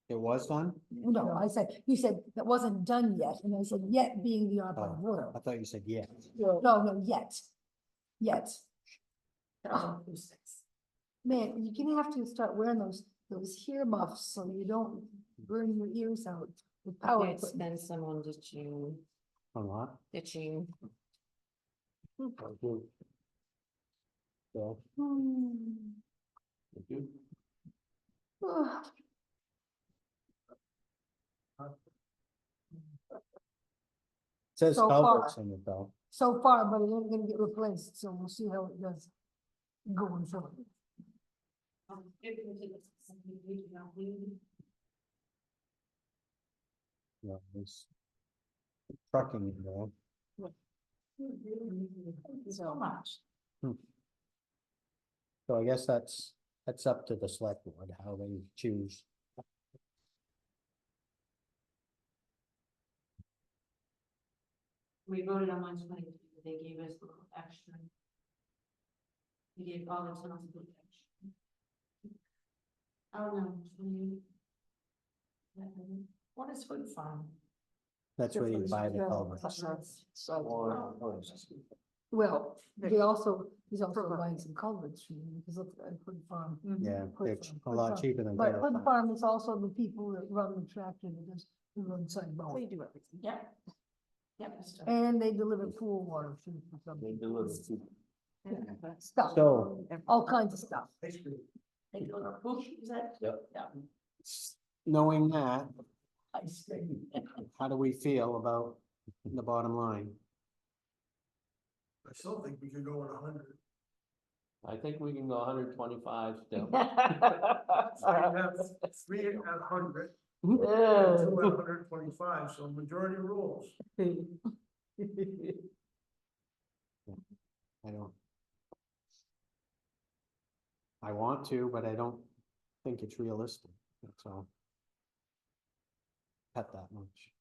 It was done? No, I said, you said that wasn't done yet, and I said, yet being the operative word. I thought you said yes. No, yet. Man, you're gonna have to start wearing those ear muffs so you don't burn your ears out with power. Might equipment. spend some on ditching, On what? ditching. So, Hmm. Thank you. Ugh. it says So culverts far. in it though. So far, but it ain't gonna get replaced, so we'll see how it does going forward. Yeah, there's trucking in there. So much. So I guess that's up to the select board, how they choose. We voted on 120, but they gave us a little extra. We gave all the towns a little extra. Oh, no, 20. What is food farm? That's where you buy the culvert. Well, he's also buying some culverts from you, because look, at Hood Farm. Yeah, Hood it's Farm, a Hood lot Farm. cheaper than. But Taylor Hood Farm. Farm is also the people that run the tractor that does the roadside They mowing. do everything. Yeah. Yep. And they deliver pool water too. for some They people. deliver to Stuff, So, all kinds of stuff. Ice cream. They do a push, is that? Yep. Yeah. knowing that, Ice cream. how do we feel about the bottom line? I still think we could go with 100. I think we can go 125 still. We have 3 at 100, and 2 at 125, so majority rules. I don't. I want to, but I don't think it's realistic, that's all. Cut that much,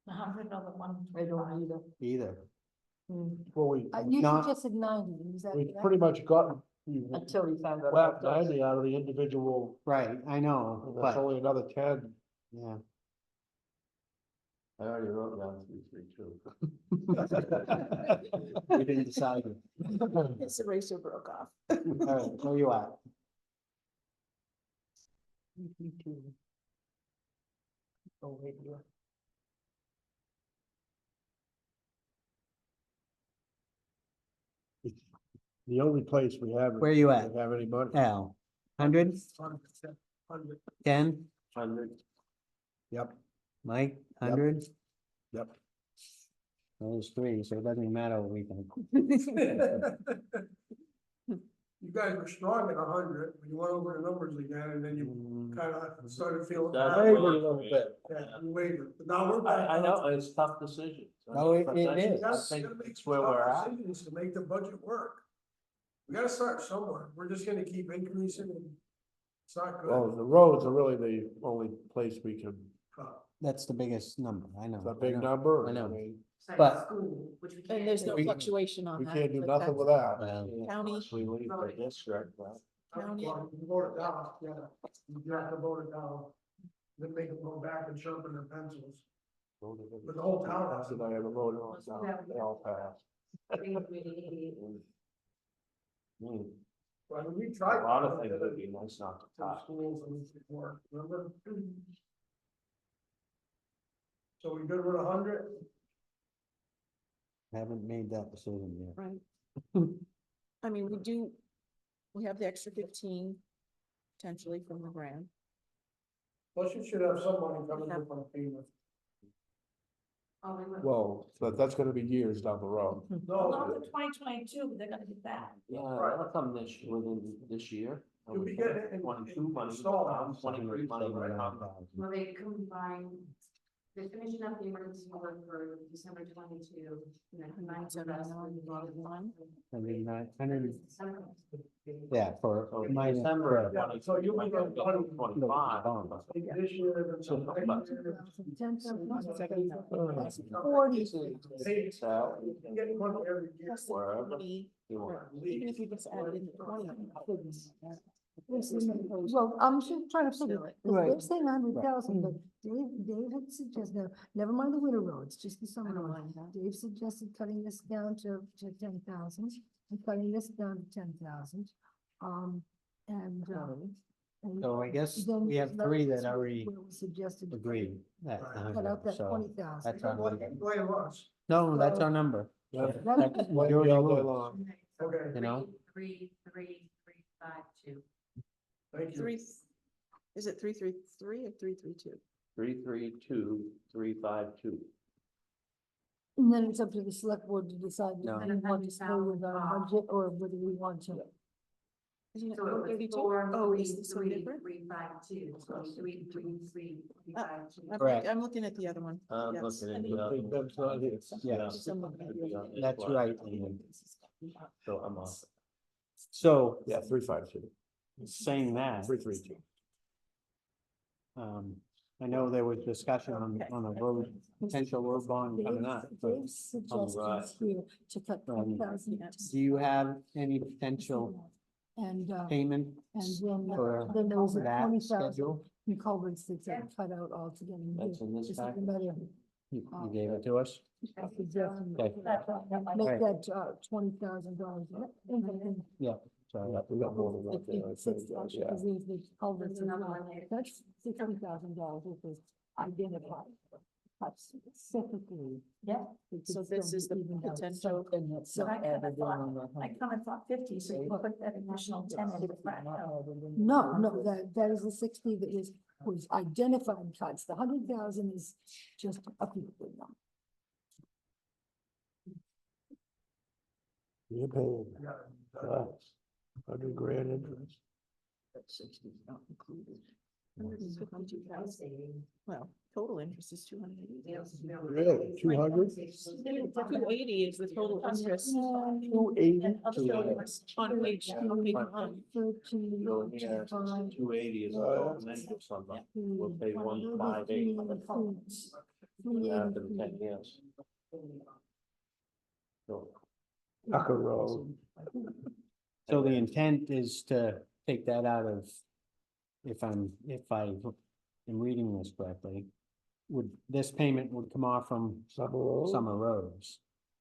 100 or the one. I don't either. either. Well, we, You Not- suggested 90, is that? we correct? pretty much got, you Until he found out. left about us. 90 out of the individual, Right, I know, and that's but, only another 10. yeah. I already wrote down 332. We didn't decide. All His eraser broke off. right, where you at? Oh, wait, yeah. The only place we have. Where you at? Have any money. Al, 100, 100. 10, 100. Yep, Mike, 100? yep. Those three, so it doesn't matter what we think. You guys were strong at 100, but you went over the numbers again, and then you Mm, kind of started feeling. That's bad. Wavered a little bit. Yeah, you wavered, but now we're back. I know, it's tough decisions. No, it But is. that's- You I gotta- think you gotta make it's where we're tough at. decisions to make the budget work. We gotta start somewhere, we're just gonna keep increasing and it's not Well, good. the roads are really the only place we can, That's the biggest number, I know. it's a I big know. number. I know. mean, It's like But- school, which we can't. And there's no do. fluctuation on We that. can't do like nothing that's- with that. Well, County. We leave the district, right? County. Well, you vote it down, yeah, you have to vote it down, then make them go back and sharpen their pencils. But the whole town has Did to. I ever vote on it? They all passed. Hmm, I mean, we A tried. lot of things would be nice not to The touch. schools and before, remember? So we good with 100? Haven't made that decision yet. Right. I mean, we have the extra 15 potentially from the grant. Plus you should have some money coming in from FEMA. Oh, we would. Well, but that's gonna be years down the road. Well, No, not for 2022, but they're gonna get that. Yeah, that'll come within this year. I You'll would be think. getting it 22 money, installed. 23 money, right? Well, they combine, they're finishing up the emergency work for December 22, and then combine the rest with the- I mean, 100, December. yeah, for So minus. December of Yeah, so you might get 25. This year, and some next year. 40. So, You get money every year. Plus the Wherever 20, you want. or even if you just added in the 20. Well, I'm just trying to figure it, Right. they're saying 100,000, but Dave had suggested, never mind the winter roads, just the summer I don't roads. mind that. Dave suggested cutting this down to 10,000, and cutting this down to 10,000. And. and So I guess then we have that 3 was that already where we Suggested. agreed that Cut out that so 20,000. that's our number. Blame us. No, that's our number. Yeah. That's Might be majority all day rules, long. Okay, you know? 33352. thank you. Three, is it 333 or 332? 332,352. And then it's up to the select board to decide No. if we want to stay with our budget or whether we want to. Isn't it So it was 132? 4, Oh, 3, is this one 3, different? 352, so 33352. Correct. I'm looking at the other one. I'm Yes. looking I at mean, the other one. That's not it. Yeah, that's That's right. So I'm off. So, Yeah, 352, saying that, 332. I know there was discussion on a road, potential road bond coming up, but Dave's suggestions right. here to cut Um, 10,000. do you have any potential And, payment and for then there was a that 20,000 schedule? in culverts that's cut out altogether. That's in this Just packet? another, You gave it to us? suggestion. Okay. Make Right. that, $20,000. So, We got more than that there, I think, yeah. Because the culverts, There's another one there. that's $60,000, which is identified. Cut specifically. Yeah. So this is the potential. So I kind of thought 50, so you put that additional 10 in the front. No, that is the 60 that was identified cuts. The 100,000 is just a few of them. You're paying, 100 grand interest. 152,000. Well, total interest is 280. Really? 200? 280 is the total interest. 280? On page one. 13, So here, 280 is Oh, the interest on that. We'll pay 158. After the 10 years. So, Tucker Road. so the intent is to take that out of, if I am reading this correctly, this payment would come off from Summer Road? summer roads.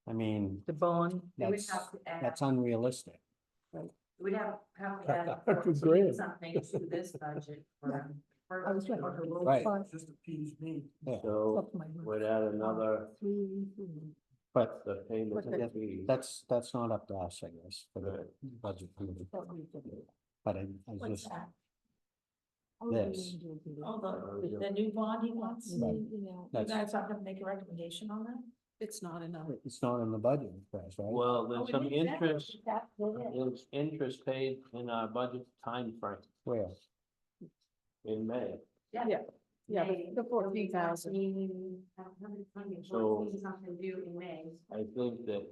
I mean, The bond, They would that's, have to add, that's unrealistic. we'd have to add 100 14 grand. something to this budget for. I was right. Right. Just appease me. so Up my road. we'd add another, 3, But the payment But would be. that's not up to us, I guess, for the budget committee. But I What's just, that? this. Oh, the new bond he wants? Right. You That's, guys are gonna make a recommendation on that? It's not enough. it's not in the budget, Chris, right? Well, Oh, there's we some did that. interest, That was it. there's interest paid in our budget timeframe Where? in May. Yeah, the 14,000. So- Something due in May. I think that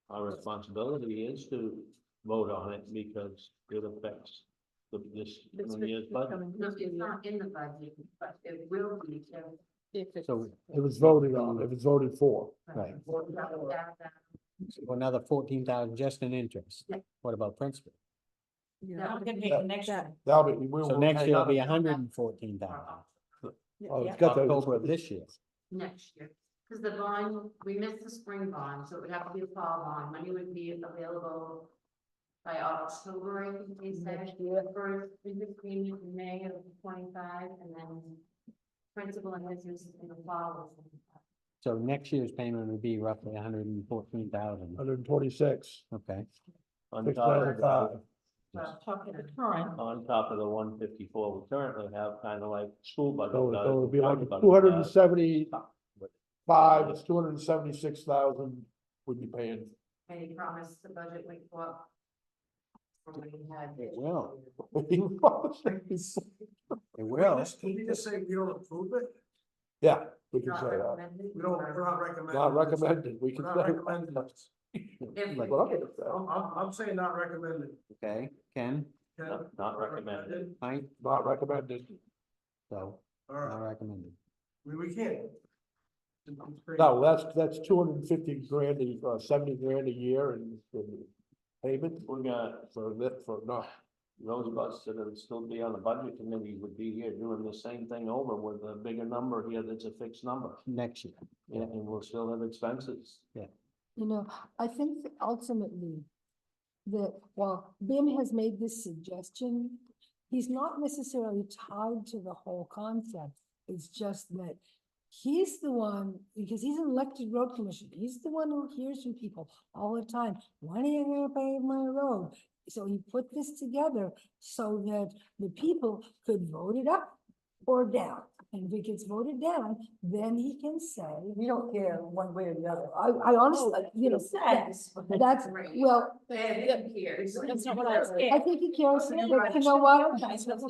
our responsibility is to vote on it because it affects this coming year's budget. No, it's not in the budget, but it will be. If it's. So, It was voted on, it was voted for. right, so another 14,000 just in interest. Yeah. What about principal? Now we're gonna pay the next one. That'll be, we'll. So next year will be 114,000, Oh, it's got October of the, this year. Next year, because the bond, we missed the spring bond, so it would have to be a fall bond, money would be available by October, I think they said, for interest payment in May of 25, and then principal and interest in the fall of 25. So next year's payment would be roughly 114,000. 126, Okay, On top of 695. the, Well, talking the current, on top of the 154 we currently have, kind of like school budget So does. so it'd be like county budget 275, does. it's 276,000 would be paying. And he promised the budget would go up. From what he had. it will, Yeah, it will. Can we just say we don't approve it? we can Not say that. recommended. We don't, we're not recommending. Not recommended, we can We're say. not recommending this. If Like we- what I'm gonna say. I'm saying not recommended. Okay, Ken, Ken? Not recommended. Mike, Not recommended. so, All not right, recommended. we can't. No, that's 250 grand, 70 grand a year and payment We got for that, for, no. Rosebuds that would still be on the budget committee would be here doing the same thing over with a bigger number here that's a fixed number. Next year. Yeah, and we'll still have expenses. You know, I think that ultimately that while Bim has made this suggestion, he's not necessarily tied to the whole concept. It's just that he's the one, because he's an elected road commissioner, he's the one who hears from people all the time. When are you gonna pave my road? So he put this together so that the people could vote it up or down. And if it gets voted down, then he can say, we don't care one way or the other. I honestly, you know, says. that's, well, That's not what I was I saying. think he cares, Okay, but right. you know what? Guys, that's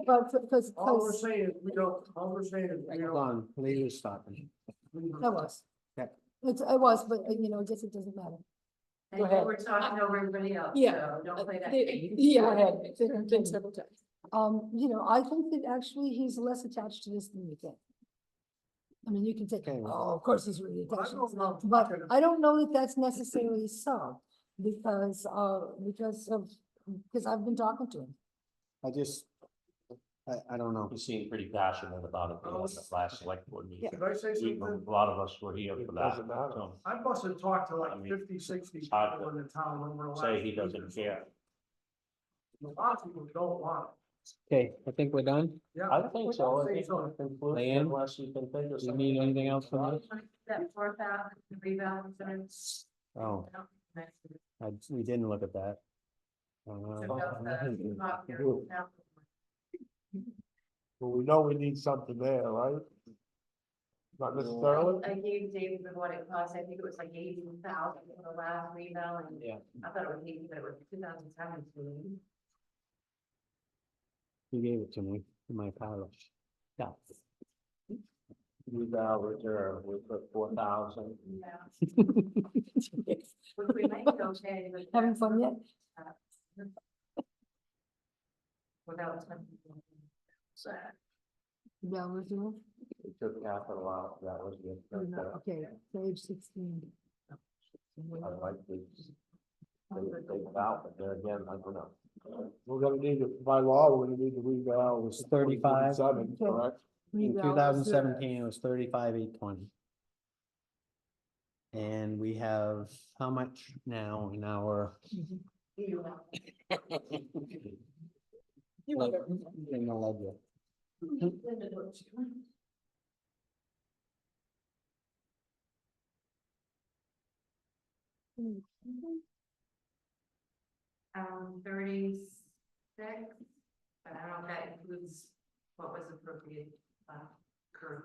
But, because, All we're saying is we don't, all we're saying is we Hold don't. on, Lee is stopping. I was. Yep. I was, but you know, I guess it doesn't matter. And you were talking over everybody else, Yeah. so don't play that. Yeah, there have been several times. You know, I think that actually he's less attached to this than you think. I mean, you can say, Okay. oh, of course he's really attached to don't this, know. but I don't know that that's necessarily so. Because I've been talking to him. I just, I don't know. He seemed pretty passionate about it on the last select board meeting. Could I say We- something? A lot of us were here It for that. doesn't matter. So I must have talked to I like mean, 50, 60 it's hard people to in the town over the last. say he week or doesn't so. care. A lot of people don't want Okay, I think we're done. it. Yeah. I think so. I think think so. we can conclude Leanne? unless you can think of Do you something. need anything else from us? That 4,000 rebalance and. Oh, we didn't look at that. Well, we know we need something there, right? Not necessarily. I gave David what it cost, I think it was like 18,000 for the last rebound, and Yeah. I thought it was 80, but it was 2017. You gave it to me in my pile. Yeah. Reval reserve, we put 4,000. Yeah. Which we might be okay with. Having fun yet? Without. So. Yeah, we're doing. We took capital out, that was good. Okay, page 16. I like this. They out, but there again, I don't know. We're gonna need it, by law, we're gonna need to reval. was 35. 47, correct? In 2017, it was 35,820. And we have how much now in our? You know. In the ledger? Um, 36, but I don't know if that includes what was appropriate, current.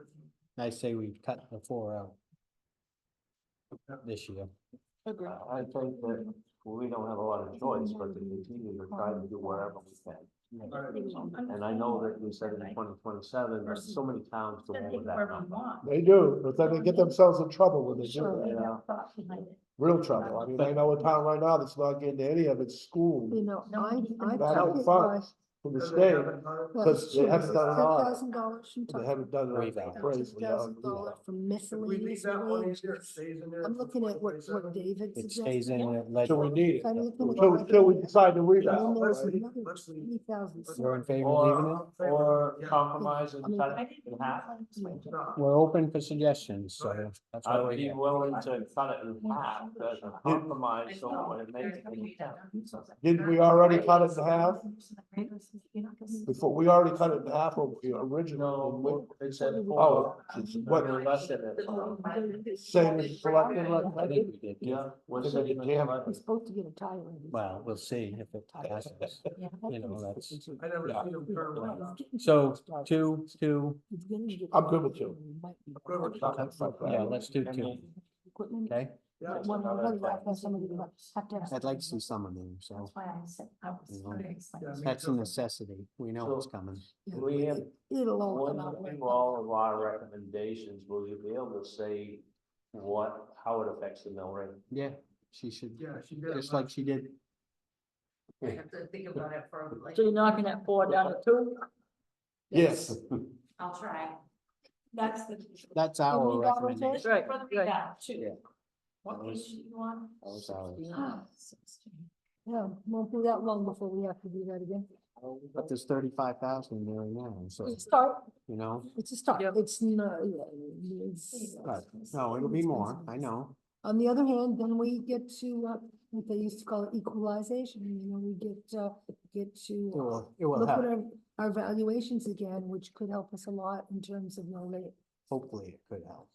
I say we cut the 4 out. This year. Agree. I think that we don't have a lot of choice, but to continue to try to do wherever we can. And I know that we said in 2027, but so many towns go over that number. They do, but then they get themselves in trouble when they do Sure. that. Yeah. Real trouble. I mean, I know a town right now that's not getting any of its school You know, I That think is it fine. was. from the state, because they haven't done it on. $10,000 They haven't done it Reval. appraisal. $10,000 for If we miscellaneous leave that money wages. here, it stays in there. I'm for looking at what 2027. David It stays suggested. in that So we ledger. need it, I'm looking at until we decide to And reval. then there's right? another Let's leave. 3,000. We're in favor of leaving it? Or Yeah. compromise and cut it in half. No. We're open for suggestions, so that's why I'd we're be here. willing to cut it in half as a compromise, so when it makes any sense. Didn't we already cut it in half? You're not gonna- Before, we already cut it in half of the original. No, it said Oh, four. it's what, We're less than it. same as selected, I think we did. Yeah. we're They're gonna sitting get at jammed. 11. We're supposed to get a tire. in this. Well, we'll see if it passes. Yeah, You know, that's, I never Yeah. seen them turn around. so two, It's gonna get- I'm good with two. Might be Good with Not gonna fight that. yeah, let's do two, Equipment. okay? Yeah. One, I'd like to have somebody have to have. I'd like to see some of them, so That's why I said, I was You know, very excited. Yeah, me that's a too. necessity. We know it's coming. We have, It'll all when come out. we do all of our recommendations, will you be able to say how it affects the mill rate? Yeah, she should, Yeah, she did. just like she did. I have to think about it for like, So you're knocking that 4 down to 2? Yes, I'll try. That's the. That's our we got with recommendation. Right, For the right. rebound, too. Yeah. What page do you want? That was ours. Yeah, won't be that long before we have to do that again. But there's 35,000 there now, so, It's a start, you know, it's a start, Yep. it's not, yeah, it's. but, no, it'll be more, I know. On the other hand, then we get to, what they used to call it equalization, we get to. It will Look at help. our valuations again, which could help us a lot in terms of mill rate, Hopefully it could help.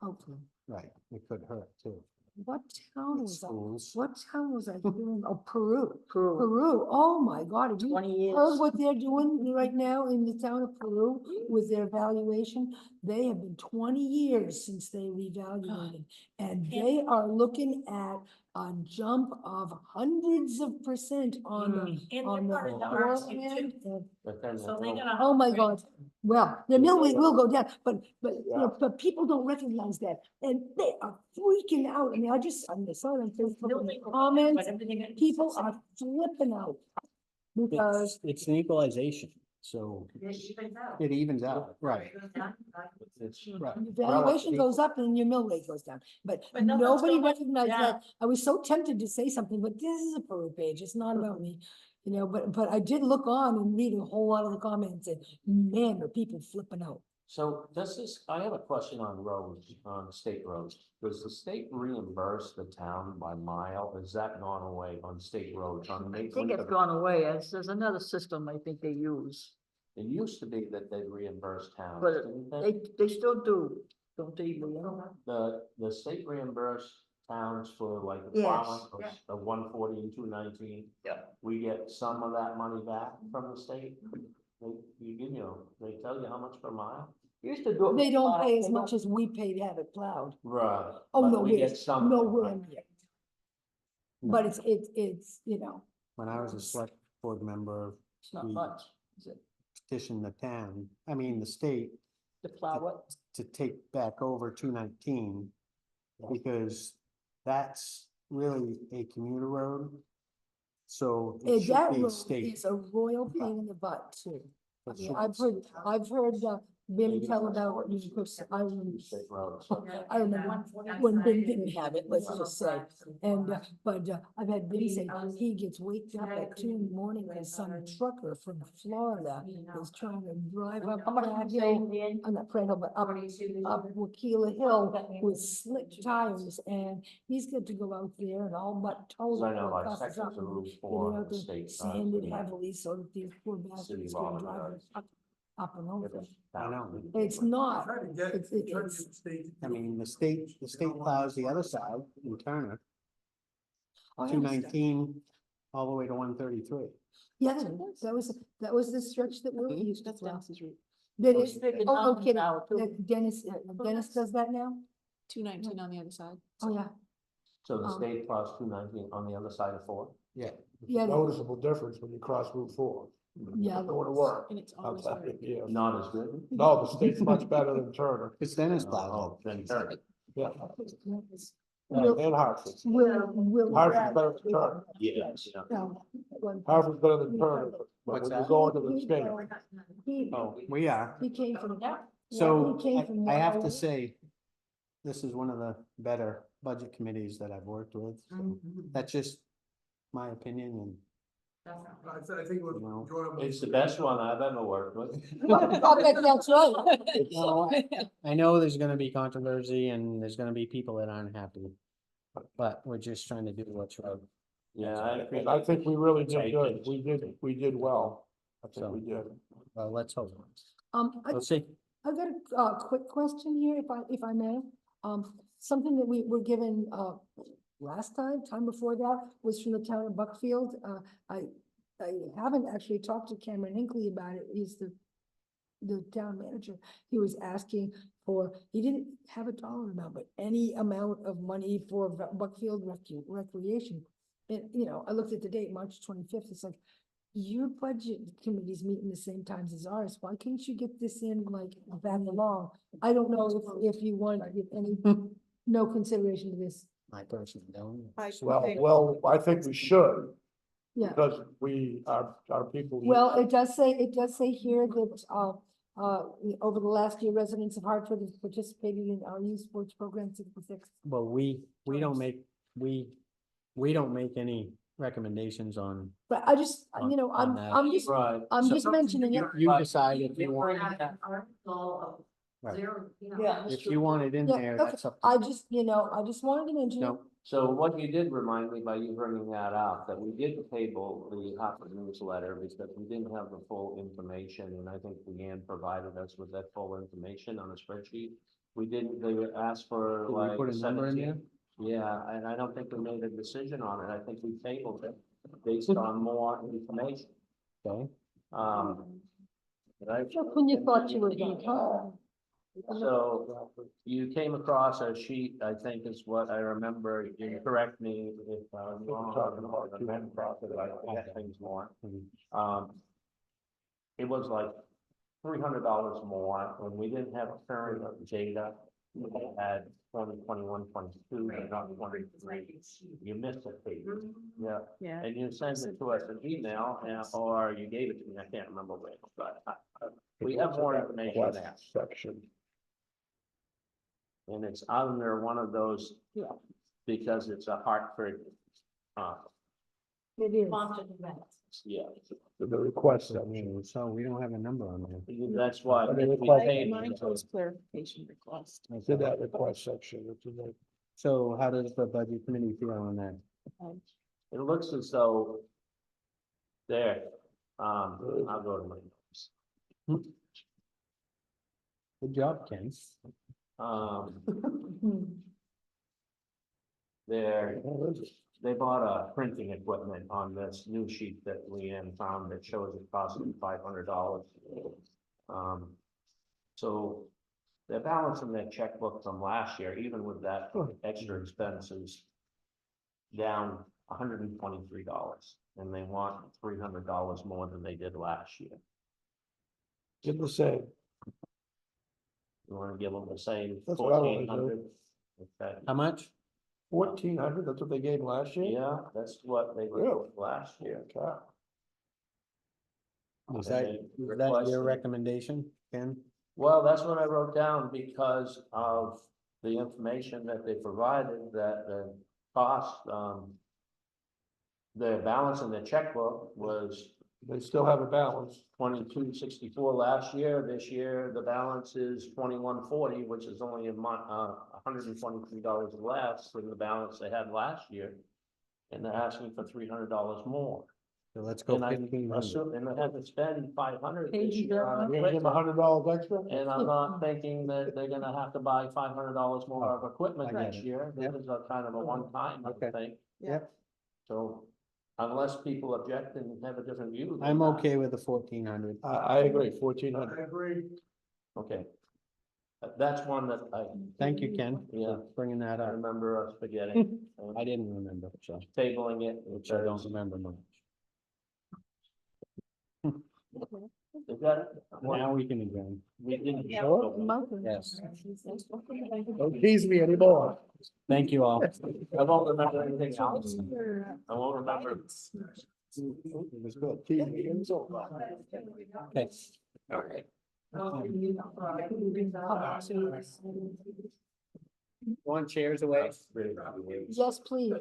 hopefully. Right, it could hurt too. What town was I, Schools. what town was I doing? Oh, Peru, True. Peru, oh my God, have you 20 heard years. what they're doing right now in the town of Peru with their valuation? They have been 20 years since they revaluated, and they are looking at a jump of hundreds of percent on the, And on the they're part of the arts too, foreland. and- But then So the they're mill- gonna. Oh my God, well, the mill rate will go down, but, Yeah. but people don't recognize that, and they are freaking out. I mean, I saw it on Facebook, in the comments, people are flipping out. Because, It's an equalization, so It evens out. it evens out, right, It goes down, like, it's- right. your valuation goes up and your mill rate goes down, but But no, that's nobody going recognized down. that. I was so tempted to say something, but this is a Peru page, it's not about me. But I did look on and read a whole lot of the comments, and man, are people flipping out. So I have a question on roads, on state roads. Does the state reimburse the town by mile? Has that gone away on state roads? I think it's gone away, there's another system I think they use, It used to be that they reimbursed towns, But didn't they? they still do, don't they, Leanne? The state reimbursed towns for like the Yes. plowing, the 140 and 219. Yeah. We get some of that money back from the state. They tell you how much per mile? Used to do it. They don't pay as they much as we pay to have it plowed. Right. Oh, but no, we get some. of it, nowhere right? near. But it's, When I was a select board member, It's not we much, is it, petitioned the town, I mean, the state to plow it? to take back over 219. Because that's really a commuter road. So it should that be road state. is a royal pain in the butt too. I It mean, should- I've heard, Bim tell about, I remember, State roads. I remember when Bim didn't have it, let's just say. And, but I've had Bim say, he gets waked up at 2 in the morning because some trucker from Florida is trying to drive up How much that you hill. saying, Dan? I'm not Pratt Hill, but up Wakila Hill with slick tires, and he's got to go out there and all but told. I know, like sections of Route 4 in the state. Sanded heavily so that these poor City bastards law can drive does. up and over. I know. It's not, Trying to get, it's, trying to get it's, the state. I mean, the state plows the other side in Turner, oh, yeah. 219 all the way to 133. Yeah, that was the stretch that we're used to. That's plow. Dennis's route, That Oh, is, she's taking oh, no mountains kidding, now, too. Dennis does that now? 219 on the other side. Oh, yeah, So the Um, state plows 219 on the other side of 4? Yeah. yeah, noticeable difference when you cross Route 4. yeah. Going to work. And it's I'll always tell right. you, yeah. Not as good? No, the state's much better than Turner, It's Dennis plows. Oh, then Turner. yeah, Will- and Hartford. Will. Hartford's better than Turner. Yes, yeah. No, one- Hartford's better than Turner, but What's when you that? go into the state, He, Oh, we are. he came from, So he came from I have to Wyoming. say, this is one of the better budget committees that I've worked with. That's just my opinion and I think we're. No. It's the best one I've ever worked with. That's right. No, I know there's gonna be controversy and there's gonna be people that aren't happy. But we're just trying to do what's right. Yeah, I agree. I think we really did good, we did well. I think we did. Well, let's hope. I We'll see. I've got a quick question here, if I may. Something that we were given, last time before that was from the town of Buckfield. I haven't actually talked to Cameron Hinckley about it. He's the town manager. He was asking for, he didn't have a dollar amount, but any amount of money for Buckfield recreation. And, you know, I looked at the date, March 25th. It's like, your budget committee's meeting the same times as ours. Why can't you get this in like back along? I don't know if you want to give any, no consideration to this. My person don't. Well, I think we should, Yeah. because our people. Well, it does say here that, over the last year, residents of Hartford have participated in our youth sports program 66. Well, we don't make, we don't make any recommendations on, But I just, you know, On that. Right. I'm just mentioning it. you decide if you want, That article of Right. zero, you know. Yeah. if you want it in Yeah, there, okay. that's up. I just, you know, I just wanted to mention it. No, So what you did remind me by you bringing that up, that we did table the Hartford newsletter because we didn't have the full information, and I think Leanne provided us with that full information on a spreadsheet. We didn't, they were asked for Did we like put a number in 17. Yeah, and I don't think we made a decision on it. I think we tabled it based on more information. okay, Right? Just when you thought you were done. So you came across a sheet, I think is what I remember. You can correct me if I'm wrong. Talking about the rent profit, I forget things more. Mhm. It was like $300 more when we didn't have current data. We had 2021, 22, but not 23. You missed a page. Yeah, Yeah. and you sent it to us an email or you gave it to me. I can't remember which, but we have more information Request there. Section. And it's under one of those, because it's a Hartford, It is. Sponsored event. yeah, The request section. so we don't have a number on there. that's why. I mean, we it's like- paid Mine it. shows clarification request. It's in that request section. It's in the- So how does the budget committee feel on that? It looks as though there, I'll go to my notes. Good job, Ken. There, What is it? they bought a printing equipment on this new sheet that Leanne found that shows it costing $500. So they're balancing their checkbook from last year, even with that extra expenses, down $123, and they want $300 more than they did last year. Give the same. You wanna give them the same That's what I wanna do. 1,400? Okay, How much? 1,400, that's what they gave last year? yeah, that's what they Really? did last year. Okay. Is And that, they is that requested- your recommendation, Ken? Well, that's what I wrote down because of the information that they provided, that the cost, their balance in their checkbook was They still have a balance. 2264 last year. This year, the balance is 2140, which is only $123 less than the balance they had last year. And they're asking for $300 more. So let's go And I 1,500. assume, and they had to spend 500 this Page year on You're gonna give them equipment. $100 extra? And I'm not thinking that they're gonna have to buy $500 more of equipment I get next it. year. This is a kind of a one-time, I Okay. think. Yeah. So unless people object and have a different view. I'm then, okay with the 1,400. I agree, 1,400. I agree. Okay. That's one that Thank you, Ken, Yeah. for bringing that I up. remember us forgetting, I didn't remember, so, tabling it. which I don't remember much. Is that it? Now we can adjourn. We didn't. Yeah. Yes. Don't tease me anymore. Thank you all. I won't remember anything else. I won't remember. It was good. Tease me, it was over. Okay. All right. Want chairs away? Yes, please.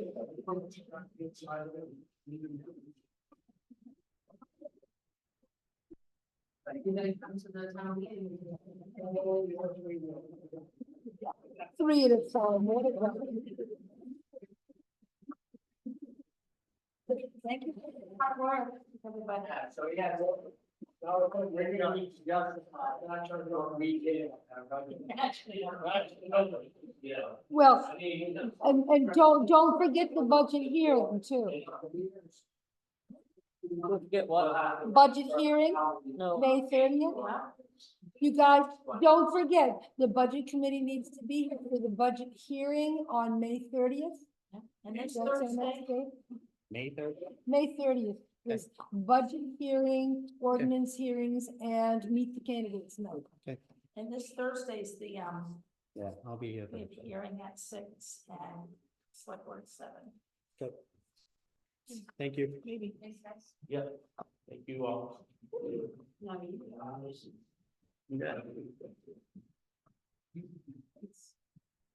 Three at a time. Thank you for your hard work, everybody. So, yeah. Maybe I need to justify, not trying to go read Well, I mean, and don't forget the budget hearing too. Get what? Budget hearing, No. May 30th. You guys, don't forget, the budget committee needs to be here for the budget hearing on May 30th. And That's this our Thursday, next date. May 3rd? May 30th is budget hearing, ordinance hearings, and meet the candidates night. and this Thursday's the, Yeah, I'll be here. we have Thursday. hearing at 6 and select board at 7. Okay. Thank you. Maybe. yeah, thank you all.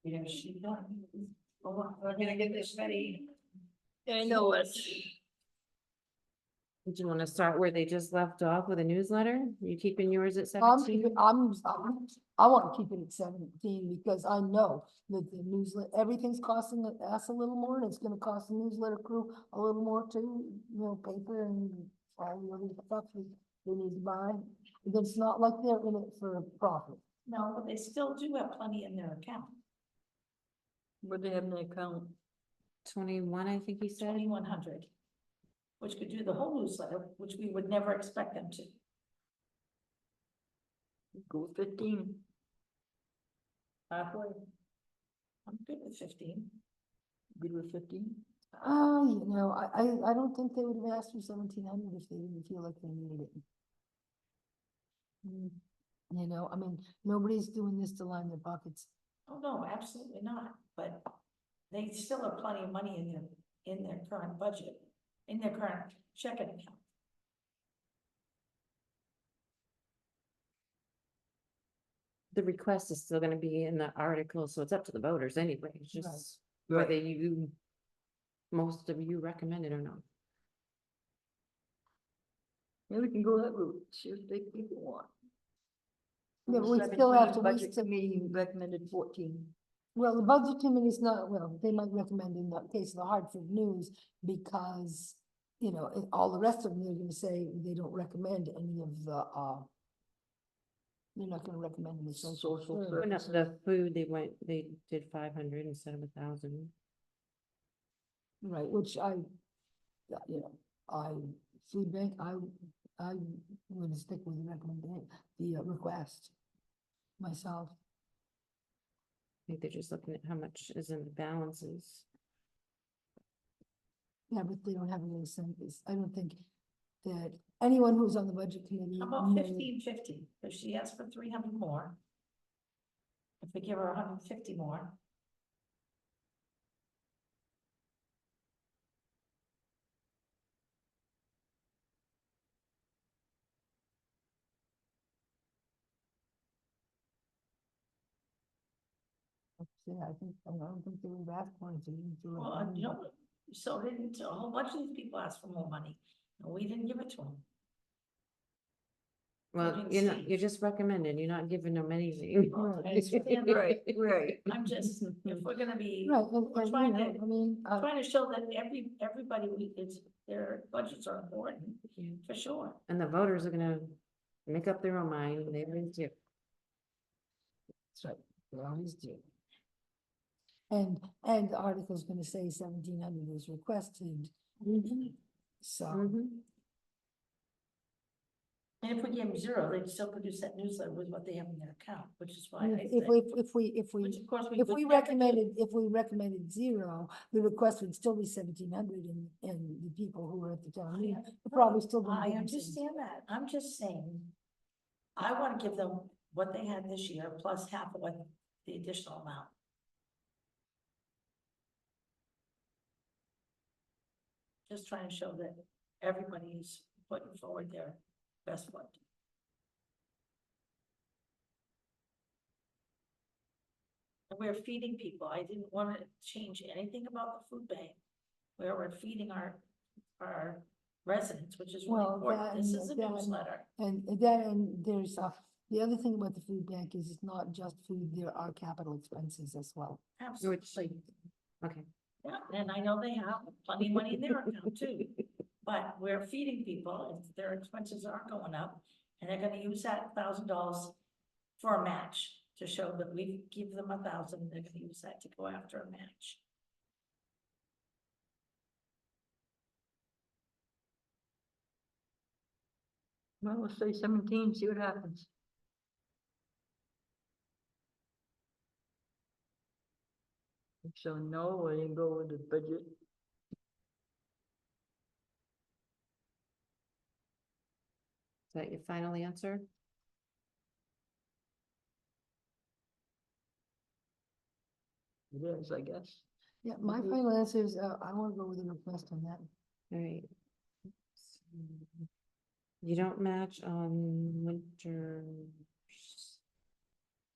You know, she done. Hold on, we're gonna get this ready. I know it. Do you wanna start where they just left off with a newsletter? You keeping yours at I'm, 17? I want to keep it at 17 because I know that the newsletter, everything's costing us a little more, and it's gonna cost the newsletter crew a little more too, you know, paper and all the other stuff they need to buy. It's not like they're in it for profit. No, but they still do have plenty in their account, What they have in the account? 21, I think he said. 2,100. Which could do the whole newsletter, which we would never expect them to. Go with 15. Halfway, I'm good with 15. good with 15. You know, I don't think they would have asked for 1,700 if they didn't feel like they needed it. You know, I mean, nobody's doing this to line their pockets. Oh, no, absolutely not, but they still have plenty of money in their current budget, in their current checking account. The request is still gonna be in the article, so it's up to the voters anyway, it's just Right. whether you, most of you recommend it or not. Maybe we can go that route, see if they people want. Yeah, but we still have to, Budget committee recommended 14. well, the budget committee's not, well, they might recommend in the case of the Hartford News, because, you know, all the rest of them, they're gonna say they don't recommend any of the, they're not gonna recommend any social Social service. But not the food, they did 500 instead of 1,000. Right, which I, you know, food bank, I would stick with the recommendation, the request myself. I think they're just looking at how much is in the balances. Yeah, but they don't have any incentives. I don't think that anyone who's on the budget committee. How about may- 1550, if she asks for 300 more? If we give her 150 more, Yeah, I don't think they would ask for it. well, you know, so didn't a whole bunch of these people ask for more money, and we didn't give it to them. Well, didn't you're not, see. you're just recommending, you're not giving them anything. I understand that. Right. I'm just, if we're gonna be, Right, we're and, trying you know, to, I mean, trying to show that everybody, their budgets are important, Yeah. for sure. And the voters are gonna make up their own mind, they really do. that's right, they always do. And the article's gonna say 1,700 is requested. So, Mhm. And if we gave them 0, they'd still produce that newsletter with what they have in their account, which is why and I if said, which of course we. if would we never do. if we recommended 0, the request would still be 1,700, and the people who were at the town meeting would probably still. don't I give them 17. understand that, I'm just saying, I wanna give them what they had this year, plus half of what the additional amount. Just trying to show that everybody's putting forward their best foot. And we're feeding people, I didn't wanna change anything about the food bank, where we're feeding our residents, which is really Well, important, this that- is a that- newsletter. And there's, the other thing about the food bank is it's not just food, there are capital expenses as well. Absolutely, Okay, yeah, and I know they have plenty of money in their account too. but we're feeding people, if their expenses are going up, and they're gonna use that $1,000 for a match, to show that we give them 1,000, they're gonna use that to go after a match. Well, let's say 17, see what happens. So no, I didn't go with the budget. Is that your final answer? It is, I guess. Yeah, my final answer is, I wanna go with a request on that. Alright. You don't match on winter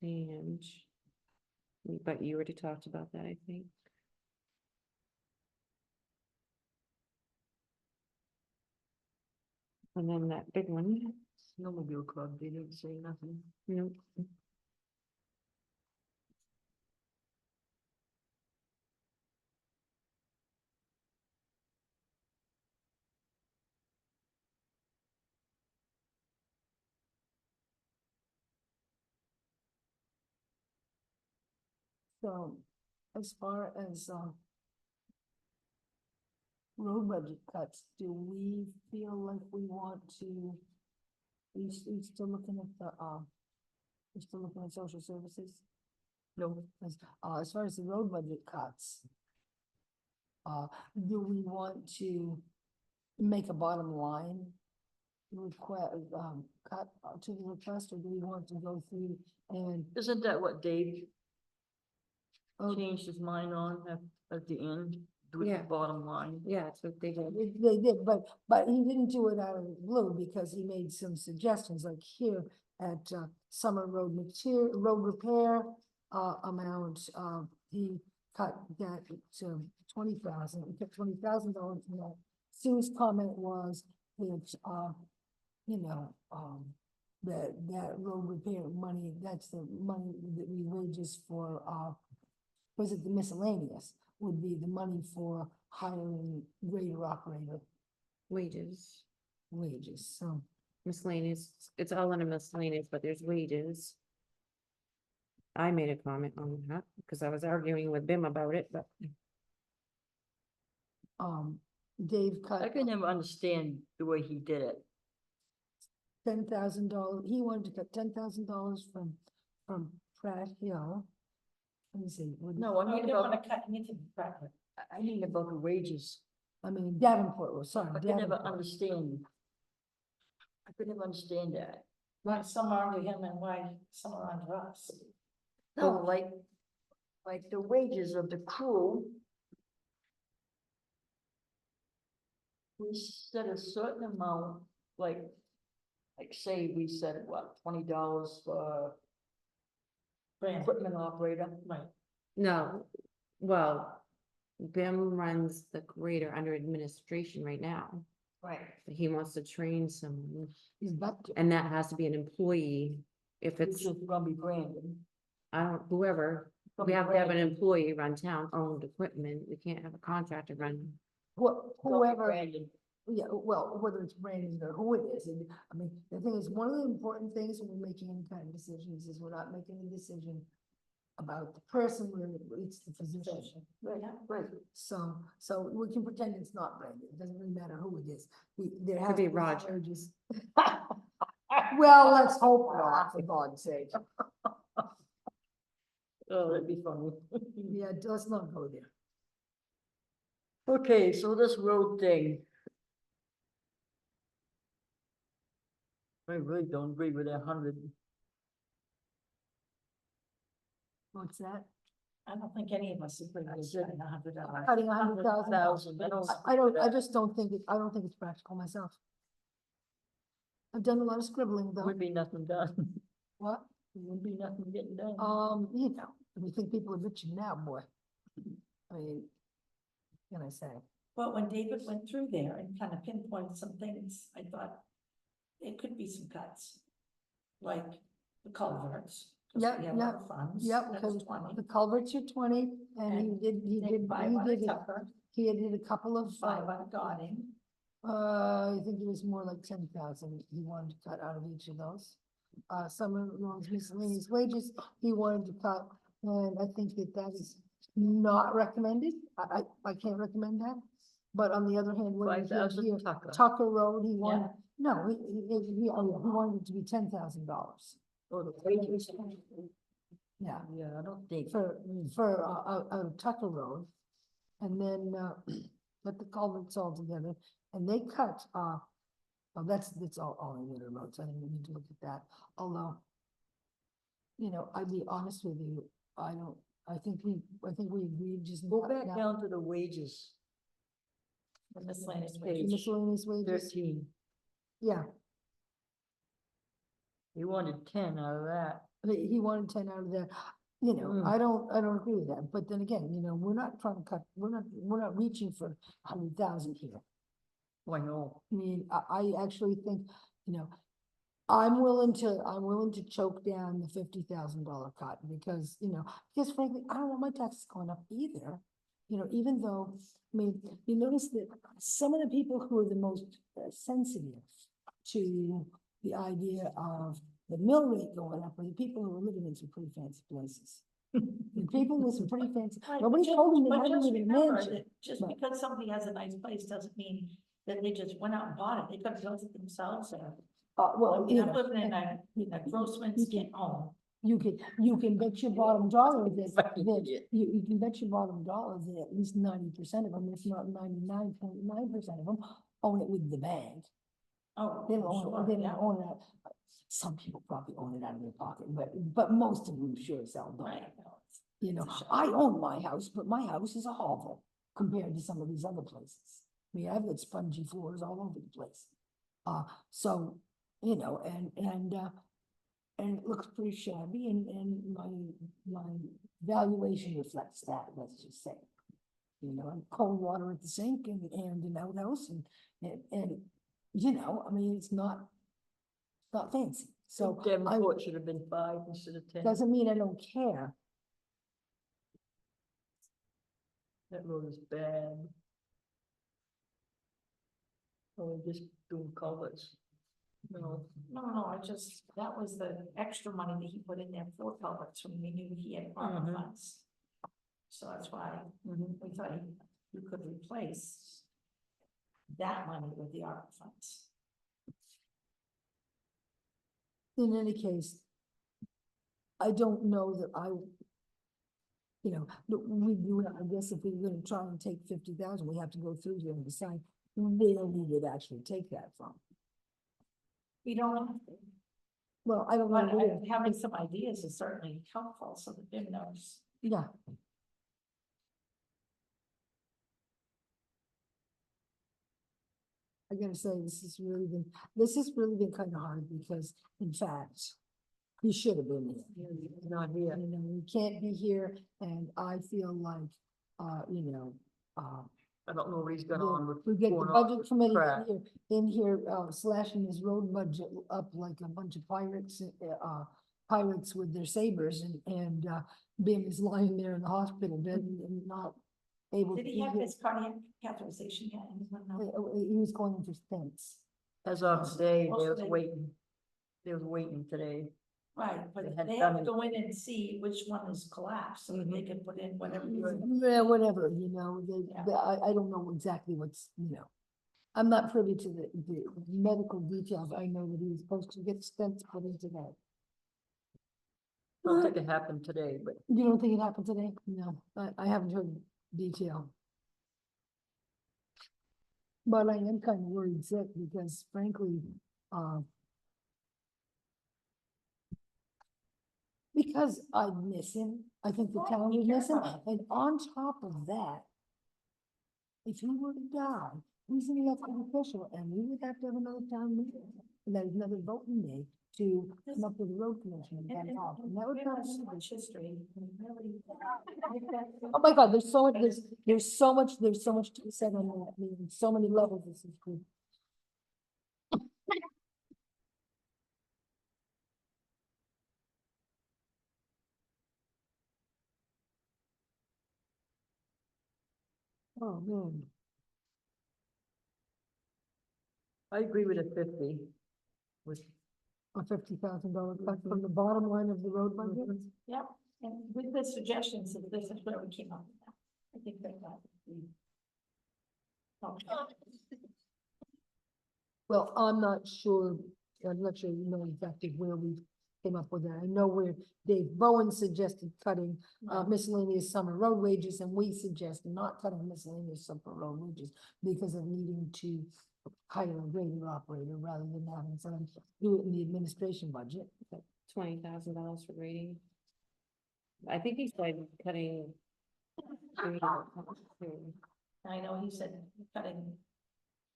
sand. But you already talked about that, I think. And then that big one, Snowmobile club, they didn't say nothing. nope. So, as far as, road budget cuts, do we feel like we want to? We still looking at the, we're still looking at social services? No, As far as the road budget cuts, do we want to make a bottom line request, cut to the request, or do we want to go through and? isn't that what Dave Oh, changed his mind on at the end? With Yeah. the bottom line? Yeah, that's what they did. They did, but he didn't do it out of the blue because he made some suggestions, like here at summer road road repair amount, he cut that to 20,000, he took $20,000 from that. Sue's comment was that, you know, that road repair money, that's the money that we wages for, was it the miscellaneous? Would be the money for hiring grader operator Wages, wages, so. miscellaneous, it's all under miscellaneous, but there's wages. I made a comment on that, because I was arguing with Bim about it, but Dave I cut could never understand the way he did it. $10,000, he wanted to cut $10,000 from Pratt Hill. Let me see, No, I I mean don't wanna about, cut anything back. I mean about the wages. I mean Davenport, was sorry, I could never Davenport. understand. I could never understand that. Why some are under him and why some are under us. No, like the wages of the crew. We set a certain amount, like say we said what, $20 for Brand, equipment operator. right, no, well, Bim runs the grader under administration right now. right. But he wants to train someone, He's back to, and that has to be an employee. If Which it's, is gonna be Brandon. I don't, whoever, we have to have an employee run town-owned equipment. We can't have a contractor run. whoever. Brandon. Yeah, well, whether it's Brandon or who it is, and, I mean, the thing is, one of the important things when we're making any kind of decisions is we're not making a decision about the person, it's the position. Right, Right, so we can pretend it's not Brandon, it doesn't really matter who it is. There has Could be to Roger. urges. Well, let's hope not, for God's sake. Oh, that'd be funny. Yeah, let's not go there. Okay, so this road thing. I really don't agree with 100. What's that? I don't think any of us agree with said $100. Cutting 100,000. I just don't think, I don't think it's practical myself. I've done a lot of scribbling though. Would be nothing done. What? Would be nothing getting done. You know, we think people are bitching now, boy. I mean, what can I say? But when David went through there and kind of pinpointed some things, I thought it could be some cuts. Like the culverts. 'cause Yep, we have yep, other funds, Yep, that's because 20. the culverts are 20, and he And did, Nick 5 on the Tucker, he did a couple of, 5 on Godding, I think it was more like 10,000 he wanted to cut out of each of those. Some of those miscellaneous wages he wanted to cut, and I think that that is not recommended. I can't recommend that. But on the other hand, what he said here, 5,000 Tucker. Tucker Road, he wanted, no, he wanted it to be $10,000. Oh, the wages. Yeah, Yeah, I don't think. for Tucker Road. And then, let the culverts all together, and they cut, well, that's all in Winter Roads, I didn't need to look at that, although. You know, I'd be honest with you, I think we agreed just. Go not back now. down to the wages, The miscellaneous The wages. Miscellaneous wages, 13. yeah, He wanted 10 out of that. he wanted 10 out of that. You know, Mm. I don't agree with that, but then again, you know, we're not trying to cut, we're not reaching for 100,000 here. I know. I mean, I actually think, you know, I'm willing to choke down the $50,000 cut because, you know, because frankly, I don't want my taxes going up either. You know, even though, I mean, you notice that some of the people who are the most sensitive to the idea of the mill rate going up are the people who are living in some pretty fancy places. The people with some pretty fancy, Right, nobody's but holding but me, just having a remember mansion. that just but- because somebody has a nice place doesn't mean that they just went out and bought it. They could have built it themselves or. Well, You're you not know, living in and a Grossman's you can- home. you can bet your bottom dollar that, Fucking that, idiot. you can bet your bottom dollar that at least 90% of them, if not 99.9% of them, own it with the bank. Oh, They don't own, sure, they don't yeah, own it. Some people probably own it out of their pocket, but most of them sure as hell don't. right. You know, I own my house, but my house is a hovel compared to some of these other places. I mean, I've got spongy floors all over the place. So, you know, and it looks pretty shabby and my valuation reflects that, let's just say. You know, and cold water at the sink and an outhouse and, you know, I mean, it's not fancy. So I, Davenport should have been 5 instead of 10. doesn't mean I don't care. That road is bad. Oh, just doing culverts. No, No, that was the extra money that he put in there for culverts when we knew he had ARPA Mhm. funds. So that's why we thought you could replace that money with the ARPA funds. In any case, I don't know that you know, I guess if we were gonna try and take 50,000, we have to go through here and decide where we would actually take that from. We don't have to, Well, I don't but know. where- having some ideas is certainly helpful so that Jim knows. Yeah. I gotta say, this has really been kind of hard because, in fact, he should have been here. he's not here. You know, he can't be here, and I feel like, you know, I don't know what he's got on with. we get the going on budget with committee crack. in here, slashing his road budget up like a bunch of pirates with their sabers and Bim is lying there in the hospital bed and not able to Did be he have here. his cardiac catheterization yet? Anyone know? He was going in for stents. As of today, Most they of was they- waiting. They was waiting today. Right, but They had they have done to it. go in and see which one is collapsed, so that they can put in whatever. Yeah, whatever, you know, Yeah. I don't know exactly what's, you know. I'm not privy to the medical details. I know that he was supposed to get stents put in today. I don't think it happened today, but You don't think it happened today? No, I haven't heard detail. But I am kind of worried sick because frankly, because I miss him, I think the Right, town you would care miss him, about him. and on top of that, if he were to die, he's an elected official, and we would have to have another town meeting, and then another voting day to come up with a road commission and get it off, and that would We be. have so much history, and really. Oh my God, there's so much to be said on that, I mean, so many levels, this is good. Oh, man. I agree with the 50. A $50,000 cut from the bottom line of the road budget. Yep, and with the suggestions, that this is where we came up with that. I think that that. Okay. Well, I'm not sure you know exactly where we came up with that. I know where Dave Bowen suggested cutting miscellaneous summer road wages, and we suggested not cutting miscellaneous summer road wages because of needing to hire a grader operator rather than having someone do it in the administration budget. $20,000 for grading. I think he's like cutting. I know he said cutting,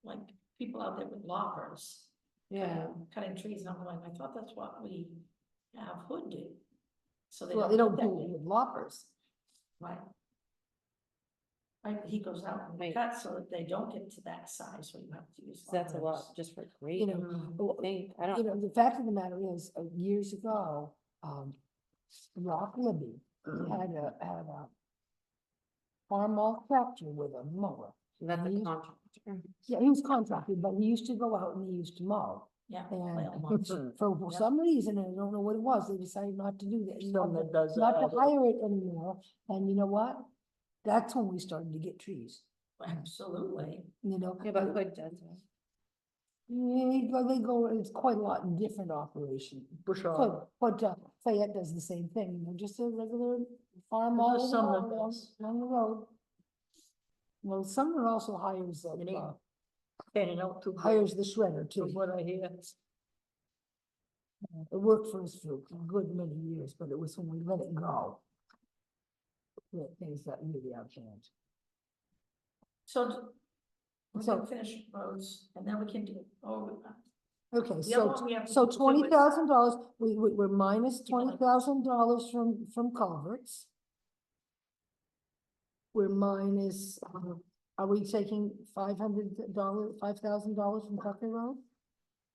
like, people out there with loppers. Yeah. Cutting trees, and I'm like, I thought that's what we have Hood do. So Well, they don't get do that it way. with loppers. Right. Right, he goes out and Right. cuts so that they don't get to that size where you have to use. That's a loppers. lot just for You grading. know, I think, I you don't, know, the fact of the matter is, years ago, Rock Libby had a farm all tractor with a mower. that's a He used- contractor. Yeah, he was contracted, but he used to go out and he used to mow. Yeah. And flail ones. for Yep. some reason, I don't know what it was, they decided not to do that. Some that does Not to that. hire it anymore, and you know what? That's when we started to get trees, Absolutely. you know? Yeah, but Hood does that. Yeah, they go, it's quite a lot in different operations. Bush hog. But Fayette does the same thing, you know, just a regular farm There's all some that along does. along the road. Well, Sumner also hires, It ain't panning out too good, hires the shredder from too. what I hear. It worked for us for a good many years, but it was when we let it go. That things got really out of hand. So we're So- gonna finish roads and then we can do, Okay, the other so, one we have to so do is- $20,000, we're minus Yeah. $20,000 from culverts. We're minus, are we taking $5,000 from Tucker Road?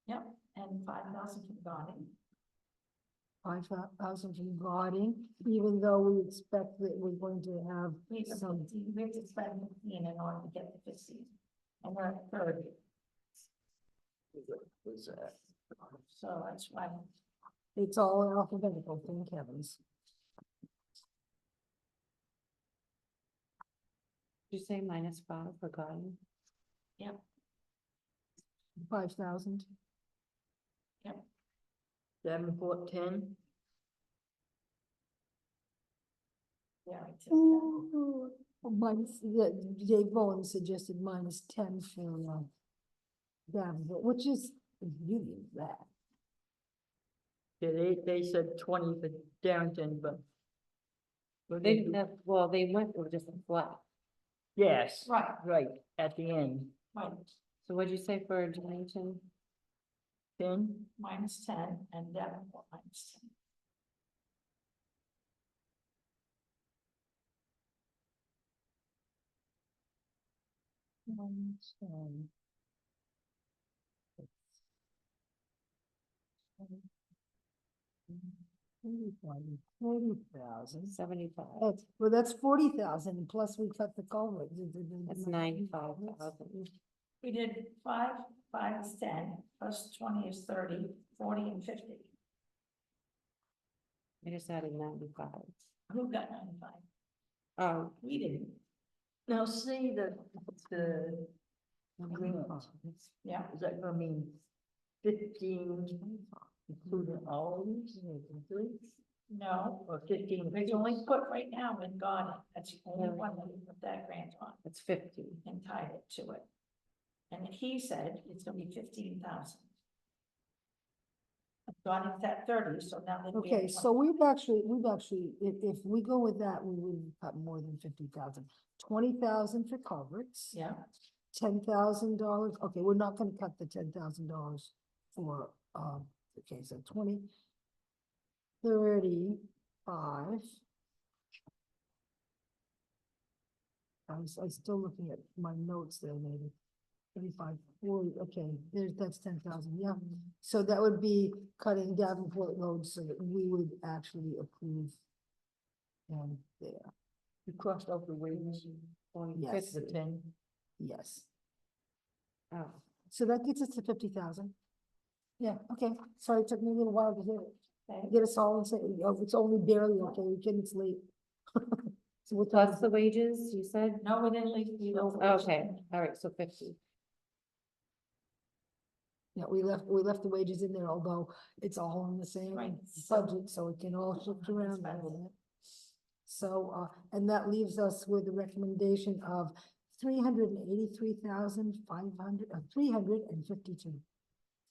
Yep, and 5,000 for Godding. 5,000 from Gauding, even though we expect that we're going to have We have some. 15, we have to spend 15 in order to get the 15. And we're at 30. So that's why, It's all alphabetical, thank heavens. Did you say -5 for garden? 5,000. Davenport 10, yeah, I took that. Ooh, minus, Dave Bowen suggested -10 for Davenport, which is really bad. yeah, they said 20 for Darrington, but. we're They gonna didn't do- have, well, they went with just a flat. Yes, Right, right, at the end, right, So what'd you say for Darlington? 10, -10 and Davenport -10. $40,000. 75. Well, that's 40,000, plus we cut the culvert. That's 95,000. We did 5 is 10, plus 20 is 30, 40 and 50. I just added 95. Who got 95? Oh, We didn't. now see the green part, Yeah, is that gonna mean 15, including all of these, no, or 15? there's only put right now in Godding, that's the only one that we put that grant on it's 50. and tied it to it. And he said it's gonna be 15,000. Godding's at 30, so now that. we have Okay, so we've actually, if we go with that, we would cut more than 50,000. 20,000 for culverts. Yeah, $10,000, okay, we're not gonna cut the $10,000 for, okay, so 20, 35. I'm still looking at my notes there, maybe. 35, 40, okay, that's 10,000, yeah. So that would be cutting Davenport Road so that we would actually approve. There, You crossed out the wages, yes, the 10, yes. Oh, so that gets us to 50,000. Yeah, okay, sorry, it took me a little while to get it. Okay. Get us all and say, oh, it's only barely okay, we can, it's late. So what time Plus is the it? wages, you said? No, we didn't leave. Okay, all right, so 50. Yeah, we left the wages in there, although it's all in the same Right. budget, so it can all shift around a little bit. So, and that leaves us with a recommendation of 383,500, 352.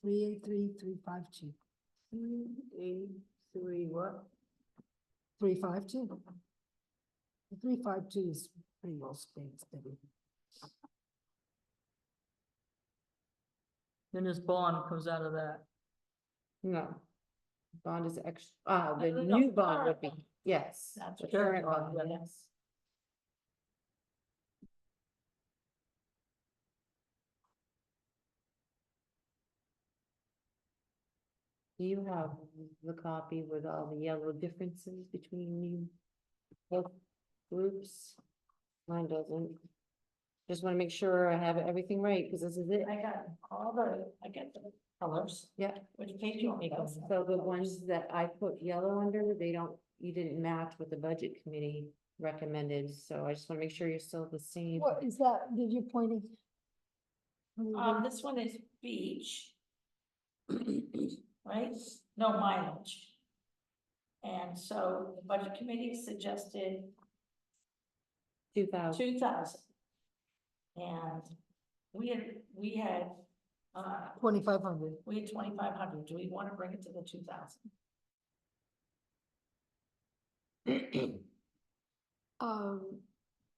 383,352. 383, what? 352. The 352 is pretty well steady. Then this bond comes out of that. No. Bond is extra, The the no, new bond would be, current one. yes. That's The what current current bond, bond, yes. Do you have the copy with all the yellow differences between you both groups? Mine doesn't. Just wanna make sure I have everything right, because this is it. I got I get the colors. Yeah. Which page you want me to go? So the ones that I put yellow under, you didn't match what the budget committee recommended, so I just wanna make sure you're still the same. What is that, did you pointing? This one is beach. Right? No mileage. And so the budget committee suggested 2,000. 2,000. And we had 2,500. we had 2,500. Do we want to bring it to the 2,000?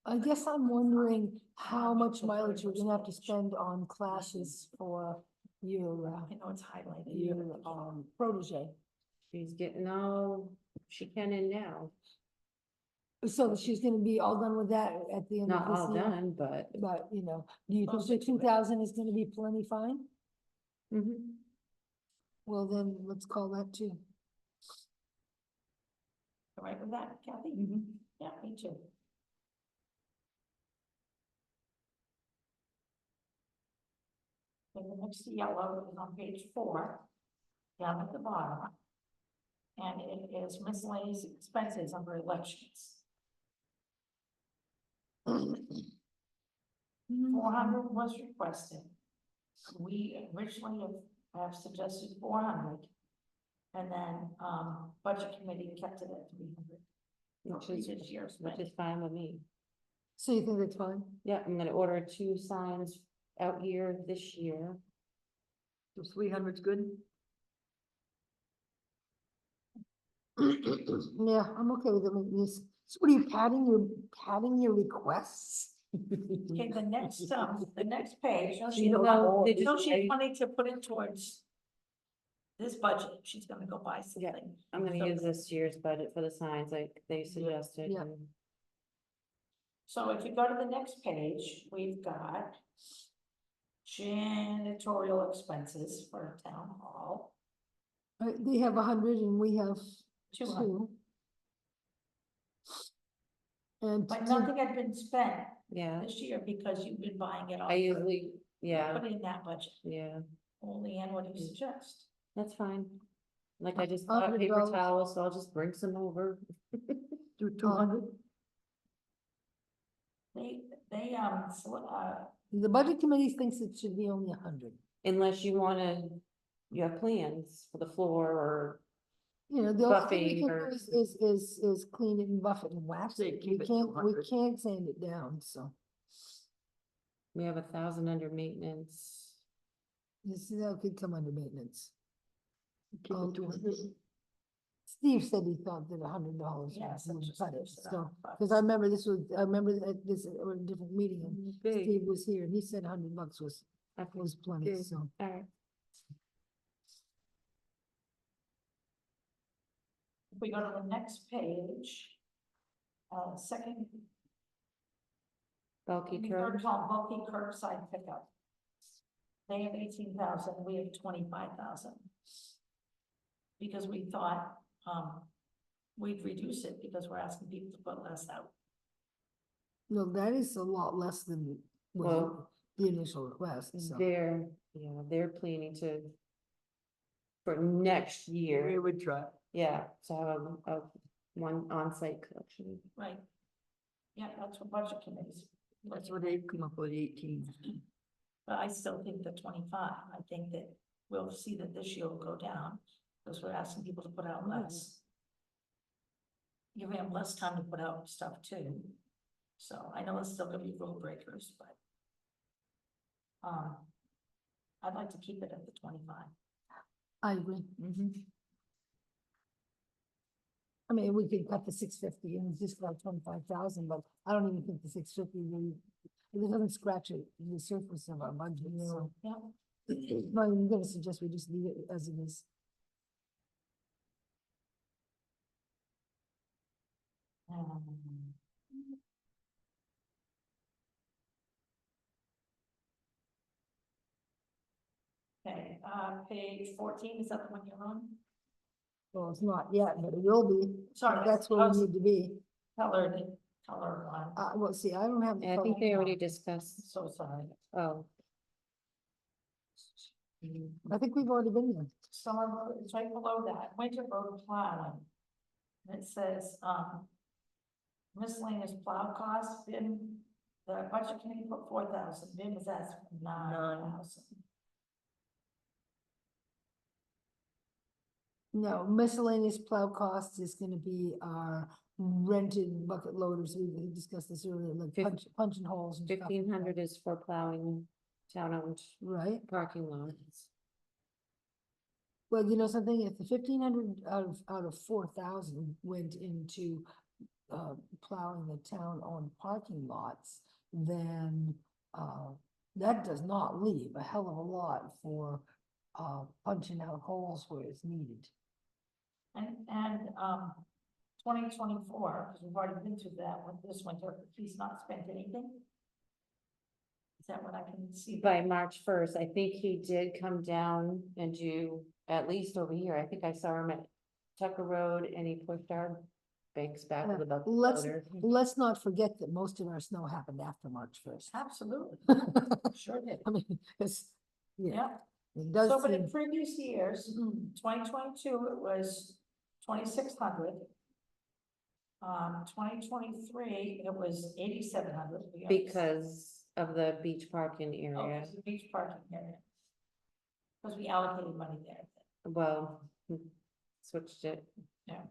I guess I'm wondering how much mileage we're gonna have to spend on classes for your, I know it's highlighted. your, protege. She's getting all she can in now, So she's gonna be all done with that at the end not of all this year? done, but. But, you know, do you think Closer the to it. 2,000 is gonna be plenty fine? Mhm. Well, then let's call that too. All right with that, Kathy? Yeah, me too. And the next yellow is on page 4, down at the bottom. And it is miscellaneous expenses under elections. 400 was requested. We originally have suggested 400. And then, budget committee kept it at 300. Which For is, previous year's which spending. is fine with me. So you think that's fine? Yeah, I'm gonna order 2 signs out here this year. So 300's good? Yeah, I'm okay with it. So what are you padding your requests? Okay, the next page, no, she, No, no, they just- she's wanting to put it towards this budget, she's gonna go buy Yeah, something. I'm gonna So- use this year's budget for the signs like they suggested. Yeah. and- So if you go to the next page, we've got janitorial expenses for town hall, They have 100 and we have 200, 2. And but nothing had been spent Yeah, this year because you've been buying it all. I usually, yeah, Put it in that budget, yeah, only and what do you suggest? that's fine. Like I just bought paper $100. towels, so I'll just bring some over. Do 200? They, the budget committee thinks it should be only 100. Unless you wanna, you have plans for the floor or, You know, the only thing we Buffing can or- do is clean it and buff it and wax Say it. keep We it to can't, we 100. can't sand it down, so. we have 1,000 under maintenance. That could come under maintenance. Keep it 200. Steve said he thought that $100 Yes, would that's cut it, just so, about because I remember I remember that this, at a different meeting, and Okay. Steve was here, and he said $100 was Okay, plenty, Okay. so. alright. If we go to the next page, second, Bulky we curb. heard called bulky curbside pickup. They have 18,000, we have 25,000. Because we thought, we'd reduce it because we're asking people to put less out. No, that is a lot less than. Well, the initial request, so. They're planning to. For next year. We would try. Yeah, to have a one on-site collection. Right. Yeah, that's what budget committees. That's what they've come up with, 18. But I still think the 25, I think that we'll see that this year will go down, because we're asking people to put out less. Giving them less time to put out stuff too. So I know it's still gonna be rule breakers, but. I'd like to keep it at the 25. I agree. I mean, we could cut the 650 and just go 25,000, but I don't even think the 650 really, it doesn't scratch it, the surface of our budget, so. Yeah. No, I'm gonna suggest we just leave it as it is. Okay, page 14, is that the one you're on? Well, it's not yet, but it will be. Sorry, That's where we need to be. color one. Well, see, I don't have. the I think phone they now. already discussed, So sorry. oh. I think we've already been there. Summer road, it's right below that, winter road plowing. And it says, miscellaneous plow costs, bin, the budget committee put 4,000, bin was asked for 9,000. No, miscellaneous plow costs is gonna be our rented bucket loaders. We discussed this earlier, like punching holes and stuff. 1,500 is for plowing town-owned Right? parking lots. Well, you know something, if the 1,500 out of 4,000 went into plowing the town-owned parking lots, then that does not leave a hell of a lot for punching out holes where it's needed. And 2024, because we've already been through that one this winter, he's not spent anything? Is that what I can see? By March 1st, I think he did come down and do at least over here. I think I saw him at Tucker Road and he pushed our banks back with a bucket Let's, loader. let's not forget that most of our snow happened after March 1st. Absolutely, sure did. I mean, it's, yeah, Yeah. it does So, but in seem, previous years, 2022, it was 2,600. 2023, it was 8,700. Because of the beach parking Oh, area. it's the beach parking area. Because we allocated money there. Well, switched it. Yeah.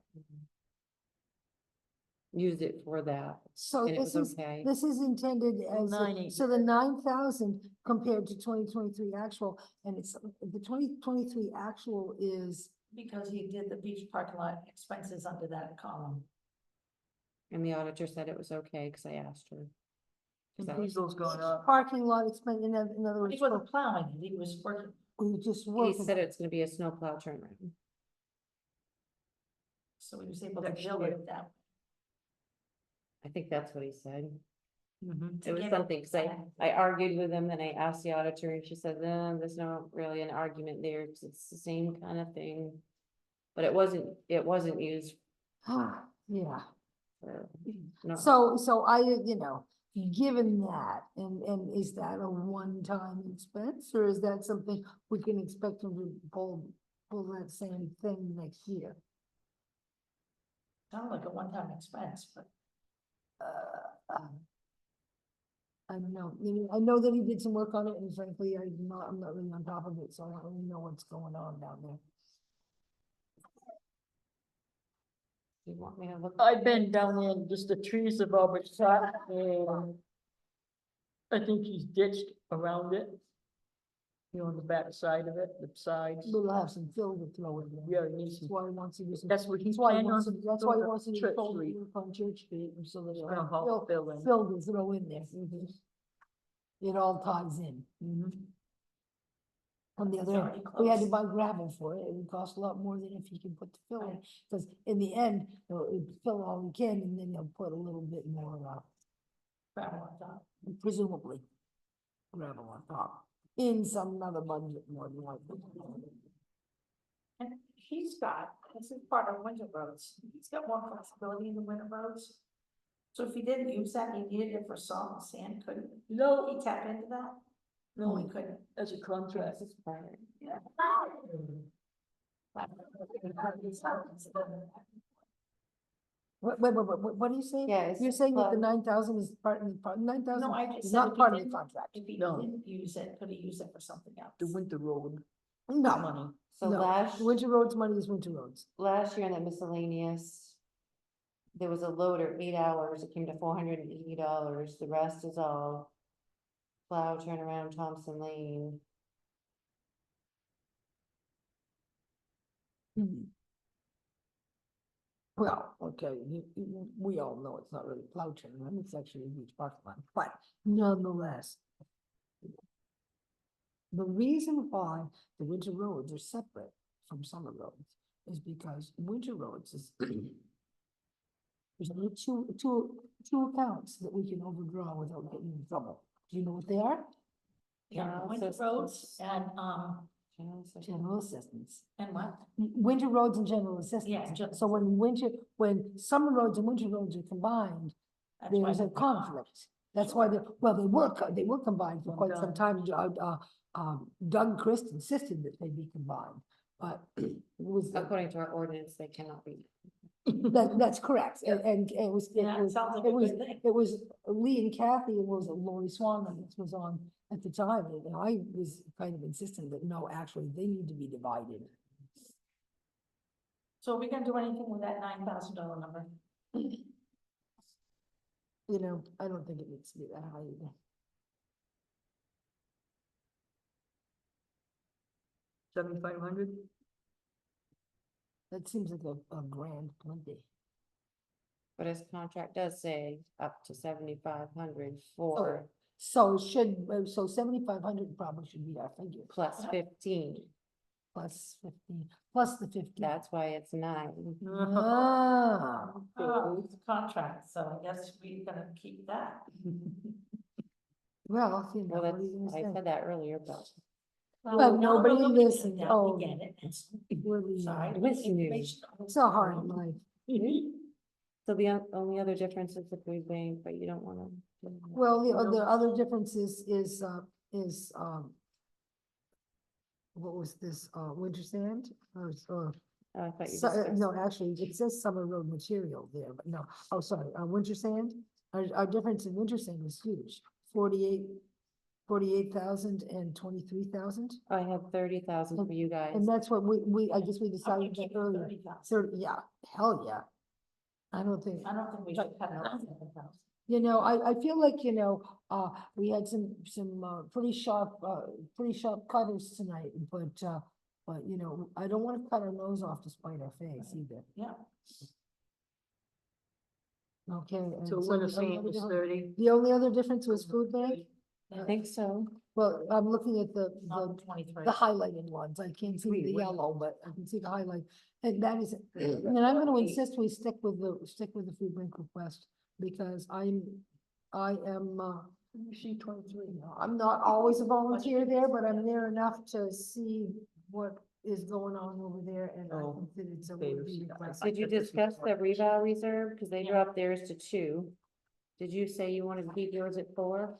Used it for that, so and it this was is, okay. this is intended as, 9,800. so the 9,000 compared to 2023 actual, and it's, the 2023 actual is, Because he did the beach parking lot expenses under that column. And the auditor said it was okay, because I asked her. 'Cause that was- Diesel's going up. parking lot expense, in other words, He wasn't plowing it, he was working, we just He work. said it's gonna be a snowplow turnaround. so he was able to Next build year. it that. I think that's what he said. Mhm. It was give something, cause I argued with him and I asked the auditor and she said, there's not really an argument there, 'cause it's the same kind of thing. But it wasn't used Yeah, for, no. so I, given that, and is that a one-time expense, or is that something we can expect them to pull that same thing next year? Sounded like a one-time expense, but I don't know, I know that he did some work on it, and frankly, I'm not really on top of it, so I don't really know what's going on down there. You want me to look? I've been down there and just the trees have all been shot and I think he's ditched around it. On the back side of it, the sides. We'll have some fill to throw in there. Yeah, he needs That's some. why he wants to do some. That's what he's That's why he planning wants on. to, that's why he wants to do Church full Street. work on Church Street, and so that It's he'll gonna have haul fill in. fill to throw in there. It all ties in. On the it's other hand, already we had to close. buy gravel for it, it would cost a lot more than if you can put the fill in, because in the end, it'll fill all we can, and then they'll put a little bit more, gravel on top. presumably, gravel on top, in some other budget more than likely. And he's got, this is part of winter roads, he's got more flexibility in the winter roads. So if he didn't use that, he needed it for salt and sand, couldn't, No, he tap into that? No, we couldn't. As a contract. Yeah. What are you saying? Yeah, it's You're saying that the plus- 9,000 is part, 9,000 No, I just is said not if part he of the didn't, contract? if he No. didn't use it, could he use it for something else? The winter road No, money. So no. last, Winter roads money is winter roads. last year in that miscellaneous, there was a loader, 8 hours, it came to $480, the rest is all plow turnaround Thompson Lane. Well, okay, we all know it's not really plow turnaround, it's actually a huge parking lot, but nonetheless. The reason why the winter roads are separate from summer roads is because winter roads is. There's only two accounts that we can overdraw without getting in trouble. Do you know what they are? Yeah, Yeah, winter so- roads General assistance. and what? Winter roads and general assistance. Yeah, general So when summer roads and winter roads are combined, That's why there's a they're conflict. That's why they were combined for quite some time. Doug Christ insisted that they be combined, but it was, According to our ordinance, they cannot be. that's correct. And it was, Yeah, it sounds like a good thing. it was Lee and Kathy, and was Lori Swan that was on at the time, and I was kind of insistent that no, actually, they need to be divided. So are we gonna do anything with that $9,000 number? You know, I don't think it needs to be that high either. 7,500? That seems like a grand plenty. But his contract does say up to 7,500 for So it should, so 7,500 probably should be our figure, plus 15. plus 15, plus the 15. That's why it's 9. Ah, Oh, it's a contract, so I guess we're gonna keep that. well, you know, Well, what are you that's, gonna I say? said that earlier, but But Well, now nobody we're looking at listened. that, Oh, we get it. It's- Really, Sorry. Listen, it's so hard in life. so the only other difference is the food bank, but you don't wanna. Well, the other difference is, what was this, winter sand, or, Oh, I thought you discussed. no, actually, it says summer road material there, but no, oh, sorry, winter sand. Our difference in winter sand was huge, 48,000 and 23,000. I had 30,000 for you guys. And that's what I guess we I'm decided gonna keep that earlier. 30,000. 30, yeah, hell yeah. I don't think. I don't think we should cut it off. 7,000. You know, I feel like, you know, we had some pretty sharp cutters tonight, but, you know, I don't wanna cut our nose off to spite our face either. Yeah. Okay. and So so when the the only sand other is difference- 30, The only other difference was food bank? I think so. Well, I'm looking at the Not 23. highlighted ones. I can't see the Sweet, what? yellow, but I can see the highlight. And that is, and I'm gonna insist we stick with the food bank request, because I am, see 23. I'm not always a volunteer there, but I'm there enough to see what is going on over there, and I Oh, think that it's a okay, worthy I- request. Did you took this discuss the report. reval reserve? Cause they Yeah. dropped theirs to 2. Did you say you wanted to keep yours at 4?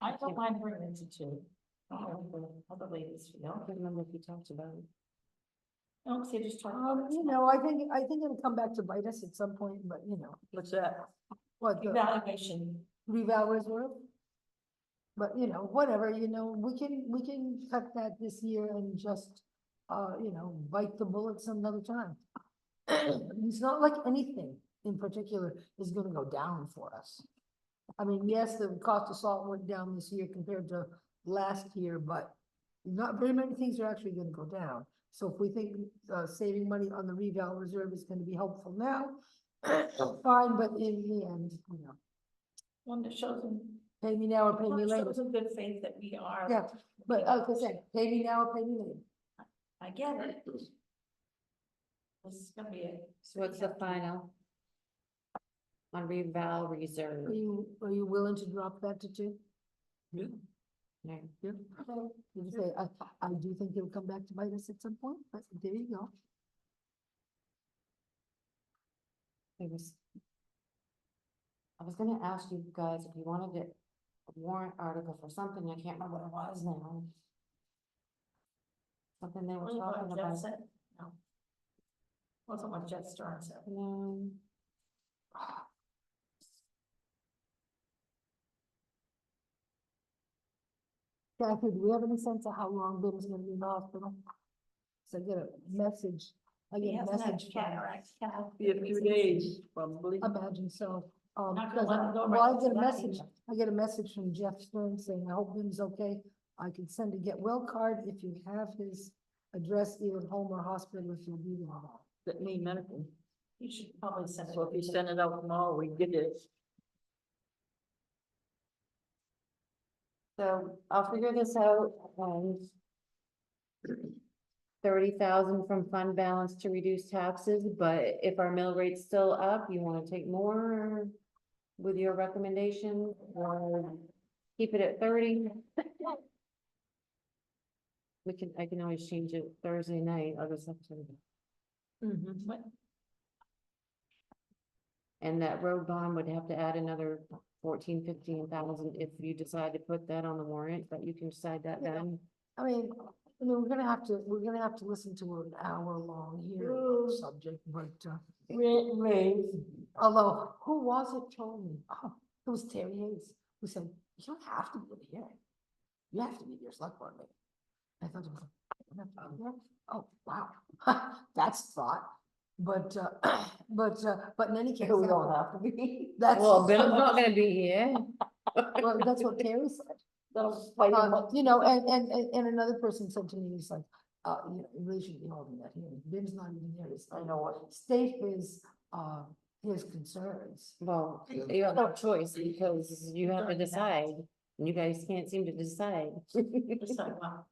I don't mind bringing it to 2. I don't know what the other ladies I feel. can't remember if you talked about it. No, they just talk. You know, I think it'll come back to bite us at some point, but you know, What's that? what the Evaluation. reval reserve. But you know, whatever, you know, we can cut that this year and just, you know, bite the bullets another time. It's not like anything in particular is gonna go down for us. I mean, yes, the cost of salt went down this year compared to last year, but not very many things are actually gonna go down. So if we think, saving money on the reval reserve is gonna be helpful now, fine, but in the end, you know, One that shows them. pay me now or pay me one that later. shows in good faith that we are. Yeah, but like I said, pay me now or pay me later. I get it. This is gonna be a. So what's the final? On reval reserve. Are you willing to drop that to 2? Yeah. No. Yeah. Okay. You can say, I do think it'll come back to bite us at some point, but there you go. It was. I was gonna ask you guys if you wanted it warrant article for something, I can't remember what it was now. Something they were What about talking Jeff about. said? No. Wasn't what Jeff Stern said. No. Kathy, do we have any sense of how long Ben's gonna be in the hospital? So I get a message, I He get a hasn't had message cataract. Be a few days, probably. imagine so. Not gonna Because let him go well, right I get a to that message, either. I get a message from Jeff Stern saying, I hope Ben's okay. I can send a get well card if you have his address, either home or hospital, if you'll be there. That need medical. You should probably send it. So if you send it out tomorrow, we get it. So I'll figure this out, and 30,000 from fund balance to reduce taxes, but if our mill rate's still up, you wanna take more with your recommendation, or keep it at 30? I can always change it Thursday night, I'll just have to, What? and that road bond would have to add another 15,000 if you decide to put that on the warrant, but you can decide that then. I mean, we're gonna have to listen to an hour-long hearing on the subject, but, although, who was it told me? Oh, it was Terry Hayes, who said, you don't have to be at the hearing. You have to be at your select board meeting. I thought, to myself, "I don't have to be there?" Oh, wow, that's thought, but in any case. We don't have to be. That's. Well, Ben's not gonna be here. Well, that's what Terry said. Those You know, and another person said to me, he's like, you know, you really shouldn't be holding that hearing. Ben's not even there. I know what. State his concerns. Well, you have no choice because you have to decide, and you guys can't seem to decide Decide what?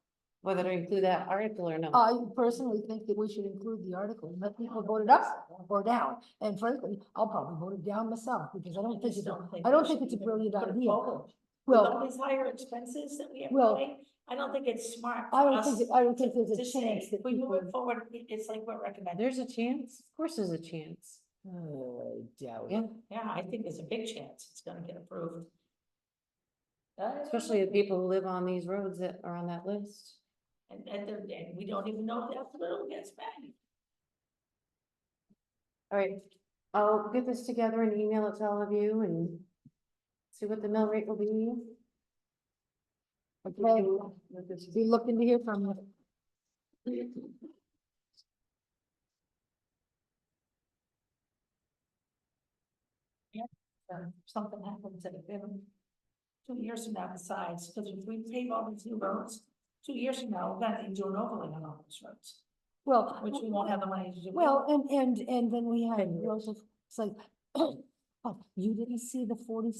whether to include that article or not. I personally think that we should include the article and let people vote it up or down. And frankly, I'll probably vote it down myself because I don't think it's a brilliant idea. With all Well, these higher expenses that we have Well, going, I don't think it's smart I for don't us think, I don't think to there's a say, chance that if we move people. it forward, it's like we're recommending. There's a chance, of course there's a chance. Doubt Yeah, Yeah, I think there's a big chance it's gonna get approved. especially the people who live on these roads that are on that list. And we don't even know if that little gets back. All right, I'll get this together and email it to all of you and see what the mill rate will be. Okay, be looking to hear from you. Something happens at a minimum. 2 years from now besides, because if we pave all these new roads, 2 years from now, we're gonna do an overlay on all those roads, Well. which we won't have the money to do. Well, and then we had Joseph, it's like, oh, you didn't see the 40